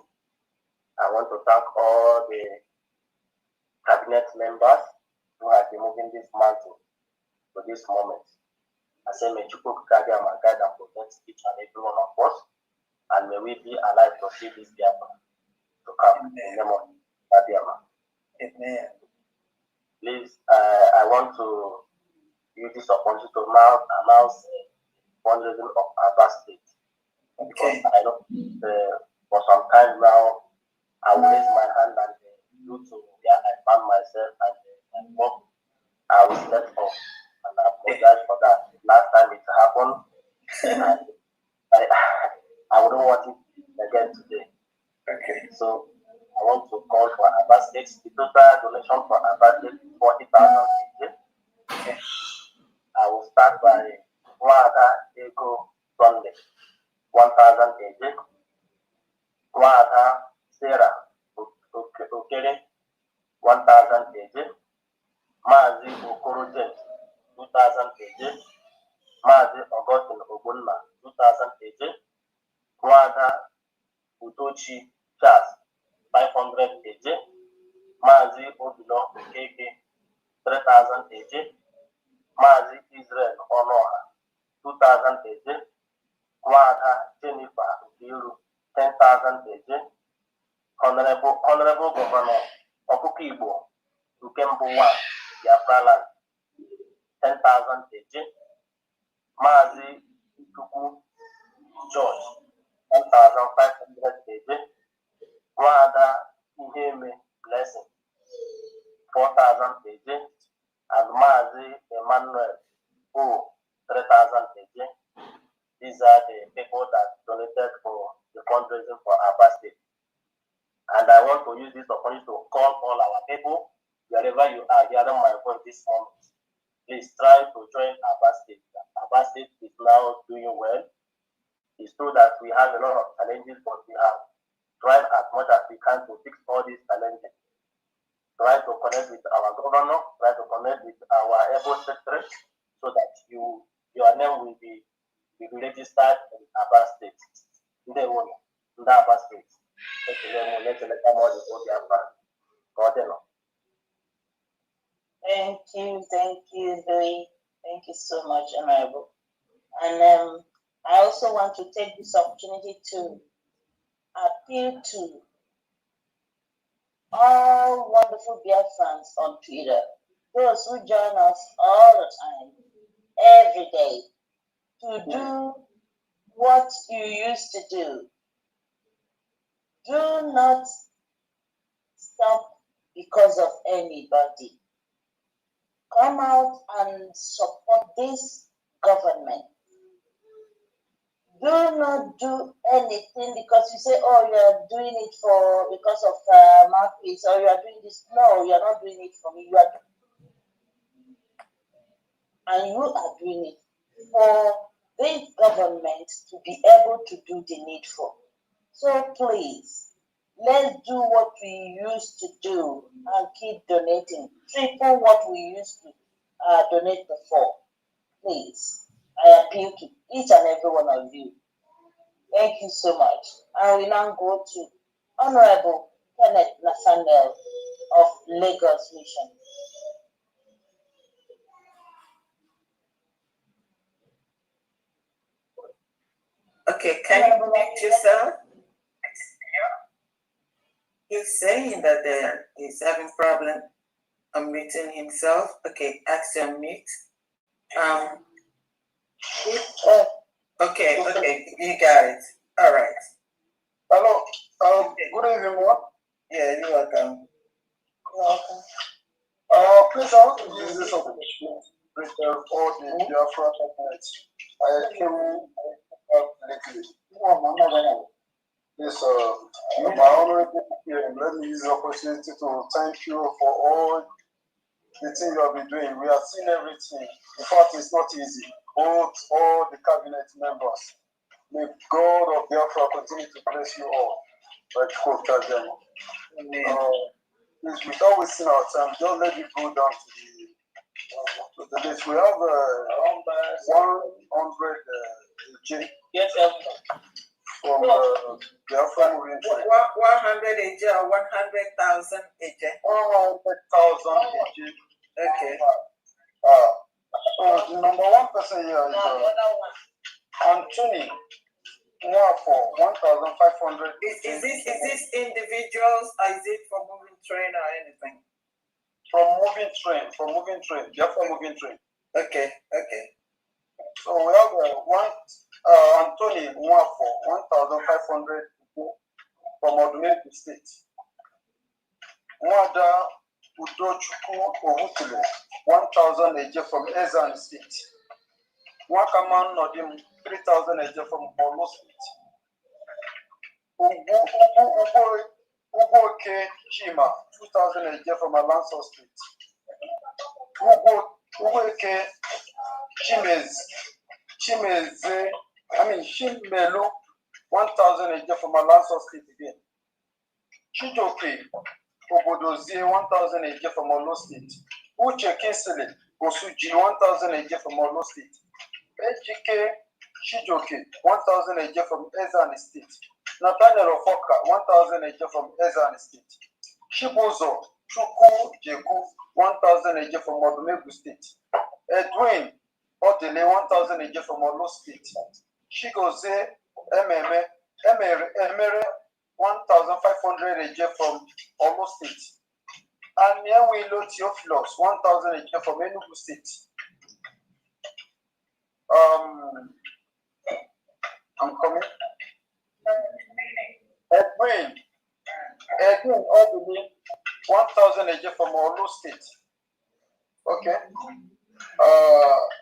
I want to thank all the cabinet members who have been moving this mountain to this moment. I say, may Chukwu guide and protect each and every one of us, and may we be alive to see this Biafra to come. In the name of Biafra. Amen. Please, I want to use this opportunity to now announce fundraising of Aba State. Because I know for some time now, I will raise my hand and due to where I found myself and work, I will step up and I apologize for that. Last time it happened, and I wouldn't want it again today. Okay. So I want to call for Aba State. The total donation for Aba State is 40,000 each. Okay. I will start by Wada Ego Sunday, 1,000 each. Wada Sarah Okere, 1,000 each. Mazi Okoro James, 2,000 each. Mazi Augustine Ogunma, 2,000 each. Wada Utochi Charles, 500 each. Mazi Obilo Okeke, 3,000 each. Mazi Israel Onoha, 2,000 each. Wada Jennifer Ukiru, 10,000 each. Honorable Governor Okukibo, Ukembo 1, Biafra Land, 10,000 each. Mazi Tuku George, 1,500 each. Wada Iheme Blessing, 4,000 each. And Mazi Emmanuel O, 3,000 each. These are the people that donated for the fundraising for Aba State. And I want to use this opportunity to call all our people, wherever you are hearing my voice this moment. Please try to join Aba State. Aba State is now doing well. It's true that we have a lot of challenges, but we have tried as much as we can to fix all these challenges. Try to connect with our governor, try to connect with our able secretary, so that your name will be be registered in Aba State. They won in the Aba State. Thank you, Louis. Thank you so much, Honorable. And I also want to take this opportunity to appeal to all wonderful Biafrans on Twitter, those who join us all the time, every day, to do what you used to do. Do not stop because of anybody. Come out and support this government. Do not do anything because you say, oh, you are doing it because of mouthpiece, or you are doing this. No, you are not doing it for me. And you are doing it for this government to be able to do the needful. So please, let's do what we used to do and keep donating. Triple what we used to donate before. Please, I appeal to each and every one of you. Thank you so much. I will now go to Honorable Kenneth Nathaniel of Lagos Mission. Okay, can you connect yourself? He's saying that he's having problem unmuting himself. Okay, ask to unmute. Okay, you got it. All right. Hello. Good evening, what? Yeah, you're welcome. Please, I want to use this opportunity to greet all the Biafra community. I came up lately. Yes, my honorable PM, let me use the opportunity to thank you for all the things you have been doing. We have seen everything. In fact, it's not easy. Both all the cabinet members. May God of Biafra continue to bless you all. Please, without wasting our time, just let me go down to the list. We have 100 J. Yes, from Biafra moving train. 100 AJ or 100,000 AJ? 100,000 AJ. Okay. So the number one person here is Anthony for 1,500. Is this individuals or is it for moving train or anything? From moving train, Biafra moving train. Okay. So we have Anthony for 1,500 from Odumegu State. Mwada Udochukwu Ohutule, 1,000 AJ from Ezan State. Wakaman Nodim, 3,000 AJ from Borno State. Ugoke Chima, 2,000 AJ from Alanso State. Ugoke Shimelo, 1,000 AJ from Alanso State again. Chijoke Obodozie, 1,000 AJ from Olo State. Uche Kinsele Osuji, 1,000 AJ from Olo State. Ejike Chijoke, 1,000 AJ from Ezan State. Nathaniel Ofoka, 1,000 AJ from Ezan State. Shibozo Chukwu Jeku, 1,000 AJ from Odumegu State. Edwin Odele, 1,000 AJ from Olo State. Chigoze Emere, 1,500 AJ from Olo State. And Nyewilo Theophilus, 1,000 AJ from Enugu State. I'm coming. Edwin Odele, 1,000 AJ from Olo State. Okay.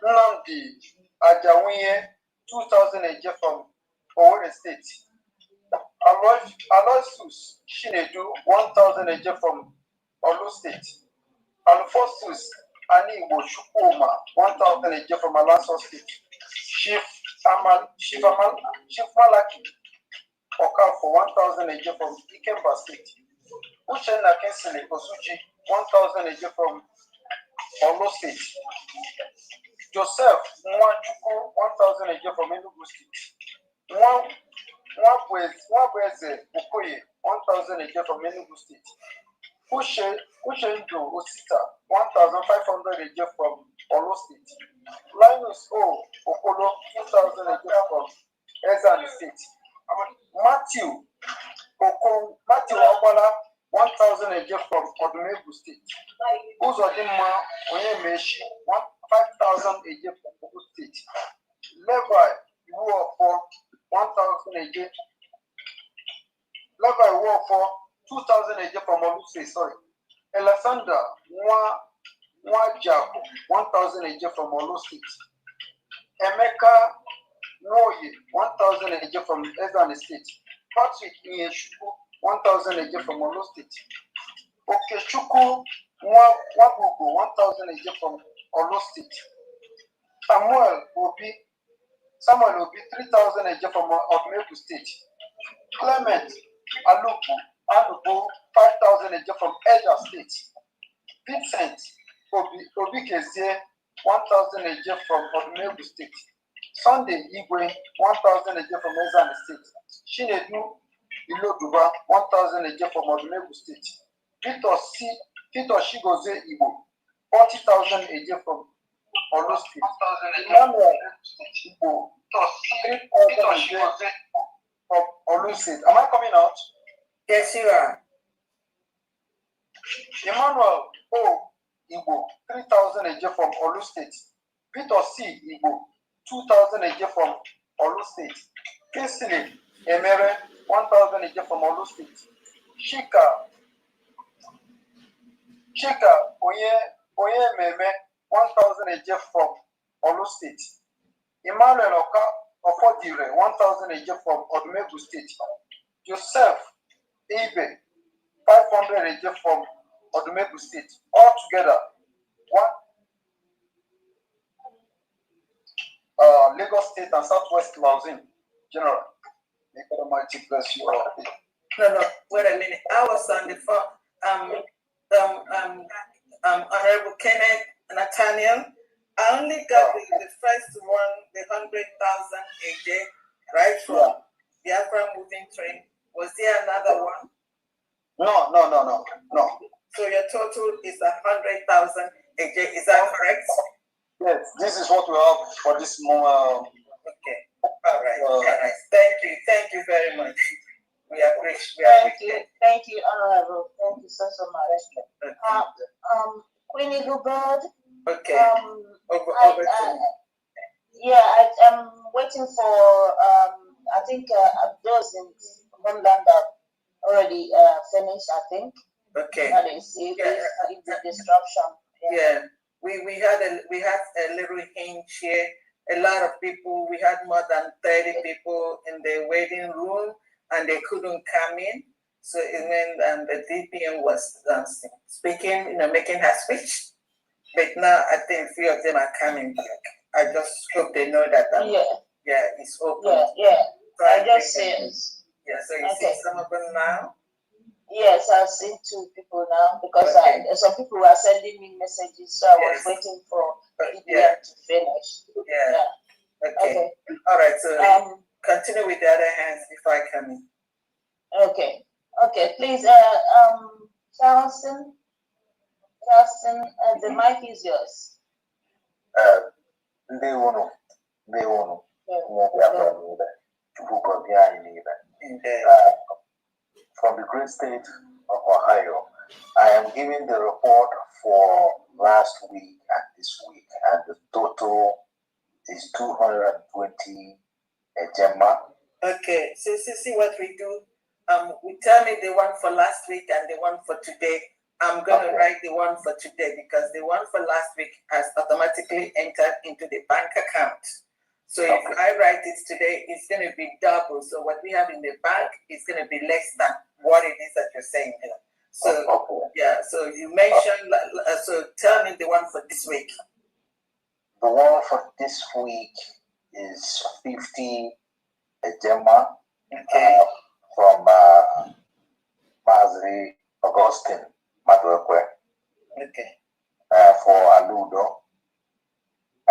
Nnamdi Ajawiye, 2,000 AJ from Owerri State. Aloysius Shinedu, 1,000 AJ from Olo State. Alphonsus Anigbo Chukwuma, 1,000 AJ from Alanso State. Chief Malaki Oka for 1,000 AJ from Ikemba State. Uchenna Kensile Osuji, 1,000 AJ from Olo State. Joseph Mwachuku, 1,000 again from Enugu State. Mwabweze Okoye, 1,000 again from Enugu State. Ushenjo Osita, 1,500 again from Olo State. Linus O Okolo, 2,000 again from Ezan State. Matthew Ogbala, 1,000 again from Odumegu State. Uzodimma Onyemeshi, 5,000 again from Ogun State. Levi Iwuofo, 1,000 again. Levi Iwuofo, 2,000 again from Ogun State. Sorry. Alexander Mwajabu, 1,000 again from Olo State. Emeka Noye, 1,000 again from Ezan State. Patrick Nyeshuku, 1,000 again from Olo State. Okechukwu Wabugo, 1,000 again from Olo State. Samuel Obi, 3,000 again from Odumegu State. Clement Alubu, 5,000 again from Eja State. Vincent Obi Kezie, 1,000 again from Odumegu State. Sunday Igwe, 1,000 again from Ezan State. Shinedu Iloduba, 1,000 again from Odumegu State. Victor Shigoze Igbo, 40,000 again from Olo State. Emmanuel Igbo, 3,000 again from Olo State. Am I coming out? Yes, you are. Emmanuel O Igbo, 3,000 again from Olo State. Victor C Igbo, 2,000 again from Olo State. Kinsley Emere, 1,000 again from Olo State. Shika Oye Meme, 1,000 again from Olo State. Emmanuel Oka Ofodire, 1,000 again from Odumegu State. Joseph Ibe, 500 again from Odumegu State. All together, Lagos State and Southwest Lausanne General. May God Almighty bless you all. No, wait a minute. I was on the phone. Honorable Kenneth Nathaniel. I only got the first one, the 100,000 AJ, right from Biafra moving train. Was there another one? No. So your total is 100,000 AJ. Is that correct? Yes, this is what we have for this moment. Okay. All right. Thank you very much. We appreciate. Thank you, Honorable. Thank you so much. Queenie Gubert. Okay. Over I'm waiting for I think those in Homeland have already finished, I think. Okay. And it's the disruption. Yeah. We had a little hinge here. A lot of people. We had more than 30 people in the waiting room, and they couldn't come in. So when the DPM was speaking, making her speech, but now I think 3 of them are coming back. I just hope they know that. It's open. Yeah. So I just say. Yeah. So you see some of them now. Yes, I've seen 2 people now because some people were sending me messages, so I was waiting for DPM to finish. Yeah. Okay. All right. So continue with the other hands before I come in. Okay. Please, Charleston, the mic is yours. From the great state of Ohio, I am giving the report for last week and this week, and the total is 220 Gemma. Okay, so see what we do. We tell me the one for last week and the one for today. I'm gonna write the one for today because the one for last week has automatically entered into the bank account. So if I write it today, it's going to be double. So what we have in the bank is going to be less than what it is that you're saying here. So so you mentioned. So tell me the one for this week. The one for this week is 50 Gemma from Mazri Augustine Madwekwe. Okay. For Aludo.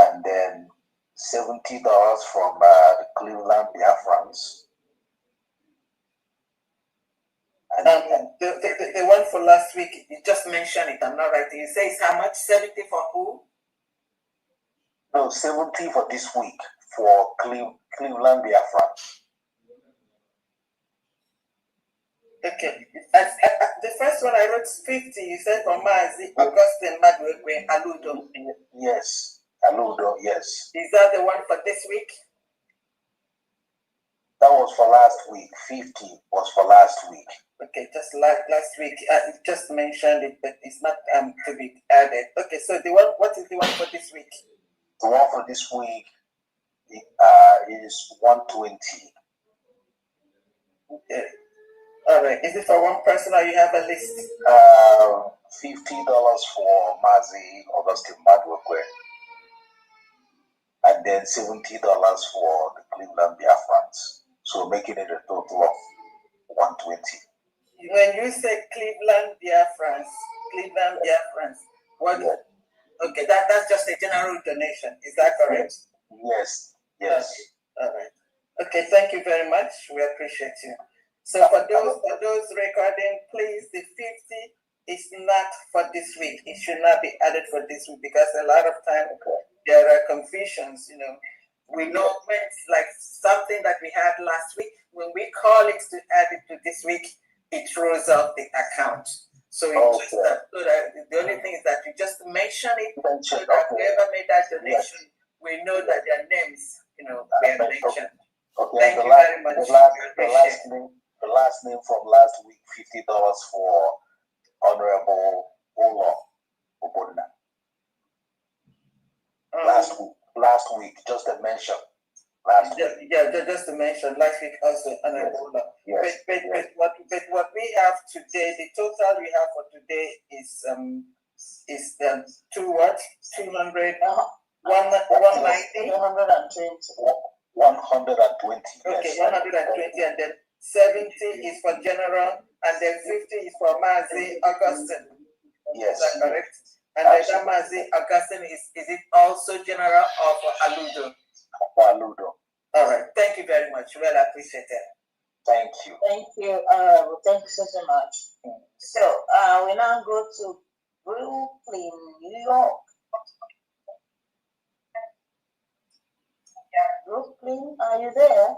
and then $70 from the Cleveland Biafrans. And the one for last week, you just mentioned it, I'm not right. You say it's how much? 70 for who? No, 70 for this week for Cleveland Biafrans. Okay. The first one I wrote 50, you said for Mazi, Augustine Madwekwe, Aludo. Yes, Aludo, yes. Is that the one for this week? That was for last week. 50 was for last week. Okay, just last week. You just mentioned it, but it's not to be added. Okay, so the one, what is the one for this week? The one for this week is 120. Okay. All right. Is it for one person or you have a list? $50 for Mazi Augustine Madwekwe, and then $70 for the Cleveland Biafrans. So making it a total of 120. When you say Cleveland Biafrans, what? Yeah. Okay, that's just a general donation. Is that correct? Yes. Yes. Okay. All right. Okay. Thank you very much. We appreciate you. So for those recording, please, the 50 is not for this week. It should not be added for this week because a lot of time there are confusions. You know, we know when it's like something that we had last week. When we call it to add it to this week, it throws out the account. So, so that the only thing is that you just mention it so that whoever made that donation, we know that their names, you know, were mentioned. Okay. Thank you very much. The last name from last week, $50 for Honorable Olo Obodna. Last week, just a mention. Just to mention, last week also Honorable Olo. Yes. But what we have today, the total we have for today is 200 190 120. Okay, 120, and then 70 is for general, and then 50 is for Mazi Augustine. Yes. Is that correct? And then that Mazi Augustine is it also general or for Aludo? For Aludo. All right. Thank you very much. Well appreciated. Thank you. Thank you. Thank you so much. So we now go to Brooklyn, New York. Brooklyn, are you there?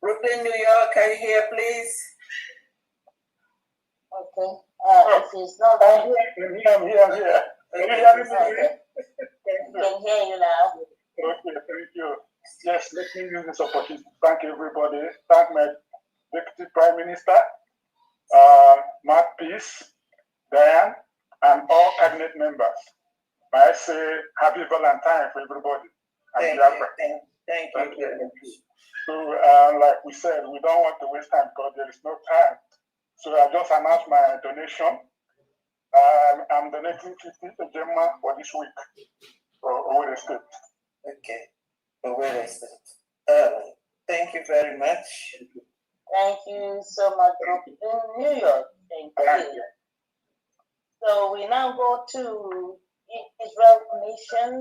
Brooklyn, New York, are you here, please? Okay. If it's not there, I'm here. Can you hear me? We can hear you now. Okay, thank you. Yes, let me use this opportunity to thank everybody. Thank my Deputy Prime Minister, Mark Peace, Diane, and all cabinet members. I say happy Valentine for everybody. Thank you. So, like we said, we don't want to waste time because there is no time. So I just announced my donation. I'm donating 50 Gemma for this week for Owerri State. Okay, Owerri State. Thank you very much. Thank you so much, Brooklyn, New York. Thank you. So we now go to Israel Nation.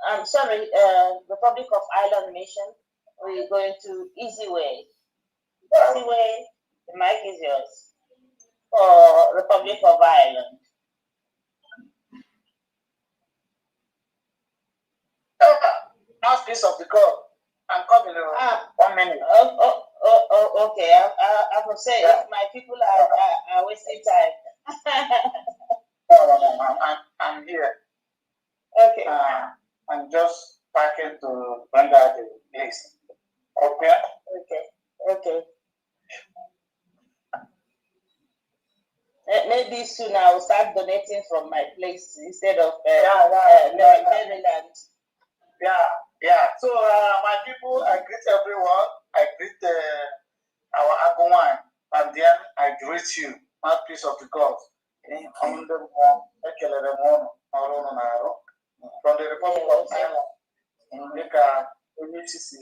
I'm sorry, Republic of Ireland Nation. We're going to Easy Way. Easy Way, the mic is yours. For Republic of Ireland. Mouthpiece of the God. I'm coming. 1 minute. Okay. I will say if my people are wasting time. No, I'm here. Okay. I'm just packing to render the list. Okay. Okay. Maybe soon I will start donating from my place instead of Maryland. Yeah. So my people, I greet everyone. I greet our Agwan, and then I greet you, mouthpiece of the God. From the Republic of Ireland. Dịka onye isi si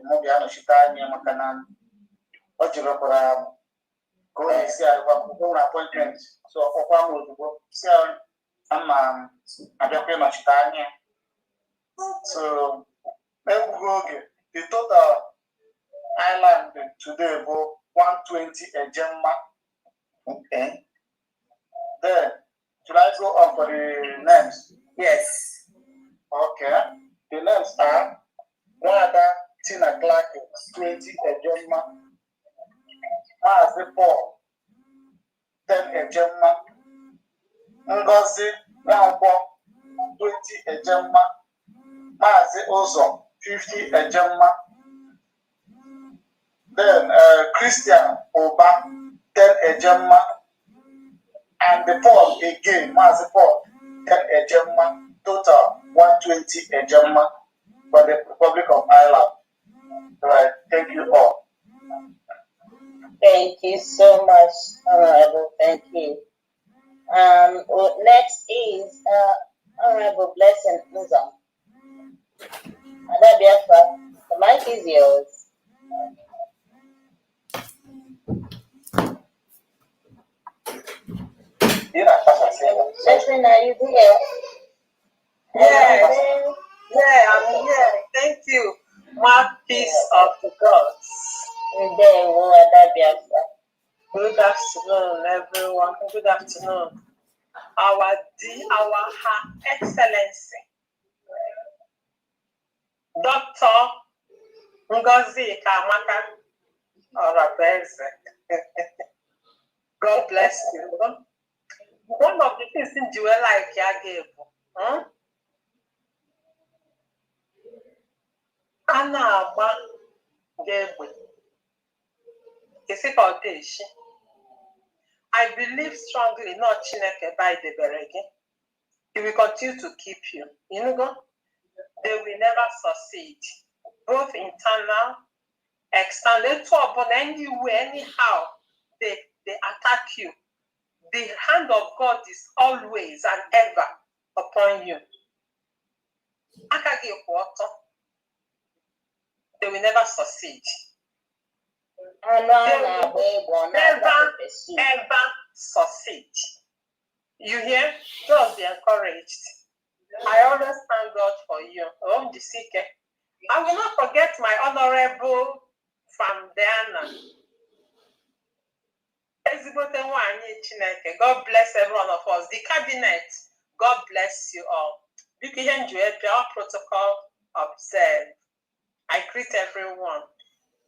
mụ bịa nọchite anya maka na ọ jụrụkwara ka ọ na-esi arịkwa akwụkwọ appointment so ọkwa m ozugbo si ama abịakwa ịnọchite anya. So the total island today bụ 120 ejemma. Okay. Then should I go on for the names? Yes. Okay. The names are Wada Tina Clark, 20 ejemma. Maazị Paul, 10 ejemma. Ngozi Nwankwo, 20 ejemma. Maazị Ụzọ, 50 ejemma. Then Christian Oba, 10 ejemma. And the Paul again, Maazị Paul, 10 ejemma. Total 120 ejemma for the Republic of Ireland. All right, thank you all. Thank you so much, Honorable. Thank you. Next is Honorable Blessing Nuzam. Adabiafa, the mic is yours. Blessing, are you there? Yeah, I'm here. Thank you. More peace of the gods. Good afternoon, everyone. Good afternoon. Our Her Excellency, Dr. Ngozi Kamaka Orabeze. God bless you. One of the things in Jewel like Yagebo. Anna Agba Gebe. I believe strongly not Chineke by the Beregi. He will continue to keep you. You know, they will never succeed. Both internal, external, but anywhere, anyhow, they attack you. The hand of God is always and ever upon you. They will never succeed. Never succeed. You hear? Just be encouraged. I always thank God for you. I will not forget my honorable Famdiana. God bless every one of us. The cabinet, God bless you all. Our protocol observed. I greet everyone.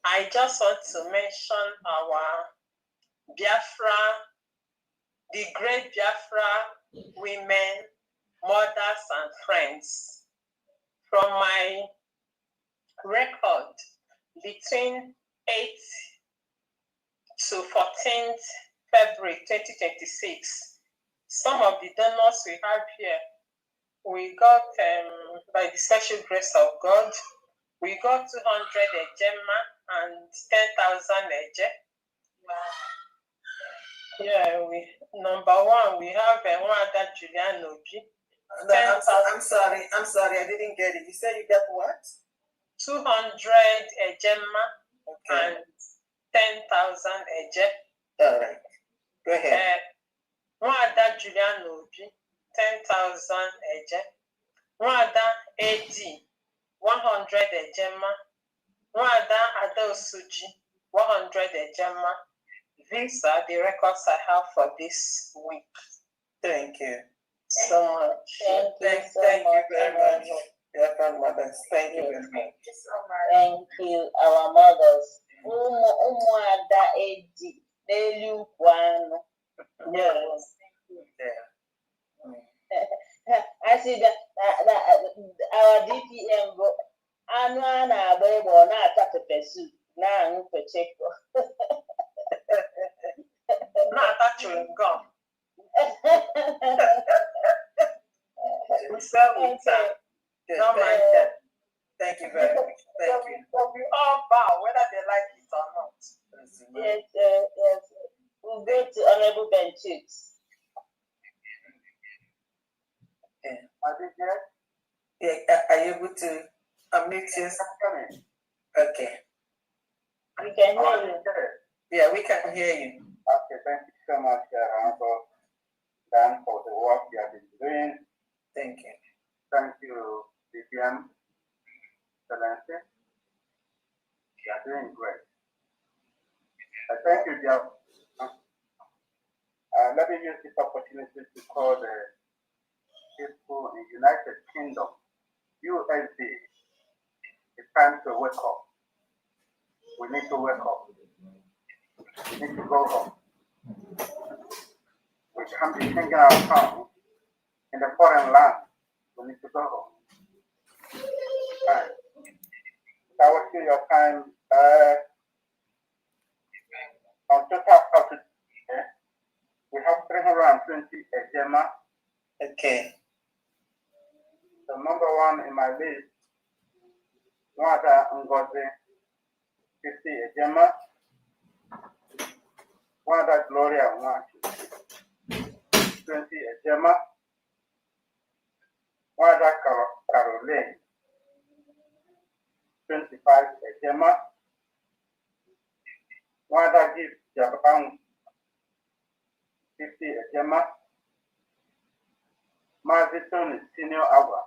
I just want to mention our Biafra, the great Biafra women, mothers, and friends. From my record, between 8th to 14th February 2026, some of the donors we have here, we got, by the special grace of God, we got 200 ejemma and 10,000 eje. Yeah, number one, we have Wada Julian Obi. I'm sorry, I didn't get it. You said you got what? 200 ejemma and 10,000 eje. All right, go ahead. Wada Julian Obi, 10,000 eje. Wada AD, 100 ejemma. Wada Adosuji, 100 ejemma. These are the records I have for this week. Thank you so much. Thank you very much. Your grandmothers. Thank you very much. Thank you, our mothers. Umuada Edi, Nelu Kwano. Yes. I see that our DPM go. Anwana Bebo na tata pesu na ngupe cheko. Not actually gone. Thank you very much. Thank you. We all bow, whether they like it or not. Yes. We'll go to Honorable Benchix. Are you able to unmute yourself? Okay. We can hear you. Yeah, we can hear you. Okay, thank you so much, Uncle Dan, for the work you have been doing. Thank you. Thank you, Vivian, Excellency. You are doing great. Thank you, dear. Let me use this opportunity to call the people in United Kingdom, USD. It's time to wake up. We need to wake up. We need to go home. We can't be hanging our tongue in the foreign land. We need to go home. Right. That was your time. On total profit, we have 320 ejema. Okay. The number one in my list, Nwada Ngozi, 50 ejema. Nwada Gloria Nwachi, 20 ejema. Nwada Caroline, 25 ejema. Nwada Gift Japan, 50 ejema. Mazi Tony Senior Agua,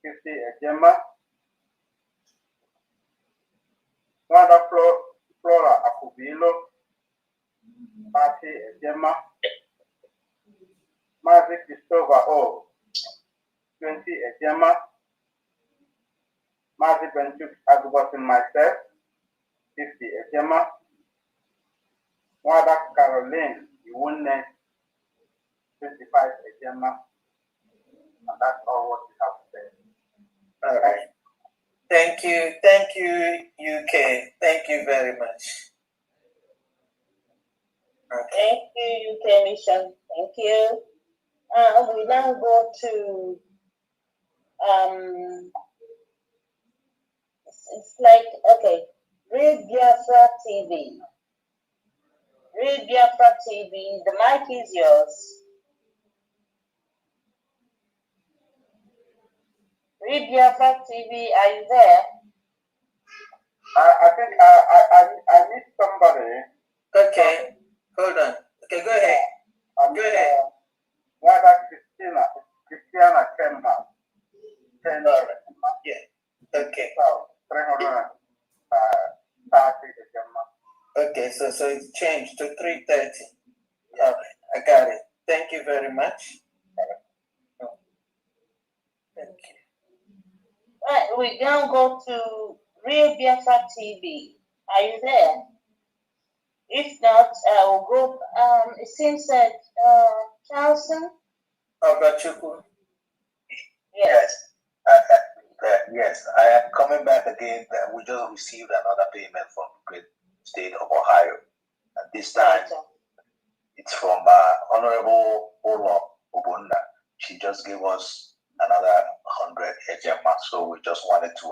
50 ejema. Nwada Flora Akubilo, 30 ejema. Mazi Christopher O, 20 ejema. Mazi Benchuk Agubatin myself, 50 ejema. Nwada Caroline Iwune, 25 ejema. And that's all what we have to say. All right. Thank you, UK. Thank you very much. Okay. Thank you, UK Mission. Thank you. We now go to it's like, okay, Read Biafra TV. Read Biafra TV. The mic is yours. Read Biafra TV. Are you there? I think I need somebody. Okay, hold on. Okay, go ahead. Go ahead. Whether Christiana Kemba. Yeah. Okay. So 330 Okay, so it's changed to 330. Yeah, I got it. Thank you very much. Thank you. Right, we now go to Real Biafra TV. Are you there? If not, we'll go. It seems that Charleston. Ogachuku. Yes. Yes, I am coming back again. We just received another payment from the great state of Ohio. And this time, it's from Honorable Ola Obunda. She just gave us another 100 ejema. So we just wanted to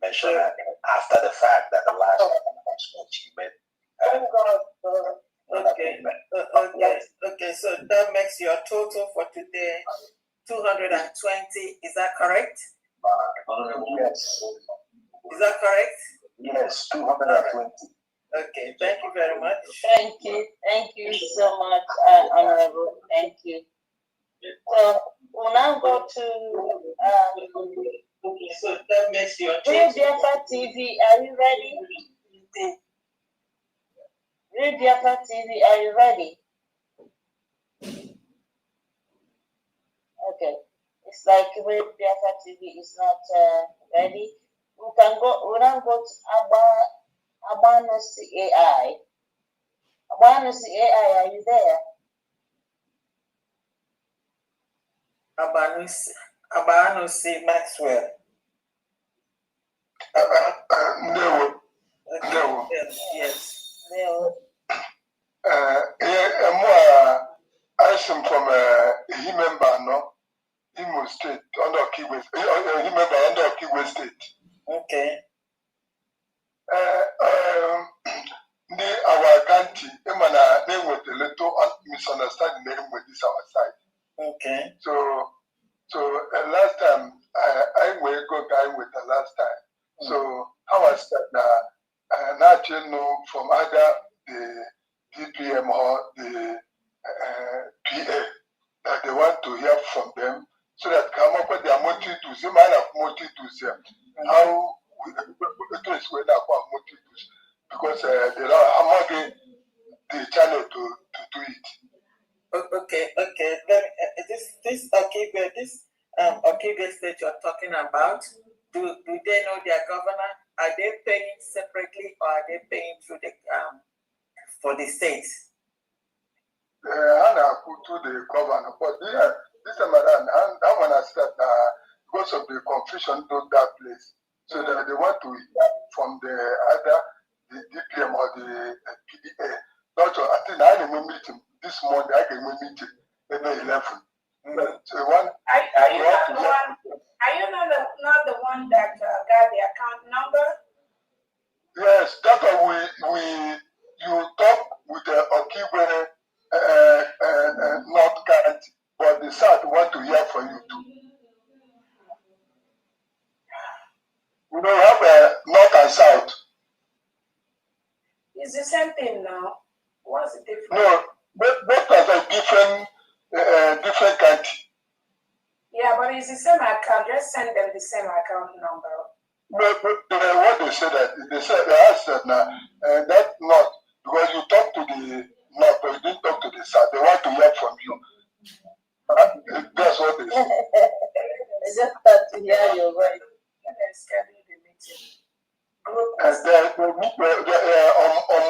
mention that after the fact that the last announcement she made. Okay, so that makes your total for today 220. Is that correct? Yes. Is that correct? Yes, 220. Okay, thank you very much. Thank you so much, Honorable. Thank you. So we'll now go to so that makes your Real Biafra TV. Are you ready? Real Biafra TV, are you ready? Okay. It's like Real Biafra TV is not ready. We'll now go to Abanusi AI. Abanusi AI, are you there? Abanusi Maxwell. No. Yes. I'm from a member, no? Imo State, under Kiwis, under Kiwis State. Okay. Our country, they were a little misunderstanding with this our side. Okay. So last time I will go guy with the last time. So how I start now, not you know from either the DPM or the multitudes. You might have multitudes here. How it is when I have multitudes because they are among the channel to do it. Okay. Then this Okibe state you're talking about, do they know their governor? Are they paying separately or are they paying through the for the states? Hana put to the governor, but this time around, I want to start because of the confusion to that place. So that they want to from the either the DPM or the PDA. Not I think I had a meeting this morning. I had a meeting maybe 11. So one. Are you not the one? Are you not the one that got the account number? Yes, that's why you talk with the Okiwe North County, but the South want to hear from you too. We don't have North and South. It's the same thing now. What's the difference? No, both are different country. Yeah, but it's the same account. Just send them the same account number. But what they said that they said now that not because you talk to the north, but you didn't talk to the south. They want to hear from you. That's what they said. I just have to hear your voice. Schedule the meeting. And then on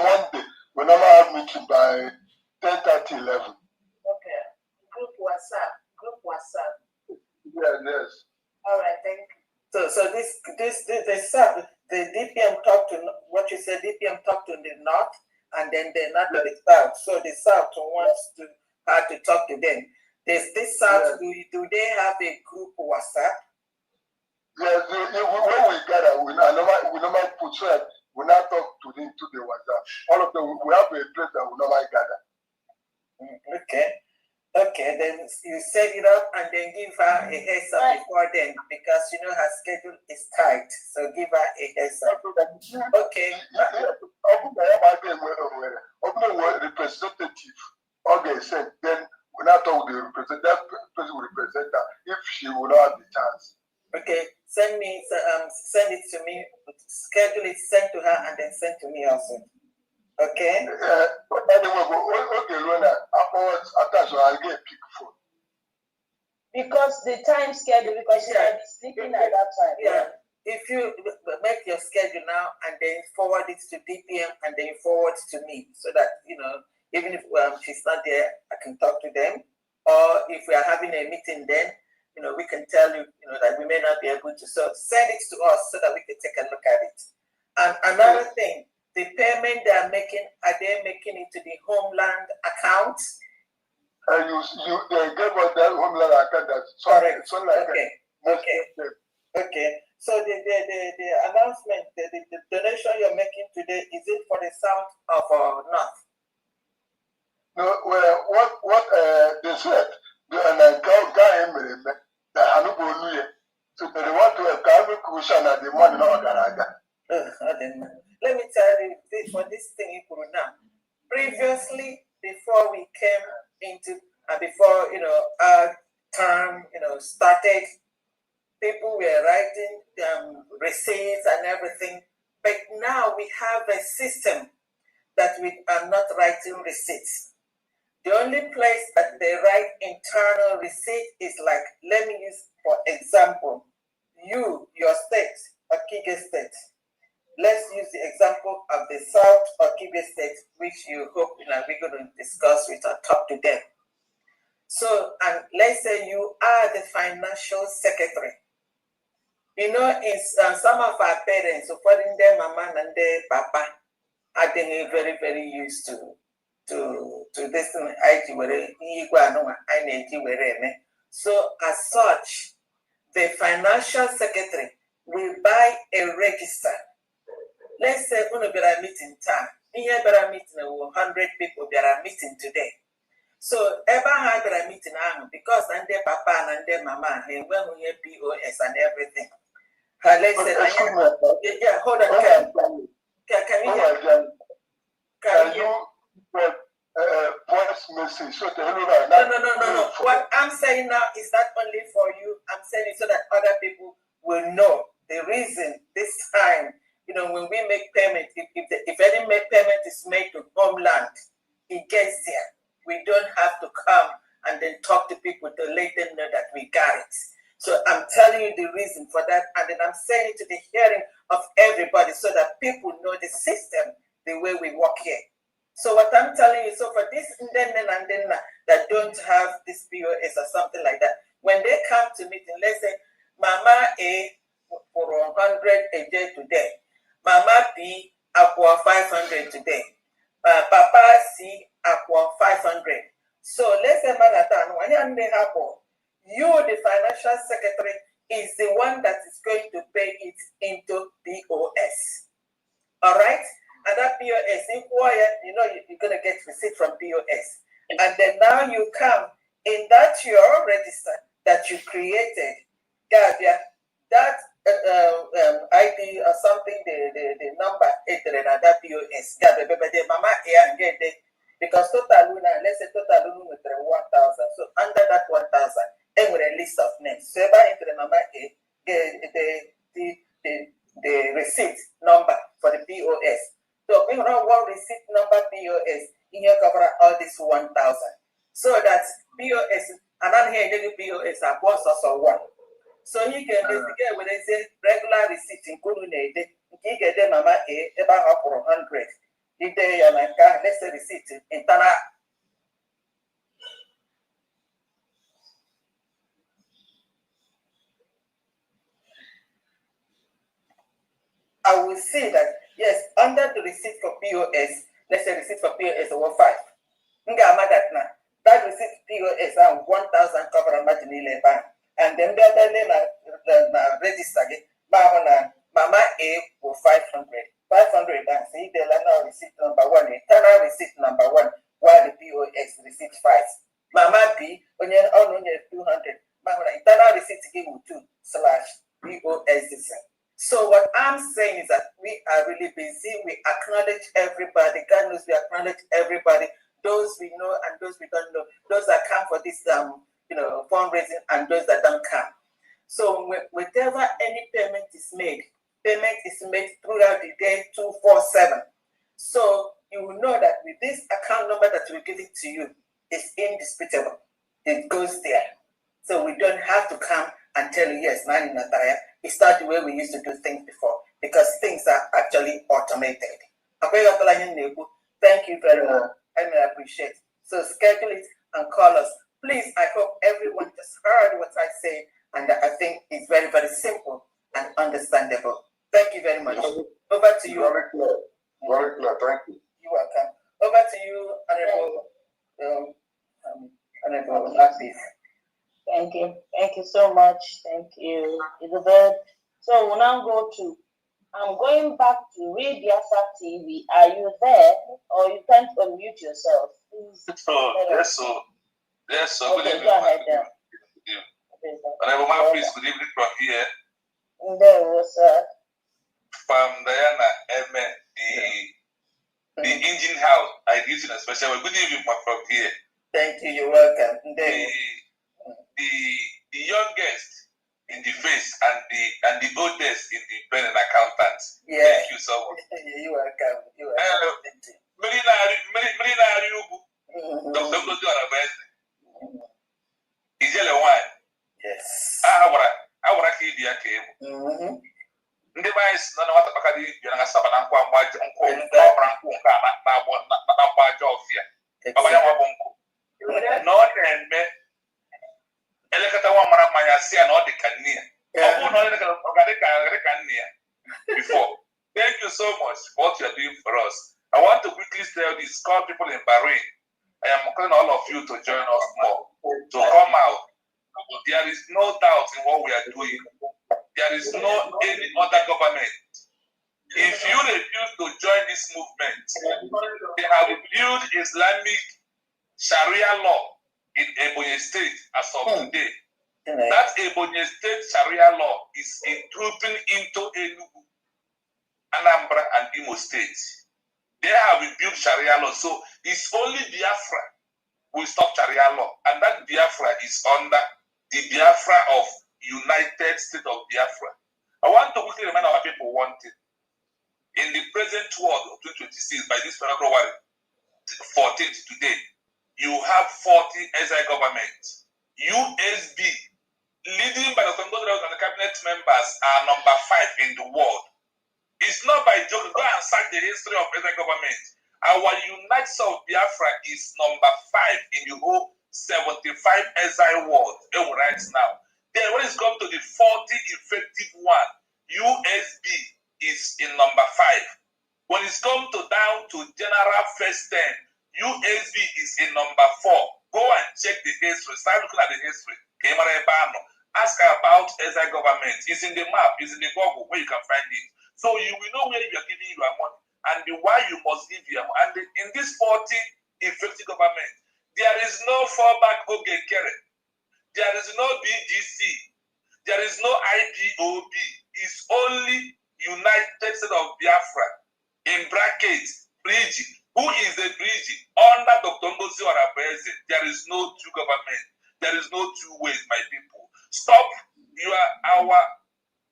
Monday, we normally have meeting by 10:30, 11. Okay. Group WhatsApp. Yes. All right, thank you. So the DPM talked to what you said. DPM talked to the north, and then they're not to the south. So the south wants to have to talk to them. This south, do they have a group WhatsApp? Yes, when we gather, we normally put so that we not talk to them to the WhatsApp. All of them, we have a place that we normally gather. Okay, then you set it up and then give her a heads up before then because her schedule is tight. So give her a heads up. Okay. Representative. Okay, said then we not talk to the representative. That person will represent her if she will not have the chance. Okay, send it to me. Schedule it, send to her, and then send to me also. Okay. But anyway, okay, Luna. Afterwards, I'll get a pick phone. Because the time schedule, because she might be sleeping at that time. Yeah. If you make your schedule now and then forward it to DPM and then forward it to me, so that even if she's not there, I can talk to them. Or if we are having a meeting, then we can tell you, that we may not be able to. So send it to us so that we can take a look at it. And another thing. The payment they are making, are they making it to the homeland account? They gave us that homeland account. That's correct. Okay. So the announcement, the donation you're making today, is it for the south or north? No. Well, what they said, so they want to have a cushion at the money. Let me tell you for this thing now. Previously, before we came into before our term started, people were writing receipts and everything. But now we have a system that we are not writing receipts. The only place that they write internal receipt is like, let me use for example, your state, Okige State. Let's use the example of the South Okige State, which you hope we're going to discuss with or talk to them. So, and let's say you are the financial secretary. In some of our parents, supporting their mama and their papa, are they very, very used to this. So, as such, the financial secretary will buy a register. Let's say we are meeting time. Here we are meeting 100 people. We are meeting today. So ever had a meeting because and their papa and their mama, and when we have POS and everything. Let's say, yeah, hold on. Can you point text message. So No. What I'm saying now is not only for you. I'm saying it so that other people will know the reason this time. When we make payment, if any payment is made to homeland, it gets there. We don't have to come and then talk to people to let them know that we got it. So I'm telling you the reason for that, and then I'm saying it to the hearing of everybody so that people know the system, the way we work here. So what I'm telling you, so for this and then that don't have this POS or something like that, when they come to meeting, let's say Mama A for 100 a day today, Mama B aqua 500 today, Papa C aqua 500. So let's say Manhattan, when they happen, you, the financial secretary, is the one that is going to pay it into POS. All right? And that POS, you're going to get receipt from POS. And then now you come in that your register that you created, that ID or something, the number, that POS, Mama and get it. Because total Luna, let's say total Luna with 1,000. So under that 1,000, and with a list of names. So if I enter the Mama A, the receipt number for the POS. So we have one receipt number POS in here cover all this 1,000. So that POS, and I'm here the POS are one source of one. So he can investigate when they say regular receipt in Kurunede, he get them Mama A about for 100. If they are like let's say receipt in Tana. I will see that, yes, under the receipt for POS, let's say receipt for POS over 5. That receipt POS and 1,000 cover a marginal bank. And then the other name register Mama A for 500. 500 and see the now receipt number 1, internal receipt number 1, while the POS receipt 5. Mama B, only 200. Internal receipt give 2/POS. So what I'm saying is that we are really busy. We acknowledge everybody. God knows we acknowledge everybody. Those we know and those we don't know. Those that come for this, fundraising and those that don't come. So whenever any payment is made throughout the day 247. So you will know that with this account number that we give it to you, it's indisputable. It goes there. So we don't have to come and tell you, yes, man, Nataya, it's not the way we used to do things before, because things are actually automated. Thank you very much. I appreciate. So schedule it and call us. Please, I hope everyone just heard what I say, and I think it's very, very simple and understandable. Thank you very much. Over to you. Very clear. Very clear. Thank you. You're welcome. Over to you, Honorable Lapis. Thank you. Thank you so much. Thank you, Elizabeth. So we'll now go to, I'm going back to Read Yasa TV. Are you there? Or you can't unmute yourself? Please. Yes, so. Okay, go ahead then. Honorable Lapis, good evening from here. There was From Diana, the engine house. I give you a special way. Good evening from here. Thank you. You're welcome. The youngest in the face and the oldest in the pen and accountant. Yeah. Thank you so much. You're welcome. You're welcome. Yes. Ndị be anyị si na nwata kpakara bịara na saba na nkwa mgbaji nkwụ n'ọbara nkwụ nke a na mgbaji ọfịa ọbanya nwa bụ nkụ na ọ na-eme elekọta nwa mara mmanya si ya na ọ dị ka nne ya ọ bụrụ na ọ ga-adị ka nne ya before. Thank you so much for what you are doing for us. I want to quickly tell this, call people in Bahrain. I am calling all of you to join us more, to come out. There is no doubt in what we are doing. There is no any other government. If you refuse to join this movement, they have built Islamic Sharia law in Ebonyi State as of today. That Ebonyi State Sharia law is intruding into Enugu, Anambra, and Imo State. They have built Sharia law, so it's only Biafra we stop Sharia law. And that Biafra is under the Biafra of United States of Biafra. I want to quickly remind our people one thing. In the present world of 2026, by this February 14th today, you have 40 SI governments. USB, leading by the Congress and the cabinet members, are number 5 in the world. It's not by joke. Go and search the history of SI government. Our United States of Biafra is number 5 in the whole 75 SI world right now. Then when it's come to the 40 effective one, USB is in number 5. When it's come to down to general first 10, USB is in number 4. Go and check the history. Start looking at the history. Ask about SI government. It's in the map. It's in the Google where you can find it. So you will know where you are giving your money and why you must give your money. And in this 40 effective government, there is no fallback Ogekere. There is no BGC. There is no IPOB. It's only United States of Biafra. In brackets, Bridge. Who is the bridge? Under Dr. Ngozi Oraveze, there is no two government. There is no two ways, my people. Stop.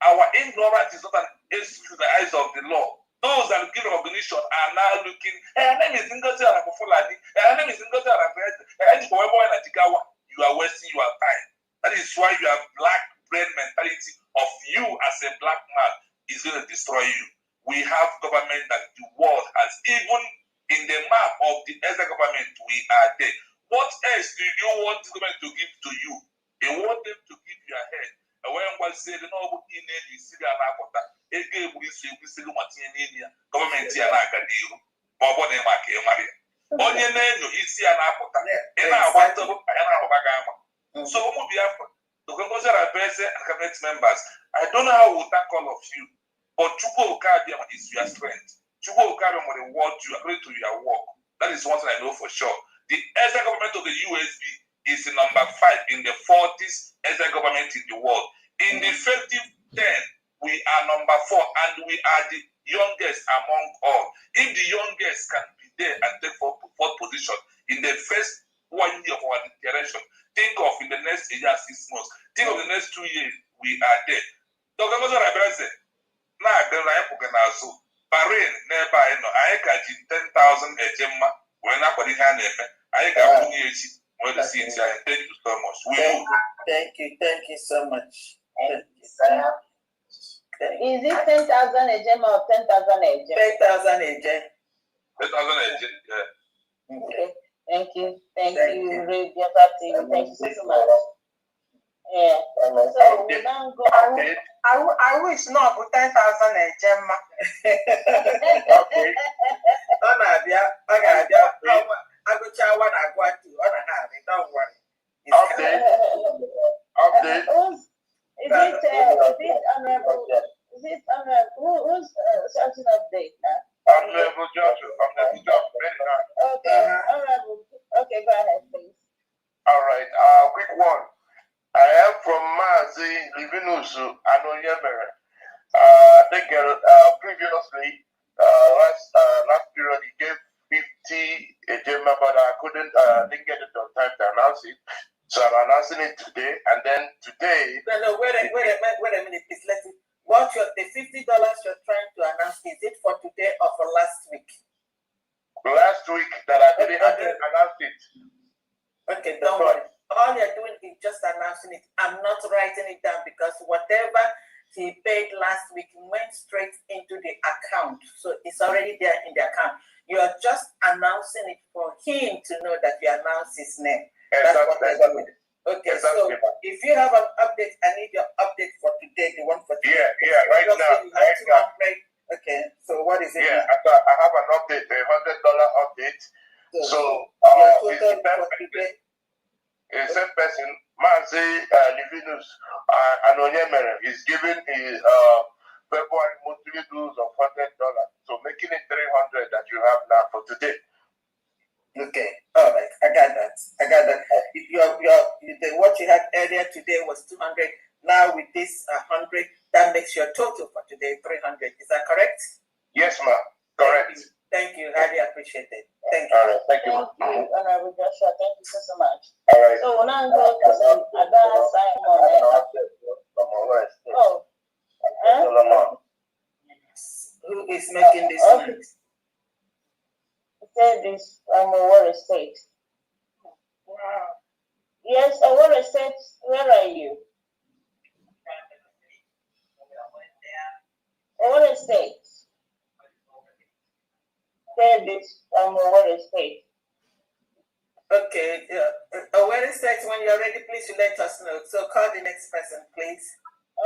Our ignorance is not an excuse in the eyes of the law. Those that give recognition are now looking. Her name is Ngozi Oraveze. Her name is Ngozi Oraveze. You are wasting your time. That is why you have black brain mentality of you as a black man is going to destroy you. We have government that the world has, even in the map of the other government, we are there. What else do you want the government to give to you? They want them to give your head. And when one say the noble in you see the anapota, again we see government here na Gadiru, but what they make a Maria. Only name you see anapota, and I want to Bagama. So we will be after the Congress and cabinet members. I don't know how we'll thank all of you. But Chuko Okabiam is your strength. Chuko Okabiam will reward you according to your work. That is one thing I know for sure. The ESA government of the USB is number 5 in the 40th ESA government in the world. In the effective 10, we are number 4, and we are the youngest among all. If the youngest can be there and take fourth position in the first 1 year of our generation, think of in the next year, 6 months. Think of the next 2 years, we are there. Dr. Ngozi Oraveze, na-abịa na anyị pụga n'azụ Bahrain n'ebe anyị nọ, anyị ka ji 10,000 eje mma wee na-akwado ihe a na-eme. Anyị ga-akwụnye echi wee resi iti anyị. Thank you so much. Thank you so much. Is it 10,000 eje or 10,000 eje? 10,000 eje. 10,000 eje, yeah. Okay. Thank you, Radio Party. Thank you so much. Yeah. So we now go. I wish not put 10,000 a gemma. Okay. I go try what I want to. Don't worry. Update. Is it honorable? Is it honorable? Who's shouting update? Honorable Joshua. Okay. Honorable. Okay, go ahead, please. All right. Quick one. I am from Mazi Livinusu and Onyemere. I think previously, last period, he gave 50 a gem, but I didn't get it on time to announce it. So I'm announcing it today, and then today. No, wait a minute, please. The $50 you're trying to announce, is it for today or for last week? Last week that I didn't announce it. Okay, don't worry. All you're doing is just announcing it. I'm not writing it down because whatever he paid last week went straight into the account. So it's already there in the account. You are just announcing it for him to know that you announced his name. That's what I'm doing. Okay, so if you have an update, I need your update for today, the one for today. Yeah, right now. Okay, so what is it? Yeah, I have an update, $100 update. So your total for today. A same person, Mazi Livinus Anonyemere, is giving his February monthly dues of $100. So making it $300 that you have now for today. Okay, all right, I got that. What you had earlier today was 200. Now with this 100, that makes your total for today 300. Is that correct? Yes, ma'am. Correct. Thank you. Highly appreciated. Thank you. All right, thank you. Thank you, Honorable Joshua. Thank you so much. All right. So now I'm going to say Ada Simon. Oh, Solomon. Who is making this noise? Say this from Owerri State. Wow. Yes, Owerri State, where are you? Owerri State. Say this from Owerri State. Okay, Owerri State, when you're ready, please you let us know. So call the next person, please.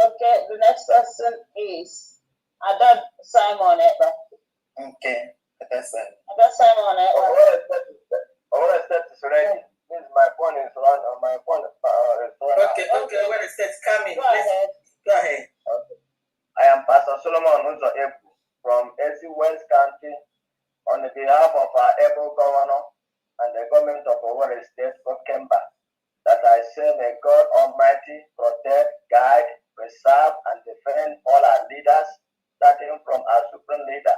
Okay, the next person is Ada Simon Eba. Okay, that's it. Ada Simon Eba. Owerri State is ready. Means my phone is on. My phone is on. Okay, Owerri State, come in. Go ahead. Go ahead. Okay. I am Pastor Solomon Uzo Ebu from AC West County on behalf of our able governor and the government of Owerri State, Kemba, that I say may God Almighty protect, guide, preserve, and defend all our leaders, starting from our supreme leader,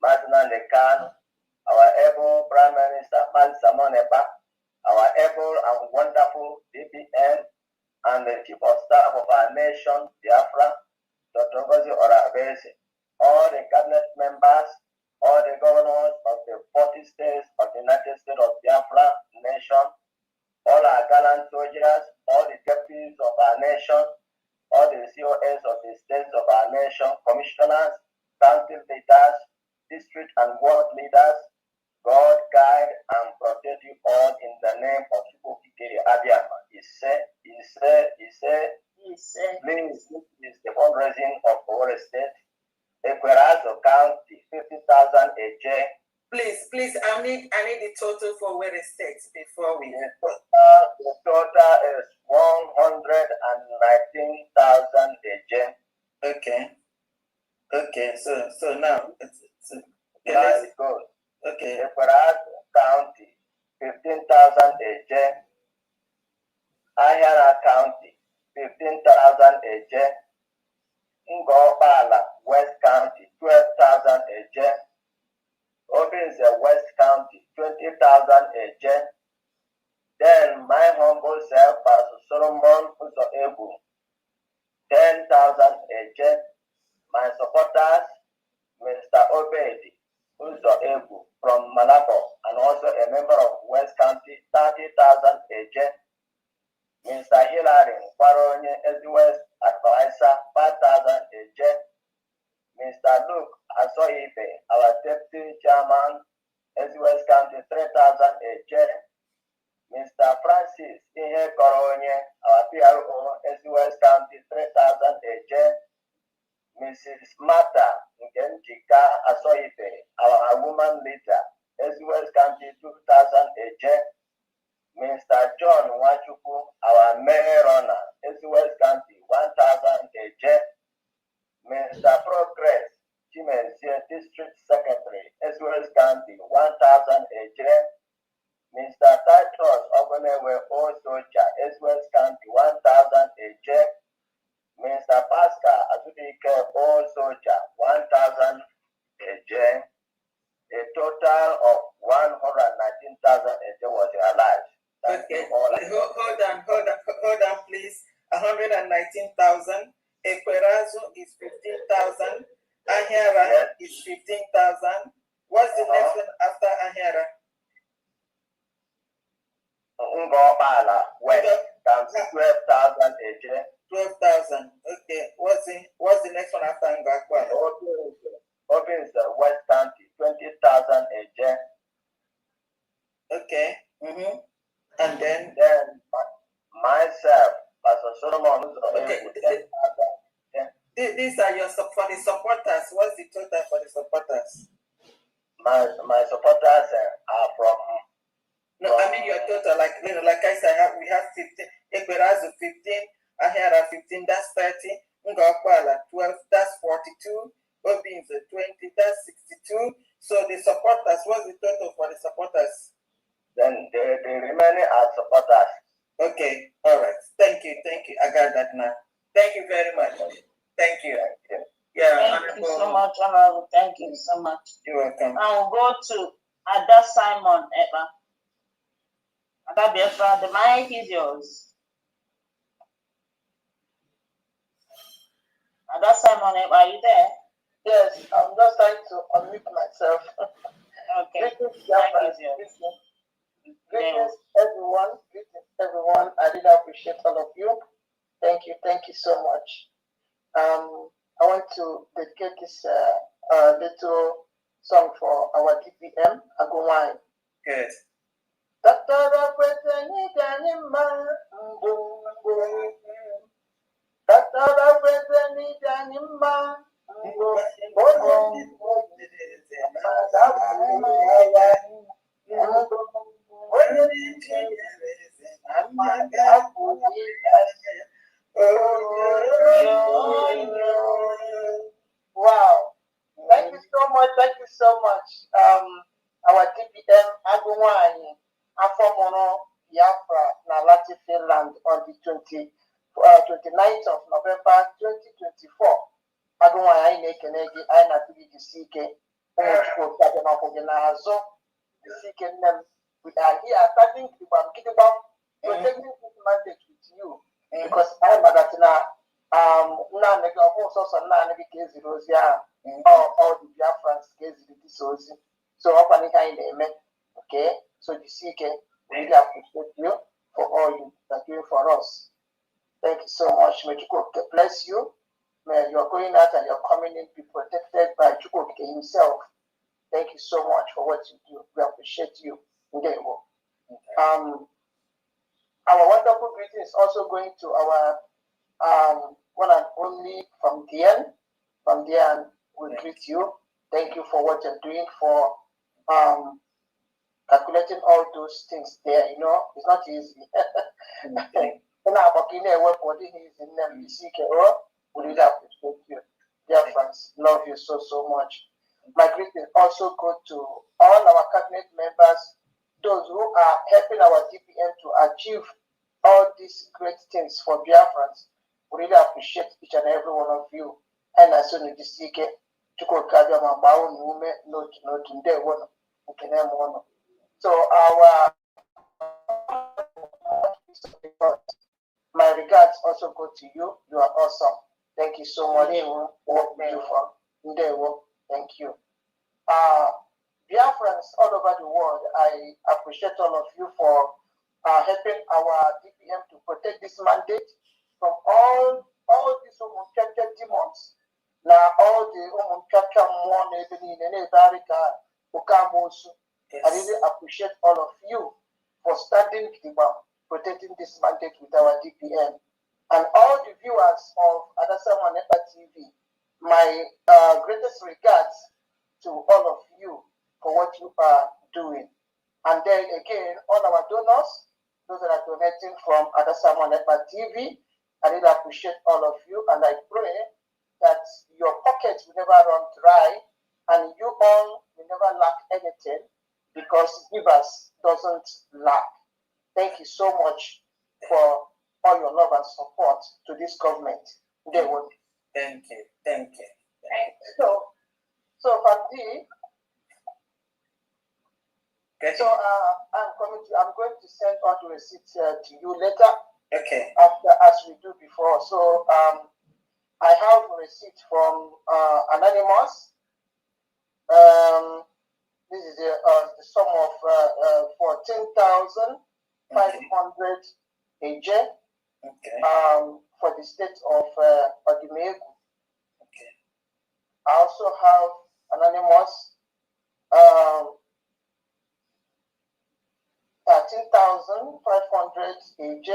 Martina Lekan, our able Prime Minister, Mal Samon Eba, our able and wonderful DPN, and the Chief of Staff of our nation, Biafra, Dr. Ngozi Orabese, all the cabinet members, all the governors of the 40 states of the United States of Biafra nation, all our gallant soldiers, all the deputies of our nation, all the COS of the states of our nation, commissioners, council leaders, district and ward leaders, God guide and protect you all in the name of Chukwu Abiyama. He said, please, this is the fundraising of Owerri State. Equirazo County, 50,000 a day. Please, I need the total for Owerri State before we. The total is 119,000 a day. Okay. So now it's okay. Now it goes. Okay. Equirazo County, 15,000 a day. Ayara County, 15,000 a day. Ngobala, West County, 12,000 a day. Obinze, West County, 20,000 a day. Then my humble self, Pastor Solomon Uzo Ebu, 10,000 a day. My supporters, Mr. Obedi Uzo Ebu from Malabo, and also a member of West County, 30,000 a day. Mr. Hillary Kwaronye West Advisor, 5,000 a day. Mr. Luke Asoibe, our Deputy Chairman, West County, 3,000 a day. Mr. Francis Ihe Koronye, our PRO, West County, 3,000 a day. Mrs. Martha Ngenjika Asoibe, our woman leader, West County, 2,000 a day. Mr. John Wachuku, our mayor runner, West County, 1,000 a day. Mr. Progress Chimezie, District Secretary, West County, 1,000 a day. Mr. Titus Ogonewe, O Soja, West County, 1,000 a day. Mr. Pascal Azubike, O Soja, 1,000 a day. A total of 119,000 a day was realized. Okay, hold on, please. 119,000. Equirazo is 15,000. Ahera is 15,000. What's the next one after Ahera? Ngobala, West, 12,000 a day. 12,000. Okay. What's the next one after Ngakwa? Opens the West County, 20,000 a day. Okay. And then myself, Pastor Solomon. Okay. These are for the supporters. What's the total for the supporters? My supporters are from. No, I mean your total. Like I said, we have 15. Equirazo 15. Ahera 15. That's 30. Ngakwala 12. That's 42. Obinze 20. That's 62. So the supporters. What's the total for the supporters? Then the remaining are supporters. Okay. All right. Thank you. I got that now. Thank you very much. Thank you. Thank you so much, Honorable. Thank you so much. You're welcome. I'll go to Ada Simon Eba. Ada Biafra, the mic is yours. Ada Simon Eba, are you there? Yes, I'm just trying to unmute myself. Okay. Greetings, everyone. Greetings, everyone. I really appreciate all of you. Thank you so much. I want to dedicate this little song for our DPM, Agumai. Good. Wow. Thank you so much. Thank you so much. Our DPM Agumai, Afomono Biafra, Nalati, Finland on the 29th of November 2024. Agumai, I make an egg, I not to be the CK. We are here starting to protecting this mandate with you because I'm a Latina. All the Biafrans so okay, so the CK really appreciate you for all you are doing for us. Thank you so much. May Chukwu bless you. May you're going out and you're coming in be protected by Chukwu himself. Thank you so much for what you do. We appreciate you. Our wonderful greeting is also going to our one and only from Dian. From Dian, we greet you. Thank you for what you're doing for calculating all those things there. You know, it's not easy. We really appreciate you. Dear friends, love you so much. My greeting also go to all our cabinet members, those who are helping our DPM to achieve all these great things for Biafrans. We really appreciate each and every one of you. And as soon as you see it, so our my regards also go to you. You are awesome. Thank you so much for what you do for Ndewo. Thank you. Biafrans all over the world, I appreciate all of you for helping our DPM to protect this mandate from all these demons. Now all the I really appreciate all of you for standing protecting this mandate with our DPM. And all the viewers of Adasa Manepa TV, my greatest regards to all of you for what you are doing. And then again, all our donors, those that are donating from Adasa Manepa TV, I really appreciate all of you. And I pray that your pockets will never run dry and you all will never lack anything because givers doesn't lack. Thank you so much for all your love and support to this government. They would. Thank you. Thank you. So Fandi, I'm going to send all the receipts to you later. Okay. After as we do before. So I have a receipt from Anonymous. This is the sum of 14,500 AJ. Okay. For the state of Odimegu. Okay. I also have Anonymous 13,500 AJ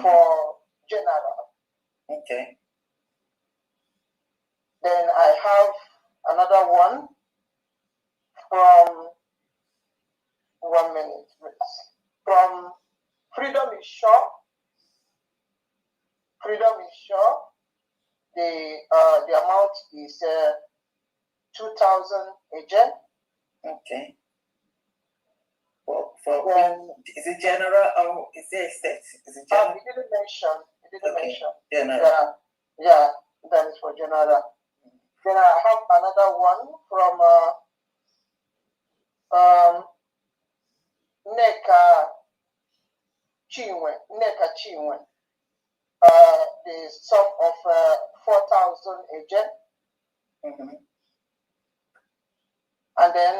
for general. Okay. Then I have another one from 1 minute, from Freedom is Sure. Freedom is Sure. The amount is 2,000 AJ. Okay. Is it general or is it state? Is it general? It didn't mention. General. Yeah, that is for general. Then I have another one from Neka Chinwe, the sum of 4,000 agent. And then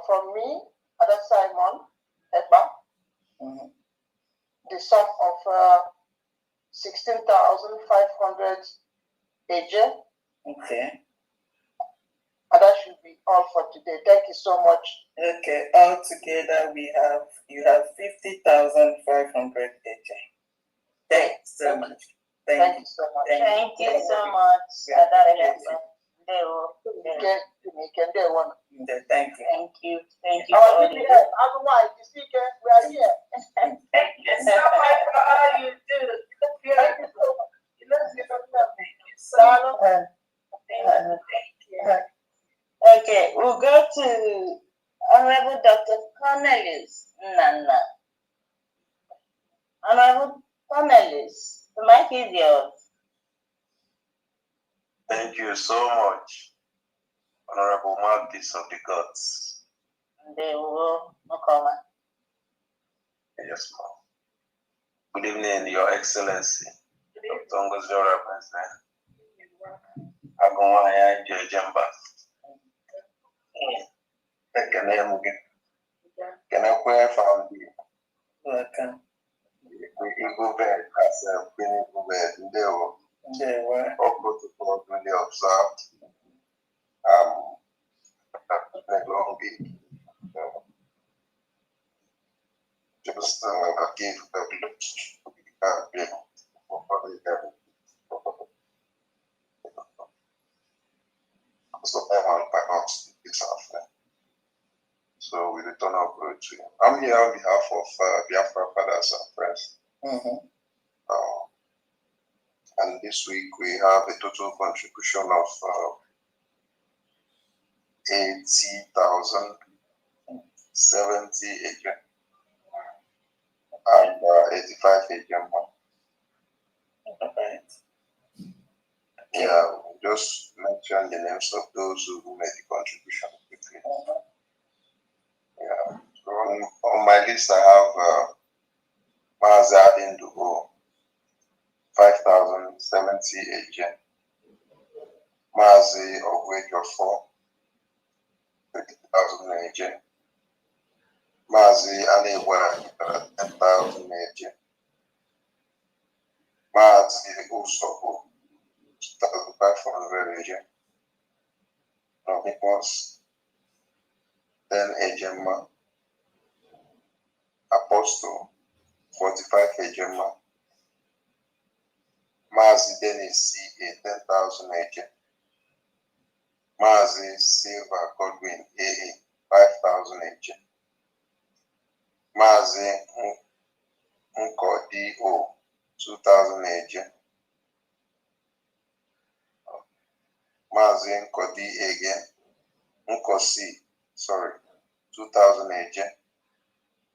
from me, Ada Simon Eba, the sum of 16,500 agent. Okay. And that should be all for today. Thank you so much. Okay, all together you have 50,500 agent. Thanks so much. Thank you so much. Thank you so much. Thank you. Thank you. Thank you. Otherwise, you see, we are here. Thank you so much for all you do. Thank you so much. Thank you. Okay, we'll go to Honorable Dr. Cornelius Nana. Honorable Cornelius, the mic is yours. Thank you so much, Honorable Marquis of the Gods. They will come. Yes, ma'am. Good evening, Your Excellency, Dr. Ngozora President. Agumaya Jemba. Can I pray for you? Welcome. We go back as a clinical bed. They were all protocols really observed. Like long week. Just give the so so we return our glory to him. I'm here on behalf of Biafra fathers and friends. And this week we have a total contribution of 80,070 agent and 85 agent. Yeah, just mention the names of those who made the contribution quickly. Yeah. So on my list I have Maza Indugo, 5,070 agent. Mazi Ogwejofo, 30,000 agent. Mazi Anewa, 10,000 agent. Mazi Usobo, 2,500 agent. Novikos, 10 agent ma. Apostle, 45 agent ma. Mazi Dennis CA, 10,000 agent. Mazi Silva Godwin AA, 5,000 agent. Mazi Nko DO, 2,000 agent. Mazi Nko D again. Nko C, 2,000 agent.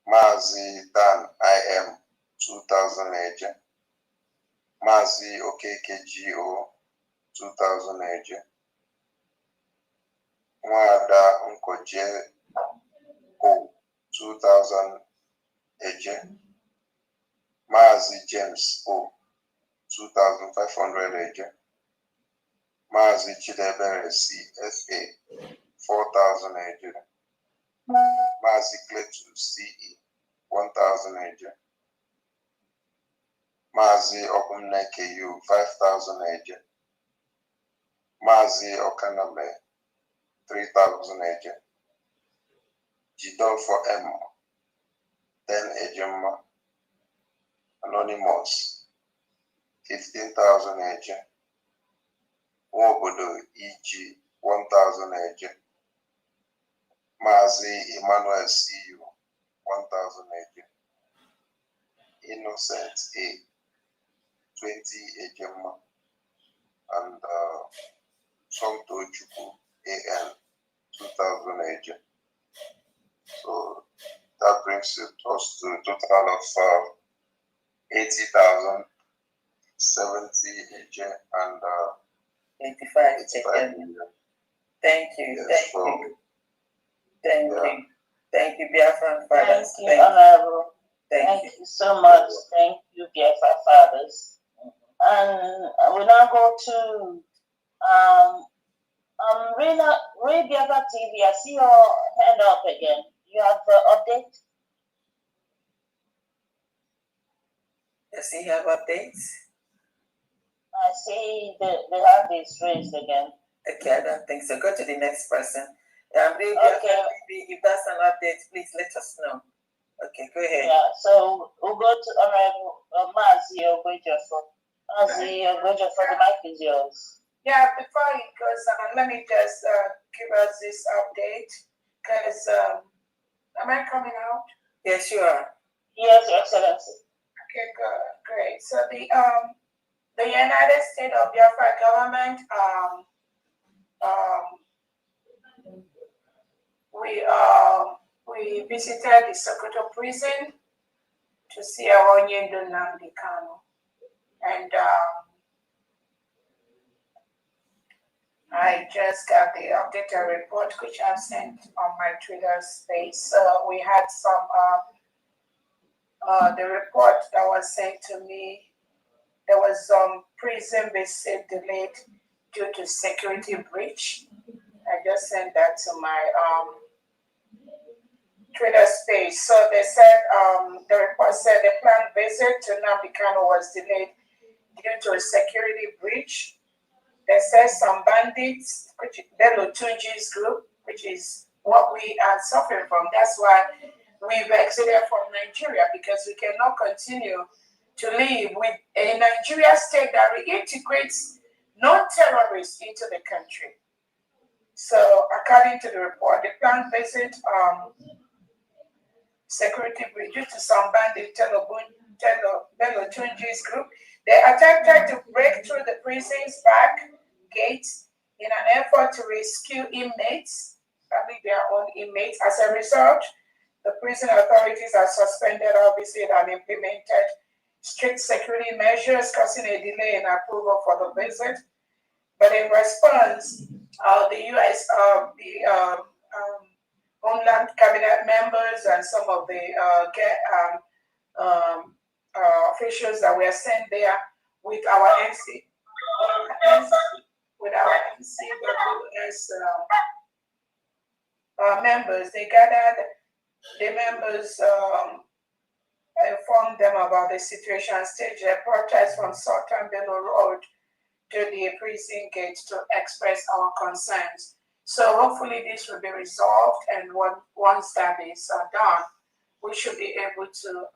Mazi Dan IM, 2,000 agent. Mazi OKKGO, 2,000 agent. Mwada Nko J O, 2,000 agent. Mazi James O, 2,500 agent. Mazi Chidebere CFA, 4,000 agent. Mazi Kletu CE, 1,000 agent. Mazi Okumneke U, 5,000 agent. Mazi Okaname, 3,000 agent. Jidolfo M, 10 agent. Anonymous, 15,000 agent. Wobodo EG, 1,000 agent. Mazi Emmanuel CU, 1,000 agent. Innocent A, 20 agent. And Somto Chuku AN, 2,000 agent. So that brings us to a total of 80,000 70 AJ and 85 85 million. Thank you. Yes, Thank so, you. Thank yeah. you. Thank you, Biafran fathers. Thank you, Honorable. Thank Thank you so much. Thank you, Biafra fathers. And we now go to Ray Biafra TV. I see your hand up again. You have the update? Does he have updates? I see the hand is raised again. Okay, I don't think so. Go to the next person. Ray Okay. Biafra TV, if that's an update, please let us know. Okay, go ahead. Yeah, so we'll go to Honorable Mazi Ogwejofo. Mazi Ogwejofo, the mic is yours. Yeah, before he goes on, let me just give us this update, because am I coming out? Yes, you are. Yes, Your Excellency. Okay, good, great. So the United States of Biafra government, we visited the Sokoto prison to see our Onyendo Nnamdi Kanu, and I just got the updated report, which I've sent on my Twitter space. We had some, the report that was sent to me, there was some prison visit delayed due to security breach. I just sent that to my Twitter space. So they said, the report said the planned visit to Nnamdi Kanu was delayed due to a security breach. They said some bandits, which Bello Tunji's group, which is what we are suffering from. That's why we've exited from Nigeria, because we cannot continue to live with a Nigeria state that reintegrates non-terrorists into the country. So according to the report, the planned visit security breach due to some bandit Bello Tunji's group. They attempted to break through the prison's back gates in an effort to rescue inmates, probably their own inmates. As a result, the prison authorities have suspended our visit and implemented strict security measures, causing a delay in approval for the visit. But in response, the U.S. Homeland Cabinet members and some of the officials that were sent there with our NCWS members, they gathered the members, informed them about the situation, staged a protest from Sultan Bello Road to the prison gate to express our concerns. So hopefully this will be resolved, and once that is done, we should be able to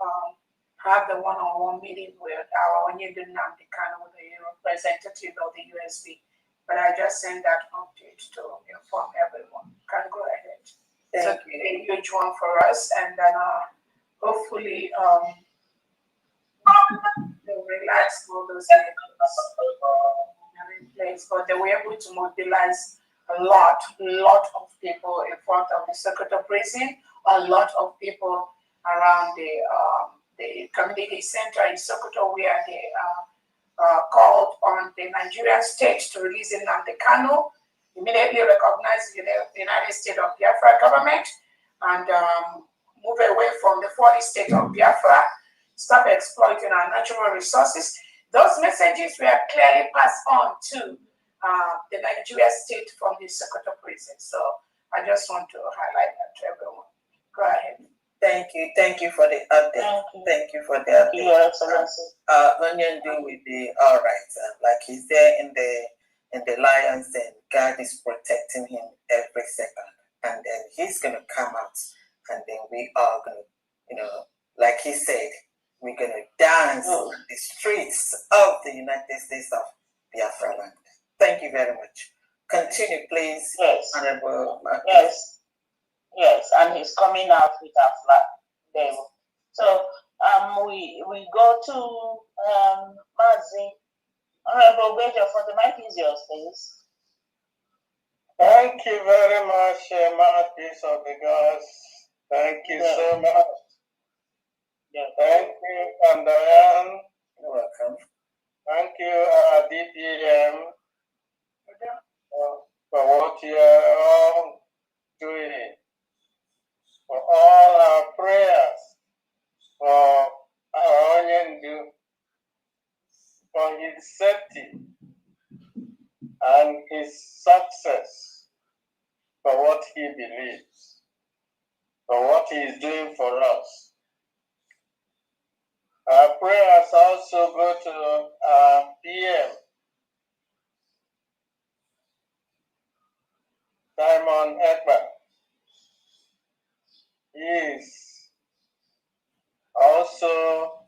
have the one-on-one meeting with our Onyendo Nnamdi Kanu, the representative of the USB. But I just sent that update to inform everyone. Can go ahead. Thank you. A huge one for us, and then hopefully they'll relax all those measures in place. But they were able to mobilize a lot of people in front of the Sokoto prison, a lot of people around the community center in Sokoto, where they called on the Nigerian state to release Nnamdi Kanu, immediately recognize the United States of Biafra government, and move away from the 40 state of Biafra, stop exploiting our natural resources. Those messages were clearly passed on to the Nigeria state from the Sokoto prison. So I just want to highlight that to everyone. Go ahead. Thank you for the update. Thank you for the update. Your Excellency. Onyendo will be all right. Like he's there in the lions, and God is protecting him every second. And then he's gonna come out, and then we are gonna, like he said, we're gonna dance on the streets of the United States of Biafra land. Thank you very much. Continue, please. Yes. Honorable. Yes, and he's coming out with a flag there. So we go to Mazi. Honorable Wager, for the mic is yours, please. Thank you very much, Mouthpiece of the Gods. Thank you so much. Yeah. Thank you, and Diane. You're welcome. Thank for his safety and his success, for what he believes, for what he is doing for us. Our prayers also go to our PM, Simon Ekpa. He is also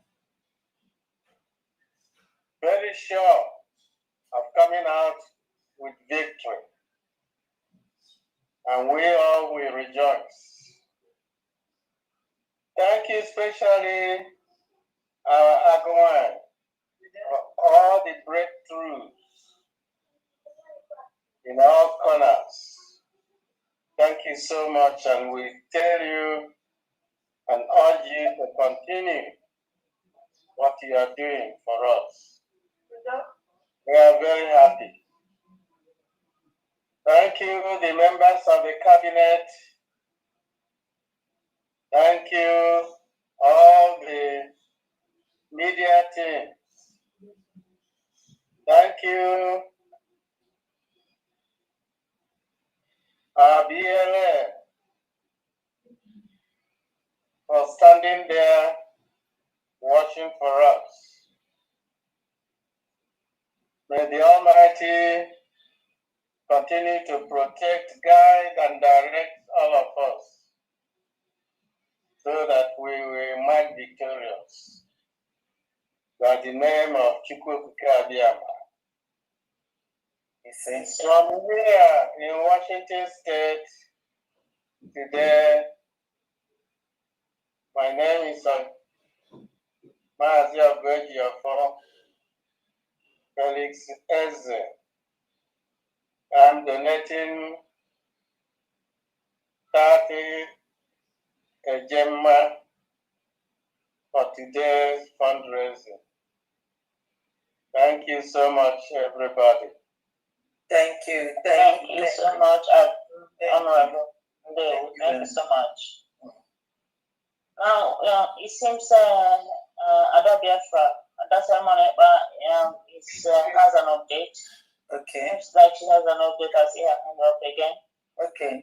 very sure of coming out with victory, and we all will rejoice. Thank you especially our Agwan for all the breakthroughs in all corners. Thank you so much, and we tell you and urge you to continue what you are doing for us. We are very happy. Thank you, the members of the cabinet. Thank you, all the media team. Thank you, our BLA, for standing there watching for us. May the Almighty continue to protect, guide, and direct all of us so that we will emerge victorious. By the name of Chukwuebuka Abiyama. From here in Washington State today, my name is Mazi Ogbejiofo Felix Eze. I'm donating 30 Ejema for today's fundraising. Thank you so much, everybody. Thank you. Thank you so much, Honorable. Thank you so much. Now, it seems Ada Biafra, Ada Simon Ekpa has an update. Okay. Seems like she has an update as she has hand up again. Okay.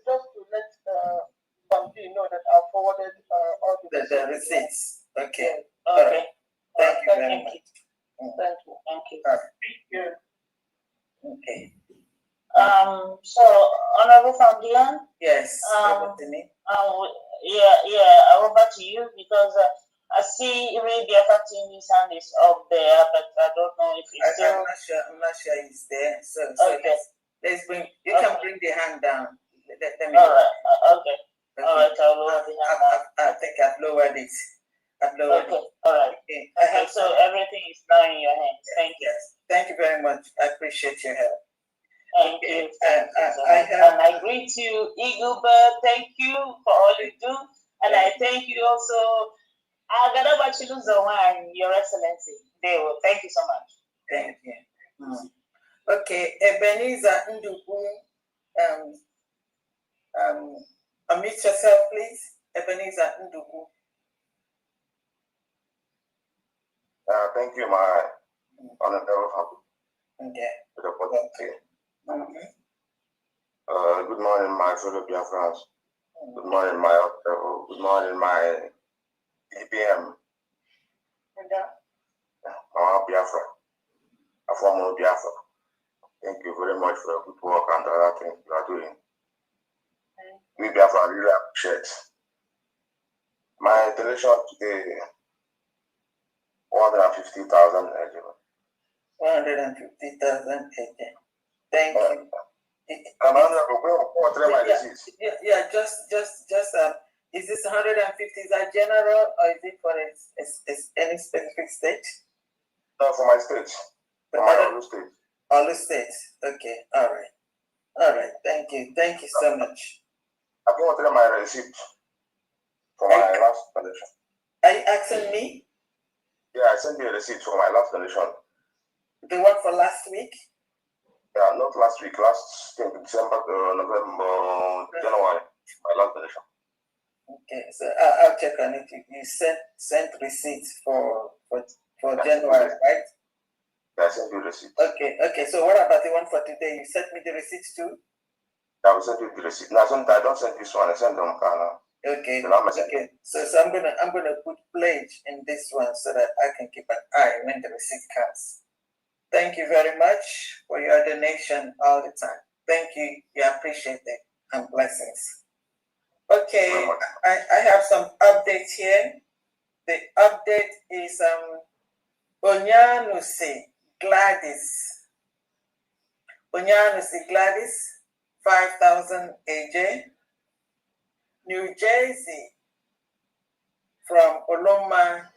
Just to let Famdi know that I forwarded all the receipts. Okay. Okay. Thank you very much. Thank you. Thank you. Thank you. Okay. So Honorable Famdian. Yes. Over to you because I see Arabia Fatim his hand is up there, but I don't know if he's still. I'm not sure he's there. So Okay. let's bring. You can bring the hand down. Let me. All right. Okay. All right. I'll lower the hand down. I think I've lowered it. Okay. All right. Okay. So everything is now in your hands. Thank you. Yes. Thank you very much. I appreciate your help. Thank you. And I greet you, Eagle Bird. Thank you for all you do. And I thank you also, Your Excellency. Thank you so much. Thank you. Okay, Ebenezer Ndugu, unmute yourself, please. Ebenezer Ndugu. Thank you, my honorable. Okay. Good morning, my fellow Biafrans. Good morning, my EPM. Biafra. A former Biafra. Thank you very much for your good work and other things you are doing. We Biafra really appreciate. My donation today, 150,000 eligible. 150,000. Thank you. Yeah, just is this 150? Is that general or is it for any specific state? No, for my state. For my own state. All the states. Okay, all right. Thank you so much. I'm going to tell my receipt for my last donation. Are you asking me? Yeah, I sent you a receipt for my last donation. The one for last week? Yeah, not last week, last December, November, January, my last donation. Okay, so I'll check on it. You sent receipts for For January, right? I sent you the receipt. Okay. So what about the one for today? You sent me the receipt too? I will send you the receipt. Now, I don't send this one. I send them now. Okay. So I'm gonna put pledge in this one so that I can keep an eye when the receipt comes. Thank you very much for your donation all the time. Thank you. You appreciate it, and blessings. Okay, I have some updates here. The update is Onyanusi Gladys. Onyanusi Gladys, 5,000 AJ. New Jersey, from Oloma,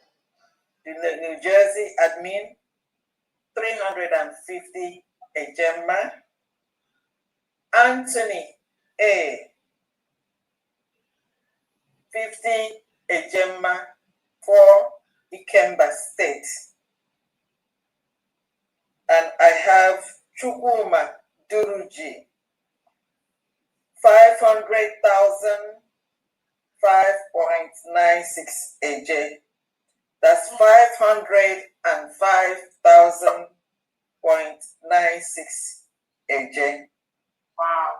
New Jersey admin, 350 Ejema. Anthony A, 50 Ejema for Ikemba State. And I have Chukuma Duruji, 500,000, 5.96 AJ. That's 505,000.96 AJ. Wow.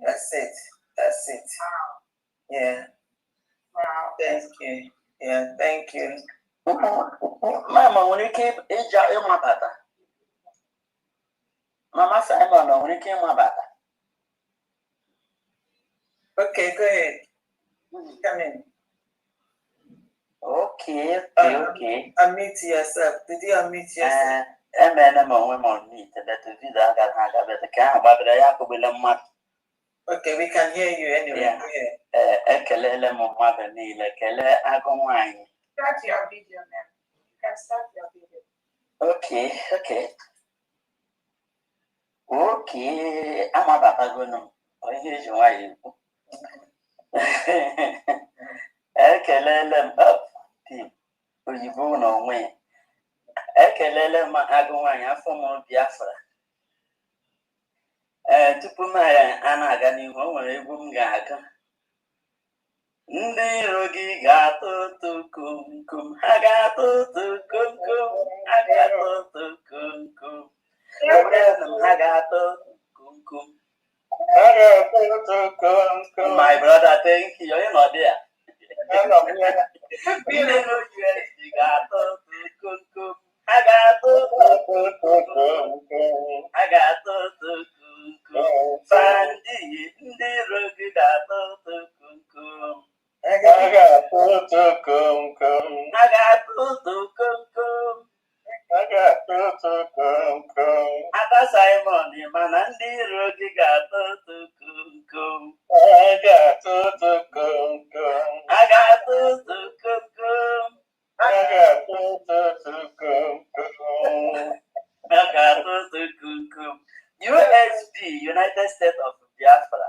That's it. Wow. Yeah. Wow. Thank you. Yeah, thank you. Mama, when you came, my bata. Mama Simon, when you came, my bata. Okay, go ahead. Come in. Okay. Unmute yourself. Did you unmute yourself? Okay, we can hear you anyway. Ekelele mo mother niile kele agụ nwanyị. Start your video now. You can start your video. Okay. Amabatagono. Onye eji nwanyị ekwu. Ekelele m oyibo n'onwe. Ekelele m agụ nwanyị afọ m Biafra. Tupu m na-aga n'ihu, o nwere egwu m ga-aga. Ndị iro gị ga-atụ ụtụ komkom, ha ga-atụ ụtụ komkom, ha ga-atụ ụtụ komkom. Ha ga-atụ komkom. My brother, thank you. You're not there. Ndị iro US ga-atụ ụtụ komkom, ha ga-atụ ụtụ komkom, ha ga-atụ ụtụ komkom. Fandi, ndị iro gị ga-atụ ụtụ komkom. Ada Simon, mana ndị iro gị ga-atụ ụtụ komkom. USB, United States of Biafra.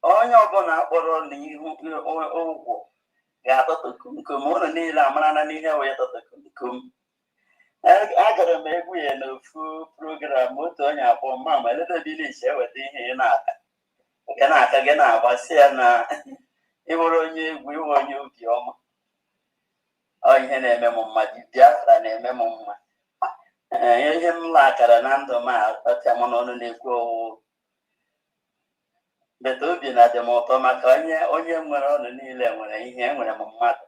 Onye ọbụla akpọrọ n'ihu ụgwọ ga-atụtụ komkom. Ụlọ niile amara na n'ihe wee tụtụ komkom. Agara m egwu ya n'ofu program, otu onye akpọ mama eleta village eweta ihe ị na-aka nke na-aka gị na-agbasi ya na ịbụrụ onye egwu iwe onye obiọma. Ọ ihe na-eme m mma, Biafra na-eme m mma. Ihe m lakara na ndụ m ọtịa m n'ọnụ na-ekwu owu beta obi na-adị m ụtọ maka onye nwere ọnụ niile nwere ihe, enwere m mmadụ.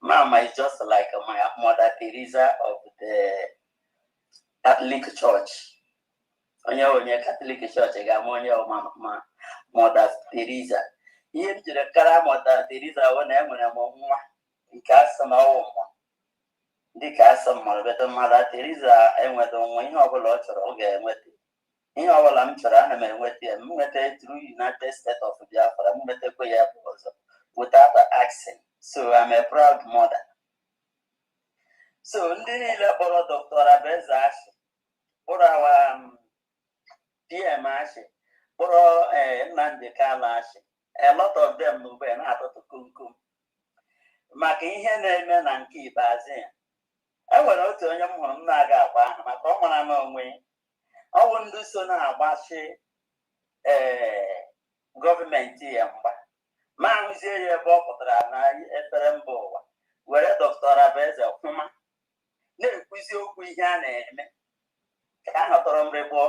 Mama is just like my Mother Teresa of the Catholic Church. Onye Catholic Church ga-ama onye ma Mother Teresa. Ihe m jiri kara Mother Teresa bụ na enwere m nwa nke asị na ọwụ mma dịka asị mmadụ. Beta Mother Teresa enweta nwa, ihe ọbụla ọ chọrọ ọ ga-enweta. Ihe ọbụla m chọrọ ana m enweta ya. M nweta through United States of Biafra, m nwetakwa ya bụ ọzọ without asking. So I'm a proud mother. So ndị niile kpọrọ Dr. Abeze Ashi, kpọrọ awa PM Ashi, kpọrọ Nnamdi Kanu Ashi, a lot of them n'ugbe na-atụtụ komkom maka ihe na-eme na nke ikpeazụ ya. Enwere otu onye m hụrụ m na-aga agba aha maka ọ mara m onwe. Ọ bụ ndị so na-agbachi gọọmenti ya mgba. Ma ahụzie ya ebe ọ pụtara na efere mba ụwa were Dr. Abeze ihe a na-eme ka a họtọrọ mrịbọ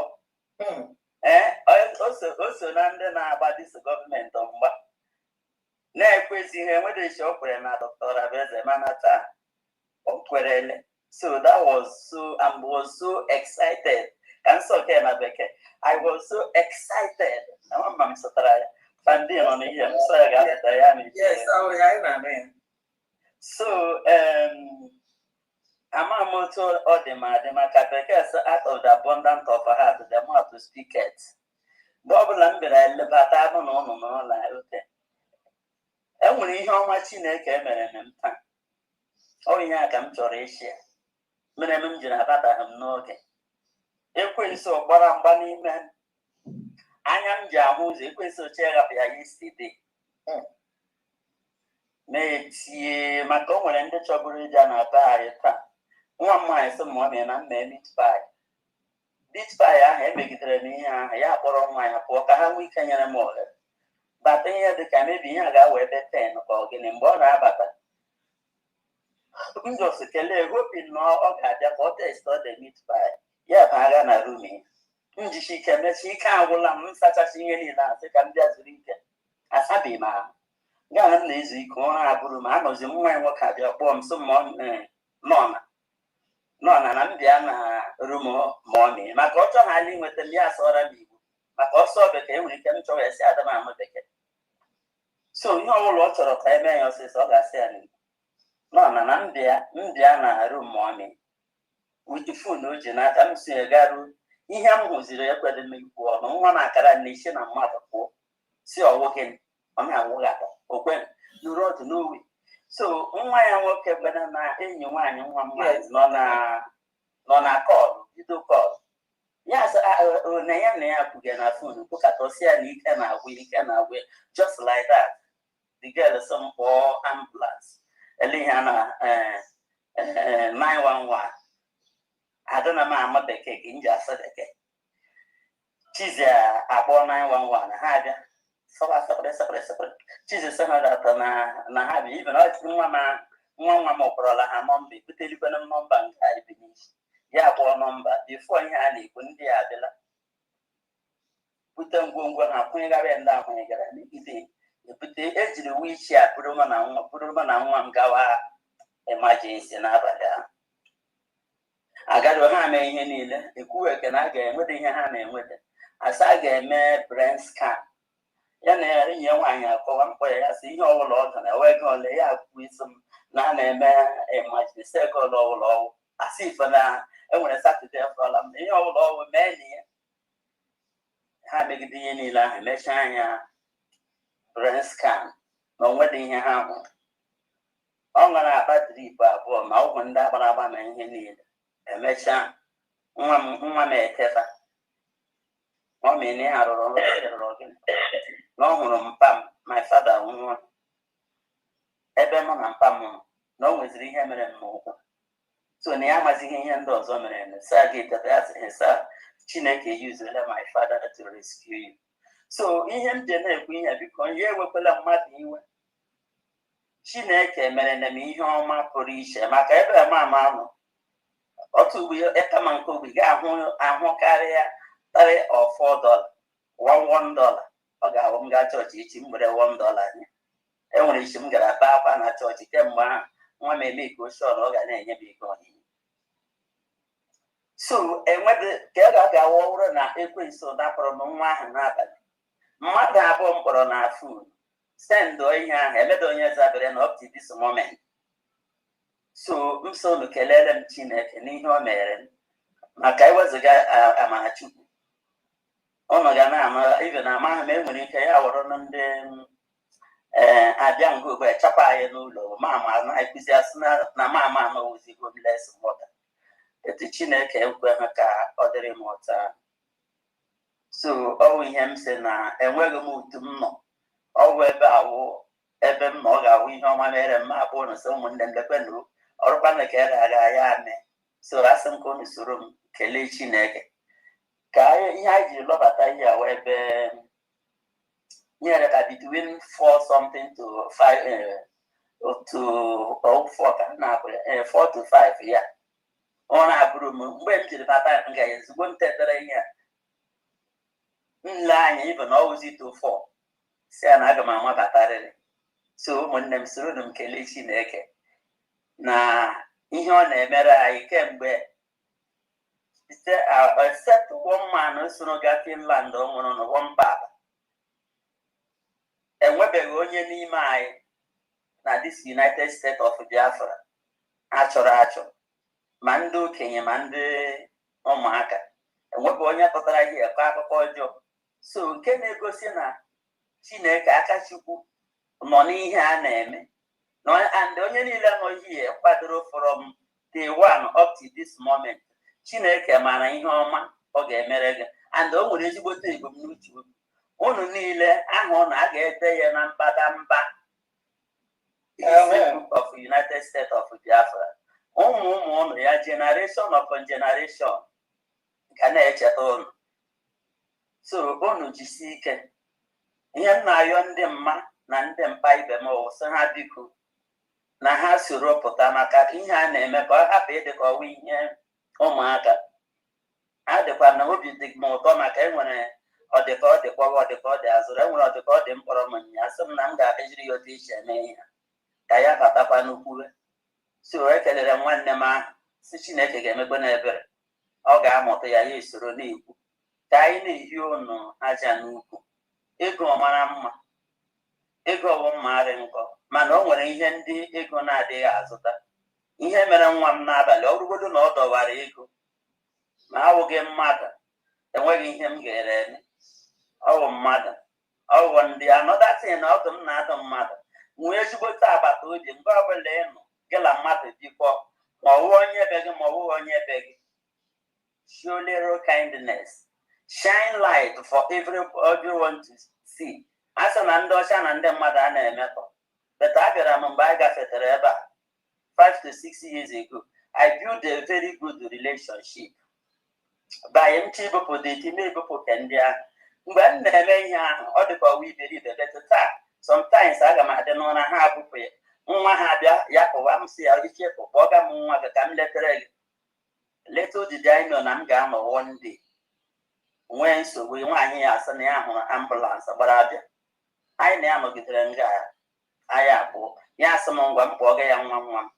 o so na ndị na-agba dis gọọmenti mgba na-ekwesịghị enwedechi o kwere na Dr. Abeze mana taa o kwerele. So that was so I was so excited. And so again na bekee I was so excited. I'm sorry. Funding on here. So I got it. Yes, I mean. So Amamoto Odema Kabekes out of the abundance of her heart, the more to speak it. Double and but I don't know like okay. And when you hear my chineke and oh yeah, come to Asia. Minimum Janabata have no okay. Equin so Baram Bunny man. I am Jamus, equin so chair up here yesterday. Maybe my common and the trouble Jana buy one mile some money and I'm meat pie. This pie I have make it me, I borrow my pork, how we can get more. But then the Canadian I got with the 10 or getting born about that. Just a hoping no okay, the water is not the meat pie. Yeah, I got a roomie. She can't will such a thing any last, I can just read it. As happy man. Gan lazy corner, I was in my work at your bomb some morning. None, and Diana Rumo morning. My daughter hiding with the Lias or a big. My also became when he came to us at the mamma became. So you know lots of time, I says, all I said. None, and Diana room morning. With the food, no, Janet, I'm saying a garu. He was the academic war, no one I can nation and mother for. See, or walking on her walk or when you wrote to know it. So, why I walk up when I'm in one non a call, you do call. Yes, I could get a phone, look at Oceanic and I will, just like that. The girl is some poor ambulance. Eliana 911. I don't know my the cake in just a cake. She's a born 911. I had so I separate. She's a senator and I have even one more brother. I'm on the telephone number. I believe. Yeah, one number before you had it, wouldn't the other. Put them going up when I went down when I get anything. You put the edge of the wheelchair, put them on one gawa emergency and abada. I got to have a hand the quick and I get with the hand with it. As I get my brain scan. Yana, you know, I go where I see all lot and I work on lay out with some non a much the circle low. I see for now, and when I sat there for them, you know, low many. I make it any line, let shine brain scan. No wedding happen. I'm gonna have to leave my open that, but I'm in need. And let shine. One may tell her. One may near no, Pam, my father, Ebemon and Pam, no one's rehammering and more. So Niamazing and those women and Sagi that that's his son, Chineke used my father to rescue you. So in him, Jenna, we have become here with a muddy. Chineke, Merenami, Homa, Porisha, Macaba, Mamma, or two will Etamanco, we got a home carrier, $3 or $4, $1. Got church eating with a $1. And when she got a papa and a church, came one may make go short or any be going. So, and when the Gaga over now, it so that for a moment and happen. Mother bomb on our food. Stand doing a Medonia Zabren up to this moment. So, so look a letter chinek and in your marin. Makai was a guy, I'm a chuku. Oh my God, even a man when he came out on them. I don't go where Chapa no Mamma, I could just not Mamma knows it would less water. The Chineke where her car ordering water. So, oh, him say now, and we'll move to no. Oh, where bow, Eben Moga, we know my made a map on someone than the Pendu, or Panacare Agayane. So, as some corners room, Kelly Chineke. Kaya, you love at a where yeah, between 4 something to 5 to 4 to 5, yeah. ọ na-abụrụ m mgbe m jiri bata nga ezigbo m tetere ihe nle anya ibe na ọwụzi tofọ si a na aga m amabatarịrị so ụmụnne m soro m kelee Chineke na ihe ọ na-emere anyị kemgbe except one man soro gaa Finland ọ nwụrụ n'ụwa mba enwebeghị onye n'ime anyị na this United States of Biafra achọrọ achọ ma ndị okenye ma ndị ụmụaka enwebeghị onye tụtara ihe ekwe akụkọ ọjọọ so nke na-egosi na Chineke aka Chukwu nọ n'ihe a na-eme and onye niile nọ ihe kwadoro from day one up to this moment Chineke mara ihe ọma ọ ga-emere gị and o nwere ezigbote ebumnuche unu niile ahụ na a ga-ede ya na mbadamba group of United States of Biafra ụmụ unu ya generation upon generation ga na-echeta unu so unu jisi ike ihe m na-ayọ ndị mma na ndị mpa ibe m sị ha biko na ha soro pụta maka ihe a na-eme ka ọ hapụ ịdị ka ọwa ihe ụmụaka adịkwa na obi dị m ụtọ maka enwere ọdịka ọ dịkwa ọdịka ọ dị azụrụ enwere ọdịka ọ dị mkpọrọ m nya sị m na m ga-akụziri ya otu isi eme ihe ka ya batakwa n'ukwu so ekelere m nwanne m ahụ si Chineke ga-emekwa n'ebere ọ ga-amụta ya ya esoro na-ekwu ka anyị na-ehi unu aja n'ukwu ego mara mma ego ọwụmmarị nkọ mana o nwere ihe ndị ego na-adịghị azụta ihe mere nwa m n'abalị ọrụgodo na ọ dọwara ego ma awụghị mmadụ enweghị ihe m ga-ere eme ọwụ mmadụ ọwụ ndị anọdatin na ọdụ m na-adụ mmadụ nwee ezigbote agbata obi mgbe ọbụla ịnụ gị na mmadụ bikọ ma ọwụ onye be gị ma ọwụghị onye be gị show little kindness shine light for everyone to see a sị na ndị ọcha na ndị mmadụ a na-emetọ but abịara m mgbe anyị gafetere ebe a 5 to 6 years ago I built a very good relationship by mt ibụpụ dị time ibụpụ ke ndị ahụ mgbe m na-eme ihe ahụ ọ dịka ọwa iberibe bet taa sometimes aga m adị n'ụra ha abụpụ ya nwa ha bịa ya pụwa m si ya ichepụ kpọga m nwa gị ka m letere gị leta odidi anyị nọ na m ga-anọ one day nwee nsogbu nwaanyị ya asị na ya hụrụ ambụlansị gbara abịa anyị na ya nọgidere nga anyị abụọ ya asị m ngwa m kpọga ya nwa nwa m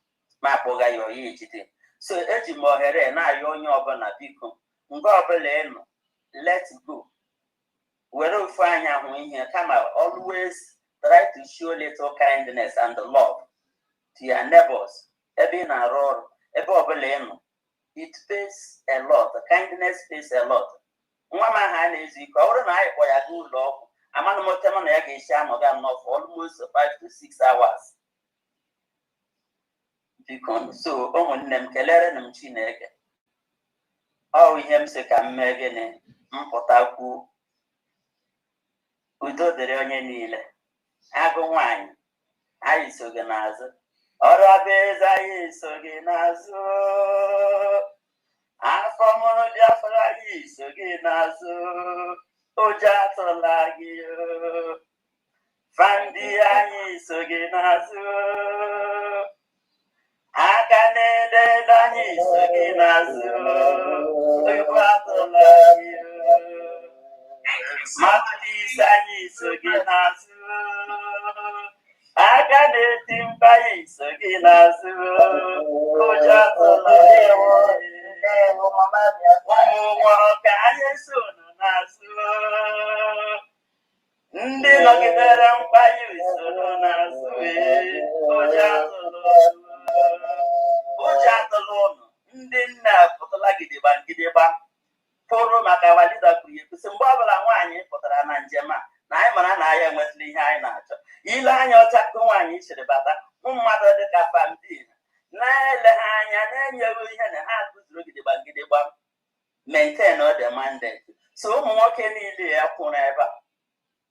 ma akpọga ya ọya ejide so eji m ohere na-ayọ onye ọbụla biko mgbe ọbụla ịnụ let go were ofu anya hụ ihe kama always try to show little kindness and love to your neighbors ebe ị na-arụ ọrụ ebe ọbụla ịnụ it pays a lot kindness pays a lot nwa m ahụ a na-ezu ike ọ bụrụ na anyị kpọ ya gaa ụlọ ọgwụ amana m ote m na ya ga-esi anọga nnọọ for almost 5 to 6 hours biko so ụmụnne m kelere m Chineke ọ ihe m sị ka m mee gịnị mpụta kwuo udo dịrị onye niile agụ nwanyị anyị so gị n'azụ ọrụ abịaeze anyị so gị n'azụ afọ mụrụ Biafra anyị so gị n'azụ ụjọ atụla gị Fandi anyị so gị n'azụ aka na-ede anyị so gị n'azụ ụjọ atụla gị Matalise anyị so gị n'azụ aka na-eti mba anyị so gị n'azụ ụjọ atụla gị ụmụ ka anyị so n'azụ ndị nọgidere mkpanye usoro n'azụ ụjọ atụla ụnụ ndị nna pụtala gidigba pụrụ maka walida kwuru ekwusị mgbe ọbụla nwaanyị pụtara na njem a na anyị mara na anyị enwetala ihe anyị na-achọ ile anya ọchakụ nwaanyị chịrị bata mmadụ dịka famdin na-ele ha anya na-enyeghị ihe na ha kụziri gidigba maintain the mandate so ụmụ nwoke niile ya kwụrụ ebe a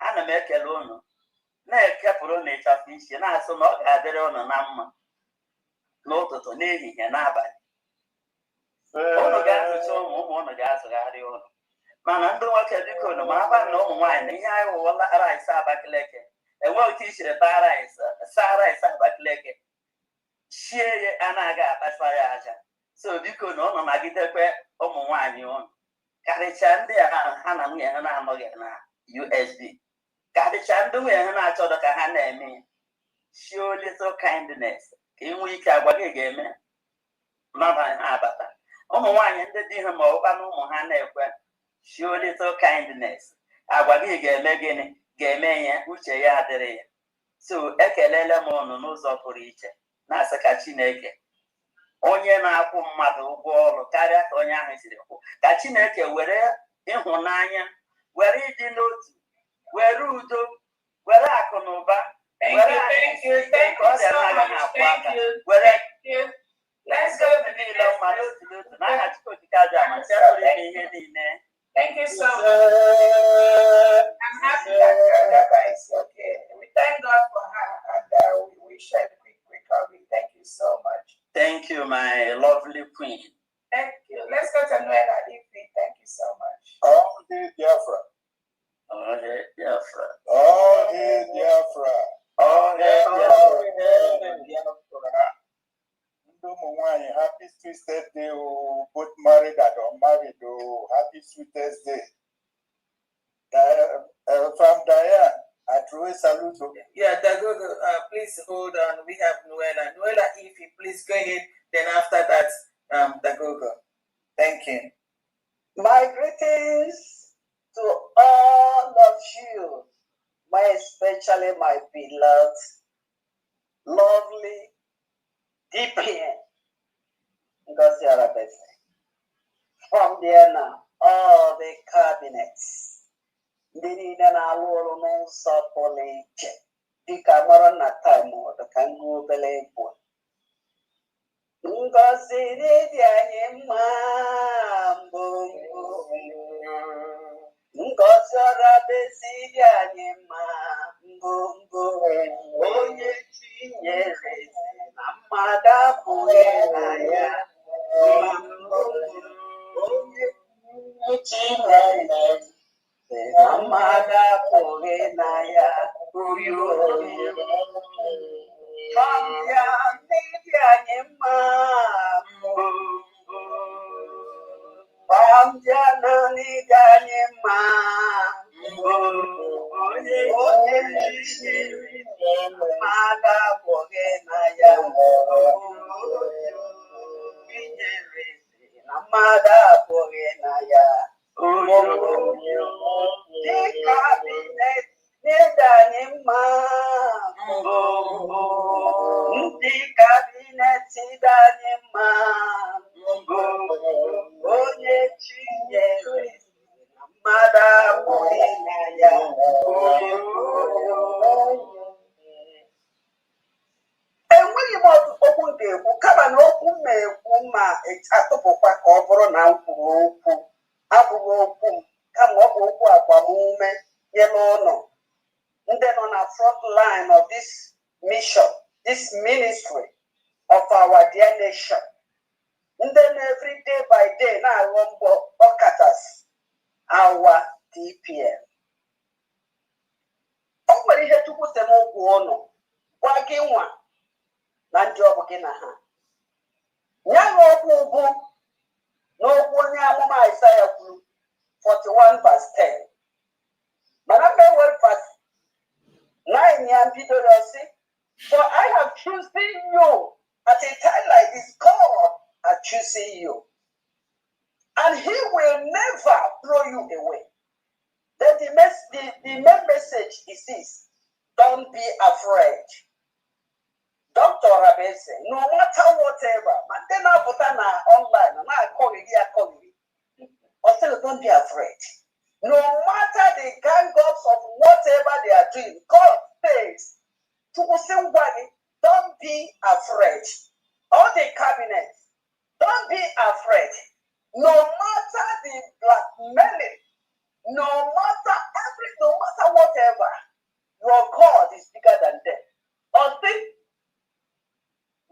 ana m ekele unu na-ekepụrụ na ịchafụ isi na-asụ na ọ ga-adịrị unu na mma n'ụtụtụ n'ehihie n'abalị unu ga-azụcha ụmụ unu ga-azụgharị unu mana ndị nwoke biko unu marakwa na ụmụ nwaanyị na ihe anyị wụla rice Abakaliki enwe otu ichiri saa rice Abakaliki shie ya a na-aga akpasa ya aja So biko na ọ nọ nagidekwe ụmụ nwaanyị ụnụ karịcha ndị a ha na nwunye ha na-anọghị na USB karịcha ndị nwunye ha na-achọdọ ka ha na-eme show little kindness ka ị nwee ike agwa gị ga-eme mmadụ ha abata ụmụ nwaanyị ndị di ha ma ọkwa na ụmụ ha na-ekwe show little kindness agwa gị ga-eme gịnị ga-eme ya uche ya adịrị ya. So ekelele m ụnụ n'ụzọ pụrụ iche na-asị ka Chineke onye na-akwụ mmadụ ụgwọ ọrụ karịa ka onye ahụ siri kwụ ka Chineke were ịhụnanya were ịdị n'otu were udo were akụ na ụba were ọrịa na-agaghị akwụ aka were Let's go to the niile mmadụ otu n'otu n'aha Chukwu okike abịa ma chepụrụ ime ihe niile. Thank you so much. I'm happy that is okay. We thank God for her and we wish her a quick recovery. Thank you so much. Thank you, my lovely queen. Thank you. Let's go to Noel Adifi. Thank you so much. All hail Biafra. All hail Biafra. All hail Biafra. All hail Biafra. Happy Twisted Day, oh, both married and unmarried. Oh, happy sweetest day. From Diane, I throw a salute. Yeah, Dagogo, please hold on. We have Noella. Noella, if you please go ahead. Then after that, Dagogo. Thank you. My greetings to all of you, especially my beloved, lovely DPN, because you are a blessing. From there now, all the cabinets, the need an alone so college, the camera na time or the kangaroo belly. Ngozi dị anyị mambo, ngozi ọrabezi dị anyị mambo, onye chinyere na mmadụ abụghị na ya, onye chinyere na mmadụ abụghị na ya, enweghị m okwu ga-ekwu kama na okwu na-ekwu ma atụpụkwa ka ọ bụrụ na m kwuru okwu abụghị okwu m kama ọ bụ okwu agbamume nye n'ụlọ ndị nọ na front line of this mission, this ministry of our dear nation, ndị na every day by day na-aghọ mbọ ọkachasị our DPN. O nwere ihe Chukwu sị m okwu ụnụ gwa gị nwa na ndị ọbụ gị na ha ya na okwu bụ n'okwu onye amụma Aịzaya kwuru 41 verse 10 mana mmewe verse 9 ya bidoro sị for I have chosen you at a time like this. God has chosen you and he will never throw you away. Then the main message is this: don't be afraid. Dr. Rabese, no matter whatever, man, then I put on online and I call it, or still don't be afraid. No matter the gang ups of whatever they are doing, God says to somebody, don't be afraid. All the cabinets, don't be afraid. No matter the blackmailing, no matter whatever, your God is bigger than them.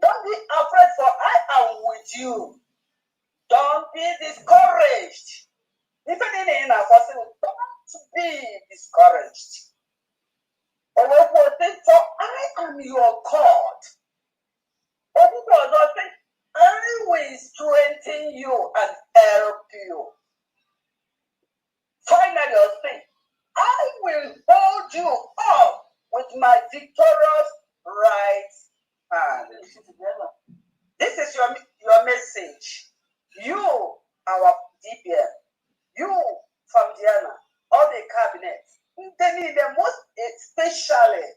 Don't be afraid, for I am with you. Don't be discouraged. Even in our possible, don't be discouraged. For I am your God. I will strengthen victorious right hand. This is your message. You, our DPM, you from Diana, all the cabinet, the most especially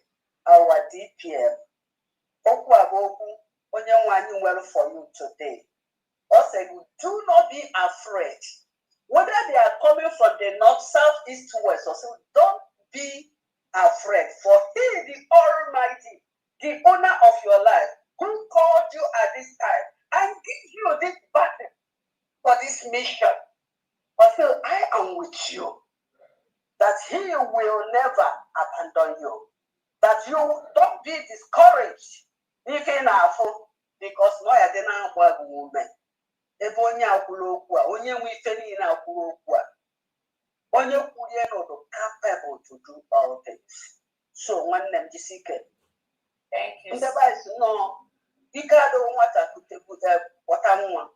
our DPM. Well for you today. Also, do not be afraid. Whether they are coming from the north, south, east, west, or so, don't be afraid. For He, the Almighty, the owner of your life, who called you at this time and give you this battle for this mission. Also, I am with you. That He will never abandon you. That you don't be discouraged. Even because no, I didn't work woman. If only I could look, only we feel in our work. Only we are capable to do all things. So one them the secret. Thank you. The Bible no. You can't do what I could take with what I want.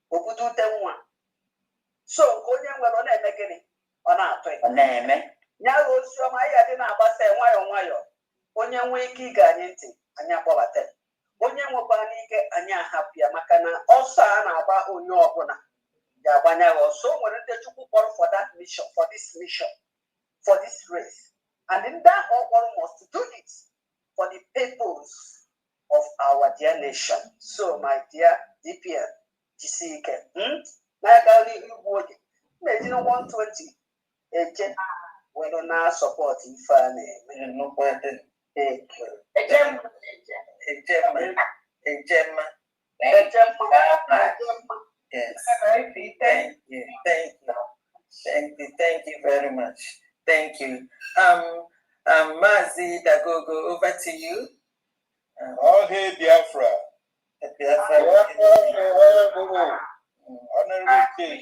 Or could do them one. So only we're on a beginning on our way. Name. Now also my I didn't say why. Onye wiki ganyenti anya bobate. Onye nwobanike anya happy makana also na aba onye obuna. Ya banya also when the chukwu for that mission, for this mission, for this race. And in that all must do it for the purpose of our dear nation. So my dear DPM, GCK, na gauni iwoje. Imagine 120 we don't now support Ifane. No point. A gem. Yes. Thank you very much. Thank you. Mazi Dagogo, over to you. All hail Biafra. Honorable King.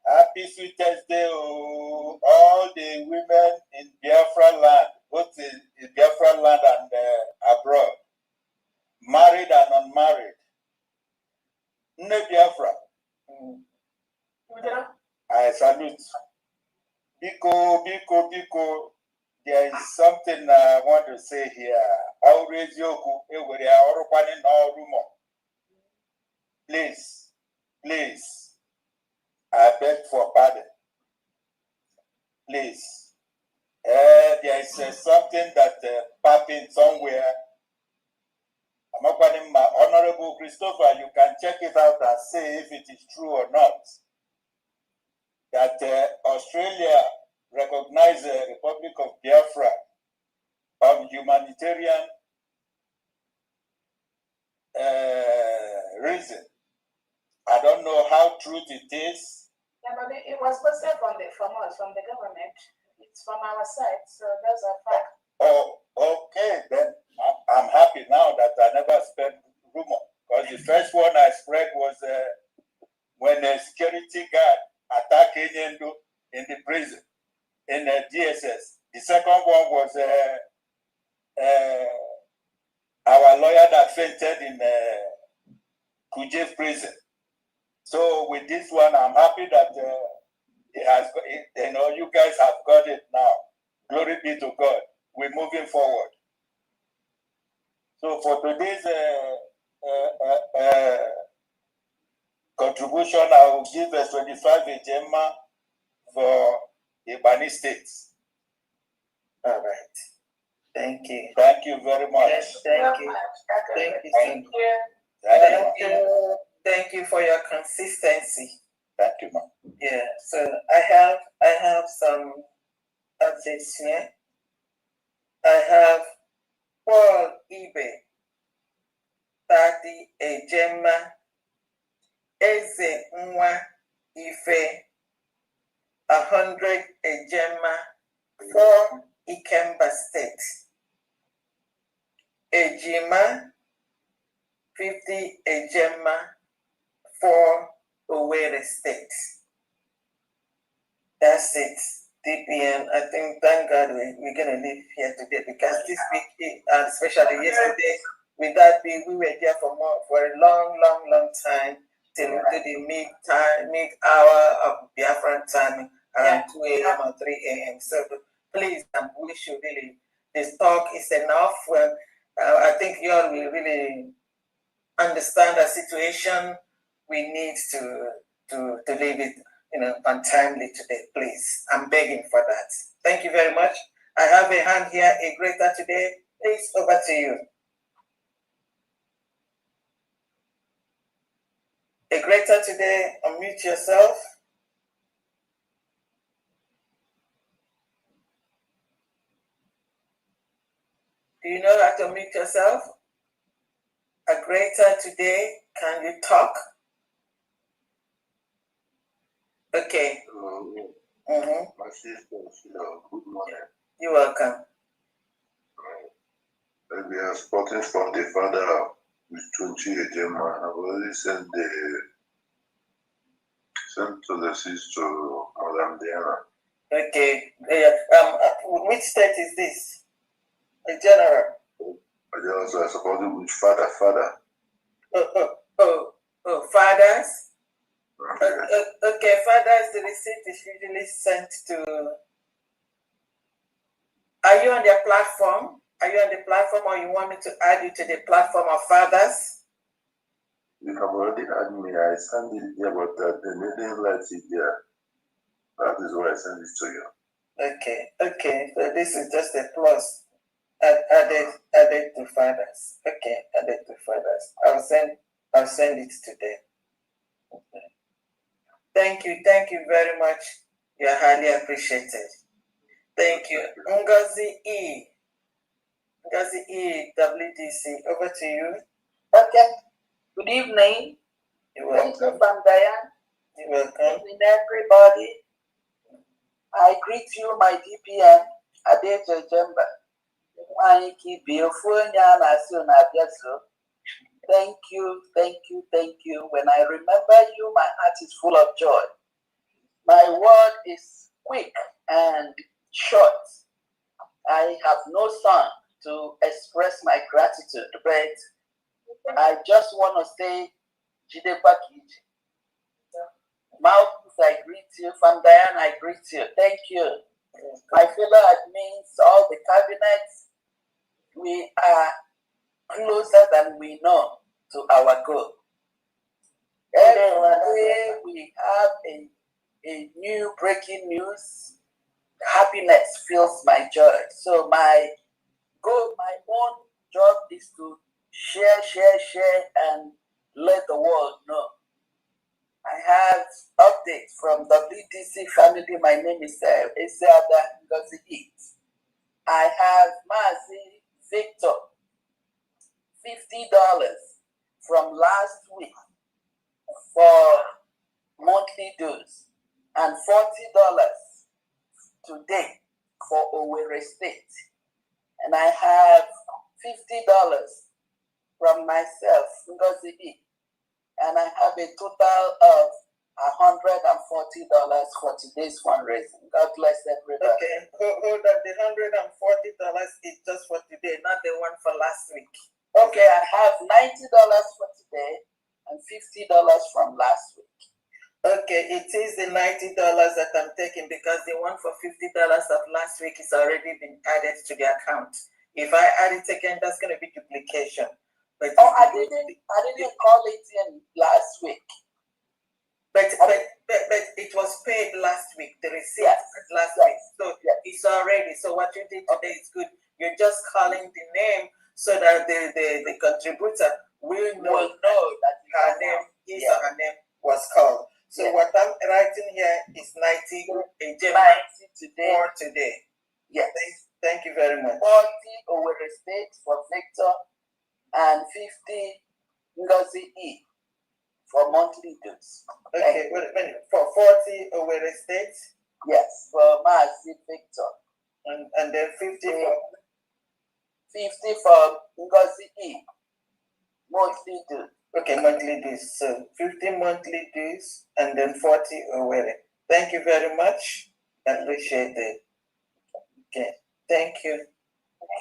Happy Sweet Thursday, all the women in Biafra land, both in Biafra land and abroad, married and unmarried. Nne Biafra, I salute. Biko, there is something I want to say here. Always yoku, please. I beg for pardon. Please. There is something that popping somewhere. Honorable Christopher, you can check it out and say if it is true or not. That Australia recognized the Republic of Biafra on humanitarian reason. I don't know how true it is. Yeah, but it was posted from us, from the government. It's from our side, so those are facts. Oh, okay. Then I'm happy now that I never spread rumor. Because the first one I spread was when a security guard attacked Kenyendo in the prison, in the DSS. The second one was our lawyer that fainted in Kuje prison. So with this one, I'm happy that it has, you guys have got it now. Glory be to God. We're moving forward. So for today's contribution, I will give us 25 Ejema for Ibani states. All right. Thank you. Thank you very much. Yes, thank you. Thank you for your consistency. Thank you, ma'am. Yeah. So I have some updates here. I have Paul Ibe, 30 Ejema, Eze Nwa Ife, 100 Ejema, 4 Ikemba State. Ejima, 50 Ejema, 4 Owerri State. That's it. DPN, I think, thank God we're going to live here today because this week, and especially yesterday, with that being, we were there for a long time till we did the mid hour of Biafran time around 2 a.m. or 3 a.m. So please, we should really this talk is enough. Well, I think you all will really understand the situation. We need to leave it, untimely today, please. I'm begging for that. Thank you very much. I have a hand here, a greater today. Please, over to you. A greater today, unmute yourself. Do you know how to unmute yourself? A greater today, can you talk? Okay. My sister, good morning. You're welcome. We are supporting from the father with 20 Ejema. I've already sent to the sis to Madam Diana. Okay. Which state is this? A general. I also supported with father. Fathers? Okay, fathers, the receipt is usually sent to. Are you on their platform? Are you on the platform, or you want me to add you to the platform of fathers? You have already added me. I sent it there, but they didn't let it there. That is why I sent it to you. Okay. So this is just a plus. Added to fathers. Okay, added to fathers. I'll send it today. Okay. Thank you very much. You're highly appreciated. Thank you. Ngozi E, WDC, over to you. Okay. Good evening. You're welcome. Thank you, From Diane. You're welcome. Good evening, everybody. I greet you, my DPN, Adejo Jemba. Thank you. When I remember you, my heart is full of joy. My word is quick and short. I have no song to express my gratitude, but I just want to say, Jidekwa Kiji. Mouthpiece, I greet you. From Diane, I greet you. Thank you. My fellow admins, all the cabinets, we are closer than we know to our goal. Every day we have a new breaking news. Happiness fills my joy. So my goal, my own job is to share, and let the world know. I have updates from WDC family. My name is Isiada Ngozi. I have Mazi Victor, $50 from last week for monthly dues, and $40 today for Owerri State. And I have $50 from myself, Ngozi, and I have a total of $140 for today's fundraising. God bless everybody. Okay, hold on. The $140 is just for today, not the one for last week. Okay, I have $90 for today and $50 from last week. Okay, it is the $90 that I'm taking, because the one for $50 of last week is already been added to the account. If I add it again, that's going to be duplication. But I didn't call it in last week. But it was paid last week. The receipt last week, so it's already. So what you did today is good. You're just calling the name so that the contributor will know that her name, his or her name was called. So what I'm writing here is 90 today. For today. Yes. Thank you very much. 40 Owerri State for Victor, and 50 Ngozi E for monthly dues. Okay, wait a minute. For 40 Owerri State? Yes, for Mazi Victor. And then 50 for? 50 for Ngozi E. Monthly dues. Okay, monthly dues. So 50 monthly dues and then 40 Owerri. Thank you very much. I appreciate it. Okay, thank you.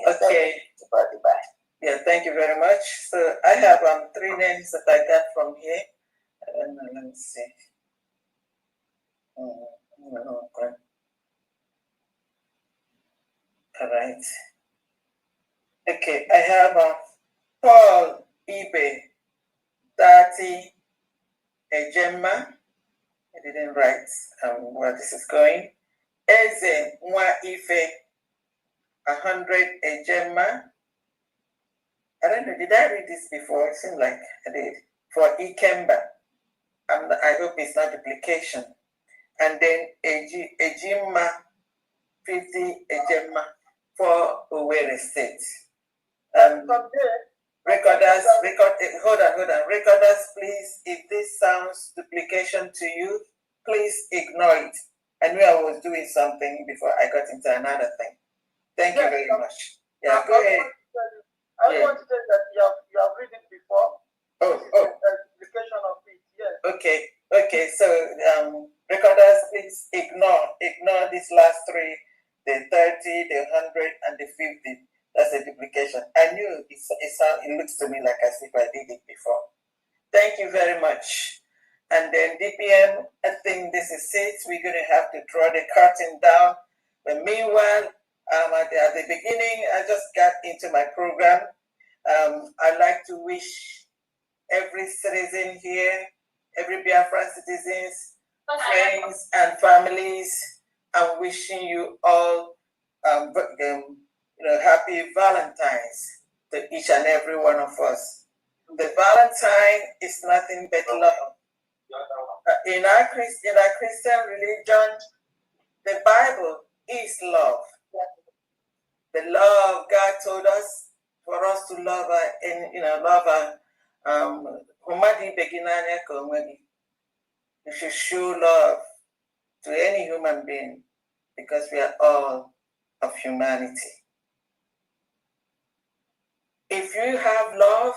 Okay. Bye. Yeah, thank you very much. So I have 3 names that I got from here. Let me see. Okay. All right. Okay, I have Paul eBay 30 Ejema. I didn't write where this is going. Eze Nwa Ife 100 Ejema. I don't know, did I read this before? It seemed like I did. For Ikemba. I hope it's not duplication. And then Ejima 50 Ejema for Owerri State. Recorders, hold on. Recorders, please, if this sounds duplication to you, please ignore it. I knew I was doing something before I got into another thing. Thank you very much. Yeah, go ahead. I want to say that you have read it before. Duplication of it, yes. Okay, so recorders, please ignore these last three, the 30, the 100, and the 50. That's a duplication. I knew it looks to me like as if I did it before. Thank you very much. And then DPM, I think this is it. We're going to have to draw the curtain down. But meanwhile, at the beginning, I just got into my program. I'd like to wish every citizen here, every Biafran citizens, friends and families, I'm wishing you all happy Valentine's to each and every one of us. The Valentine is nothing but love. In our Christian religion, the Bible is love. The love God told us for us to love we should show love to any human being because we are all of humanity. If you have love,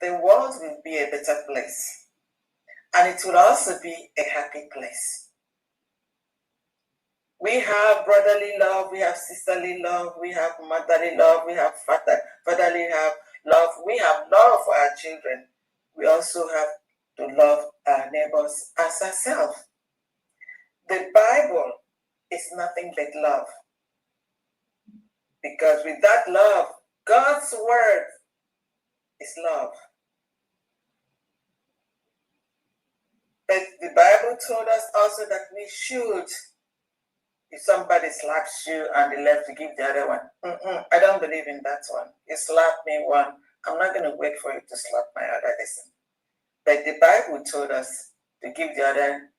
the world will be a better place. And it will also be a happy place. We have brotherly love, we have sisterly love, we have motherly love, we have fatherly love, we have love for our children. We also have to love our neighbors as ourselves. The Bible is nothing but love. Because with that love, God's word is love. But the Bible told us also that we should, if somebody slaps you on the left, to give the other one. I don't believe in that one. You slap me one, I'm not going to wait for you to slap my other listen. But the Bible told us to give the other,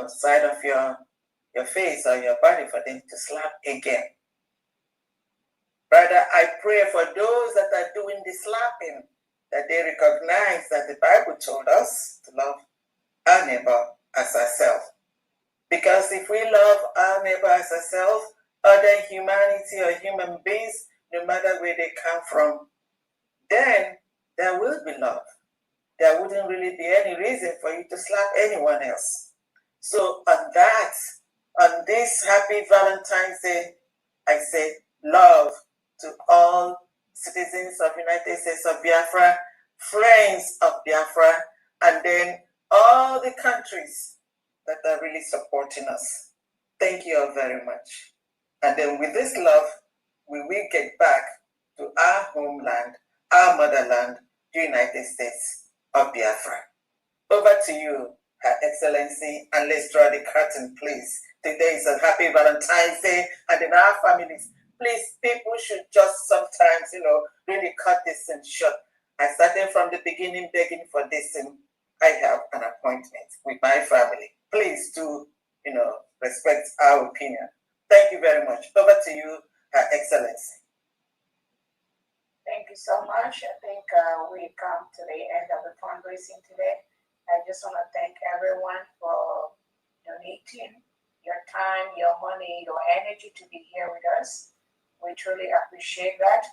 side of your face or your body for them to slap again. Brother, I pray for those that are doing the slapping, that they recognize that the Bible told us to love our neighbor as ourselves. Because if we love our neighbor as ourselves, other humanity or human beings, no matter where they come from, then there will be love. There wouldn't really be any reason for you to slap anyone else. So on this happy Valentine's Day, I say love to all citizens of United States of Biafra, friends of Biafra, and then all the countries that are really supporting us. Thank you all very much. And then with this love, we will get back to our homeland, our motherland, the United States of Biafra. Over to you, Her Excellency, and let's draw the curtain, please. Today is a happy Valentine's Day, and in our families, please, people should just sometimes, really cut this thing short. I started from the beginning begging for this, and I have an appointment with my family. Please do, respect our opinion. Thank you very much. Over to you, Her Excellency. Thank you so much. I think we come to the end of the fundraising today. I just want to thank everyone for donating your time, your money, your energy to be here with us. We truly appreciate that.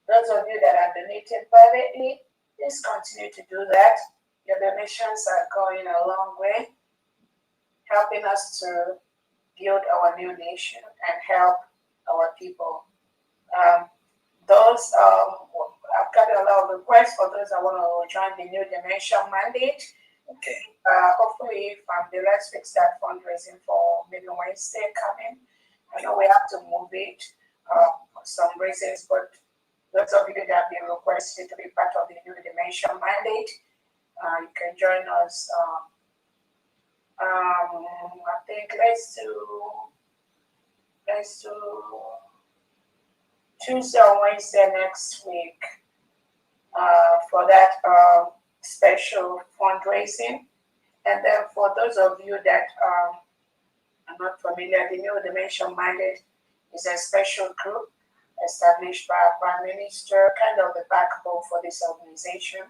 Those of you that are donating privately, please continue to do that. Your donations are going a long way, helping us to build our new nation and help our people. I've got a lot of requests for those that want to join the New Dimension mandate. Okay. Hopefully from the let's fix that fundraising for maybe Wednesday coming. I know we have to move it for some reasons, but those of you that have been requested to be part of the New Dimension mandate, you can join us. I think let's do Tuesday or Wednesday next week for that special fundraising. And then for those of you that are not familiar, the New Dimension Mandate is a special group established by our Prime Minister, kind of the backbone for this organization.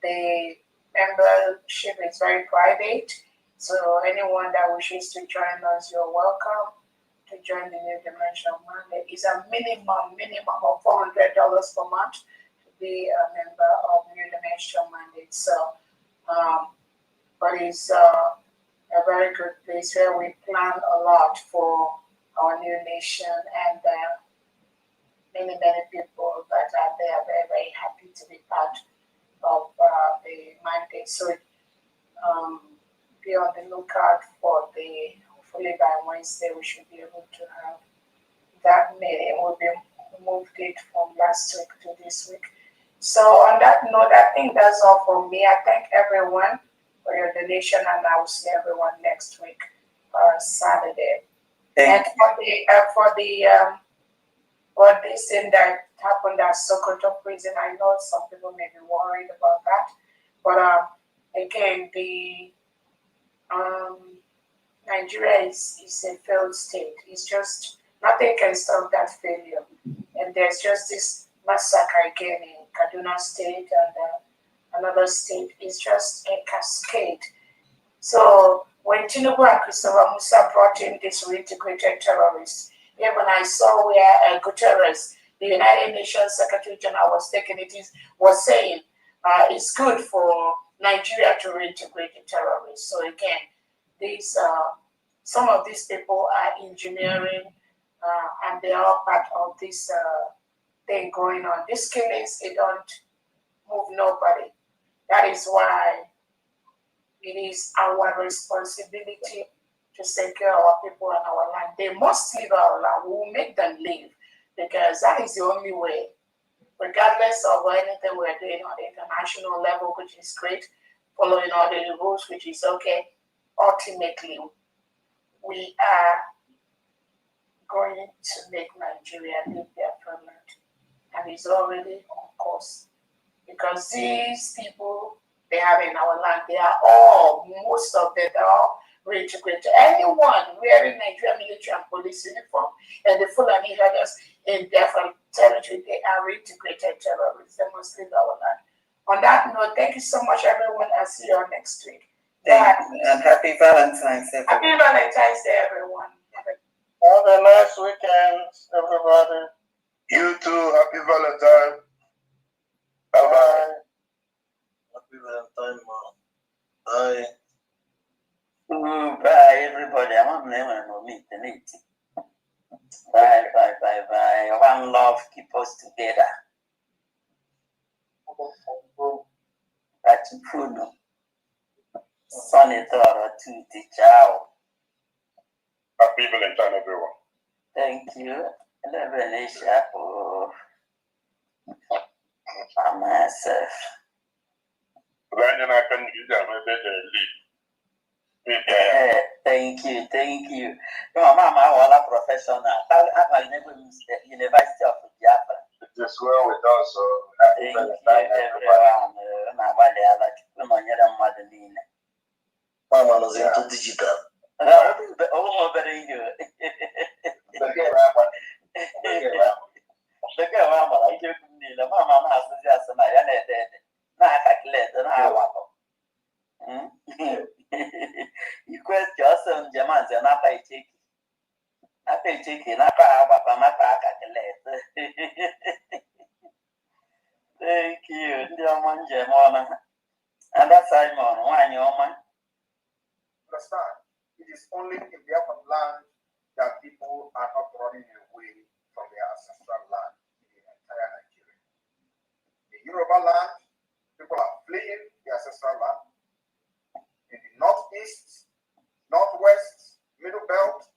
The membership is very private, so anyone that wishes to join us, you're welcome to join the New Dimension Mandate. It's a minimum of $400 per month to be a member of New Dimension Mandate. So, but it's a very good place where we plan a lot for our new nation, and many people that are there very, very happy to be part of the mandate. So be on the lookout for hopefully by Wednesday we should be able to have that meeting. We'll be moved it from last week to this week. So on that note, I think that's all from me. I thank everyone for your donation, and I will see everyone next week, Saturday. And for this thing that happened at Sokoto prison, I know some people may be worried about that, but again, the Nigeria is a failed state. It's just nothing can stop that failure, and there's just this massacre again in Kaduna State and another state. It's just a cascade. So when Tinubu and Christopher Musa brought in this reintegrated terrorists, even I saw where Guterres, the United Nations Secretary General, was saying it's good for Nigeria to reintegrate the terrorists. So again, these some of these people are engineering, and they are part of this thing going on. These killings, they don't move nobody. That is why it is our responsibility to secure our people and our land. They must leave our land. We will make them leave, because that is the only way, regardless of anything we're doing on the international level, which is great, following all the rules, which is okay. Ultimately, we are going to make Nigeria leave their permanent, and it's already on course, because these people they have in our land, they are all, most of them, they're all reintegrated. Anyone wearing Nigerian military and police uniform and the Fulani herders in Biafra territory, they are reintegrated terrorists. They must leave our land. On that note, thank you so much, everyone. I'll see you all next week. Thank you, and happy Valentine's Day. Happy Valentine's Day, everyone. Have a nice weekend, everybody. You too. Happy Valentine. Bye-bye. Happy Valentine, Bye. Bye, everybody. I want to meet the meeting. Bye. One love, keep us together. Bachifuno. Sonitoro Tuti. Ciao. Happy Valentine, everyone. Thank you. 11 sharp. I'm myself. Then I can use them a better lead. Thank you. Your mama was a professional. I never University of Biafra. It is well with us. So happy Valentine, everyone. Mama was into digital. You question Germans and I pay chicken, I pay my Thank you, dear German. And that's Simon, why your man? Understand, it is only in Biafran land that people are not running away from their ancestral land in the entire Nigeria. In Yoruba land, people are fleeing the ancestral land. In the northeast, northwest, middle belt,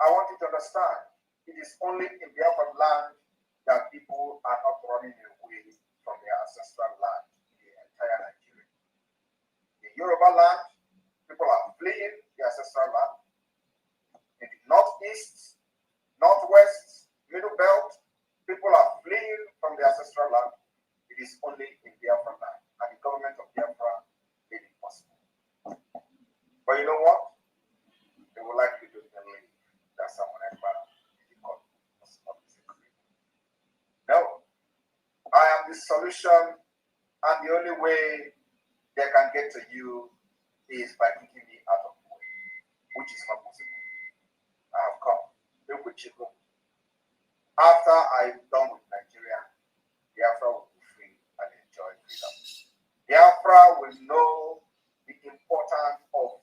I want you to understand, it is only in Biafran land that people Yoruba land, people are fleeing the ancestral land. In the northeast, northwest, middle belt, people are fleeing from the ancestral land. It is only in Biafra land, and the government of Biafra made it possible. But you know what? They would like you to believe that someone else No, I am the solution, and the only way they can get to you is by kicking me out of the way, which is not possible. I have come. Look with you. After I'm done with Nigeria, Biafra will be free and enjoy freedom. Biafra will know the importance of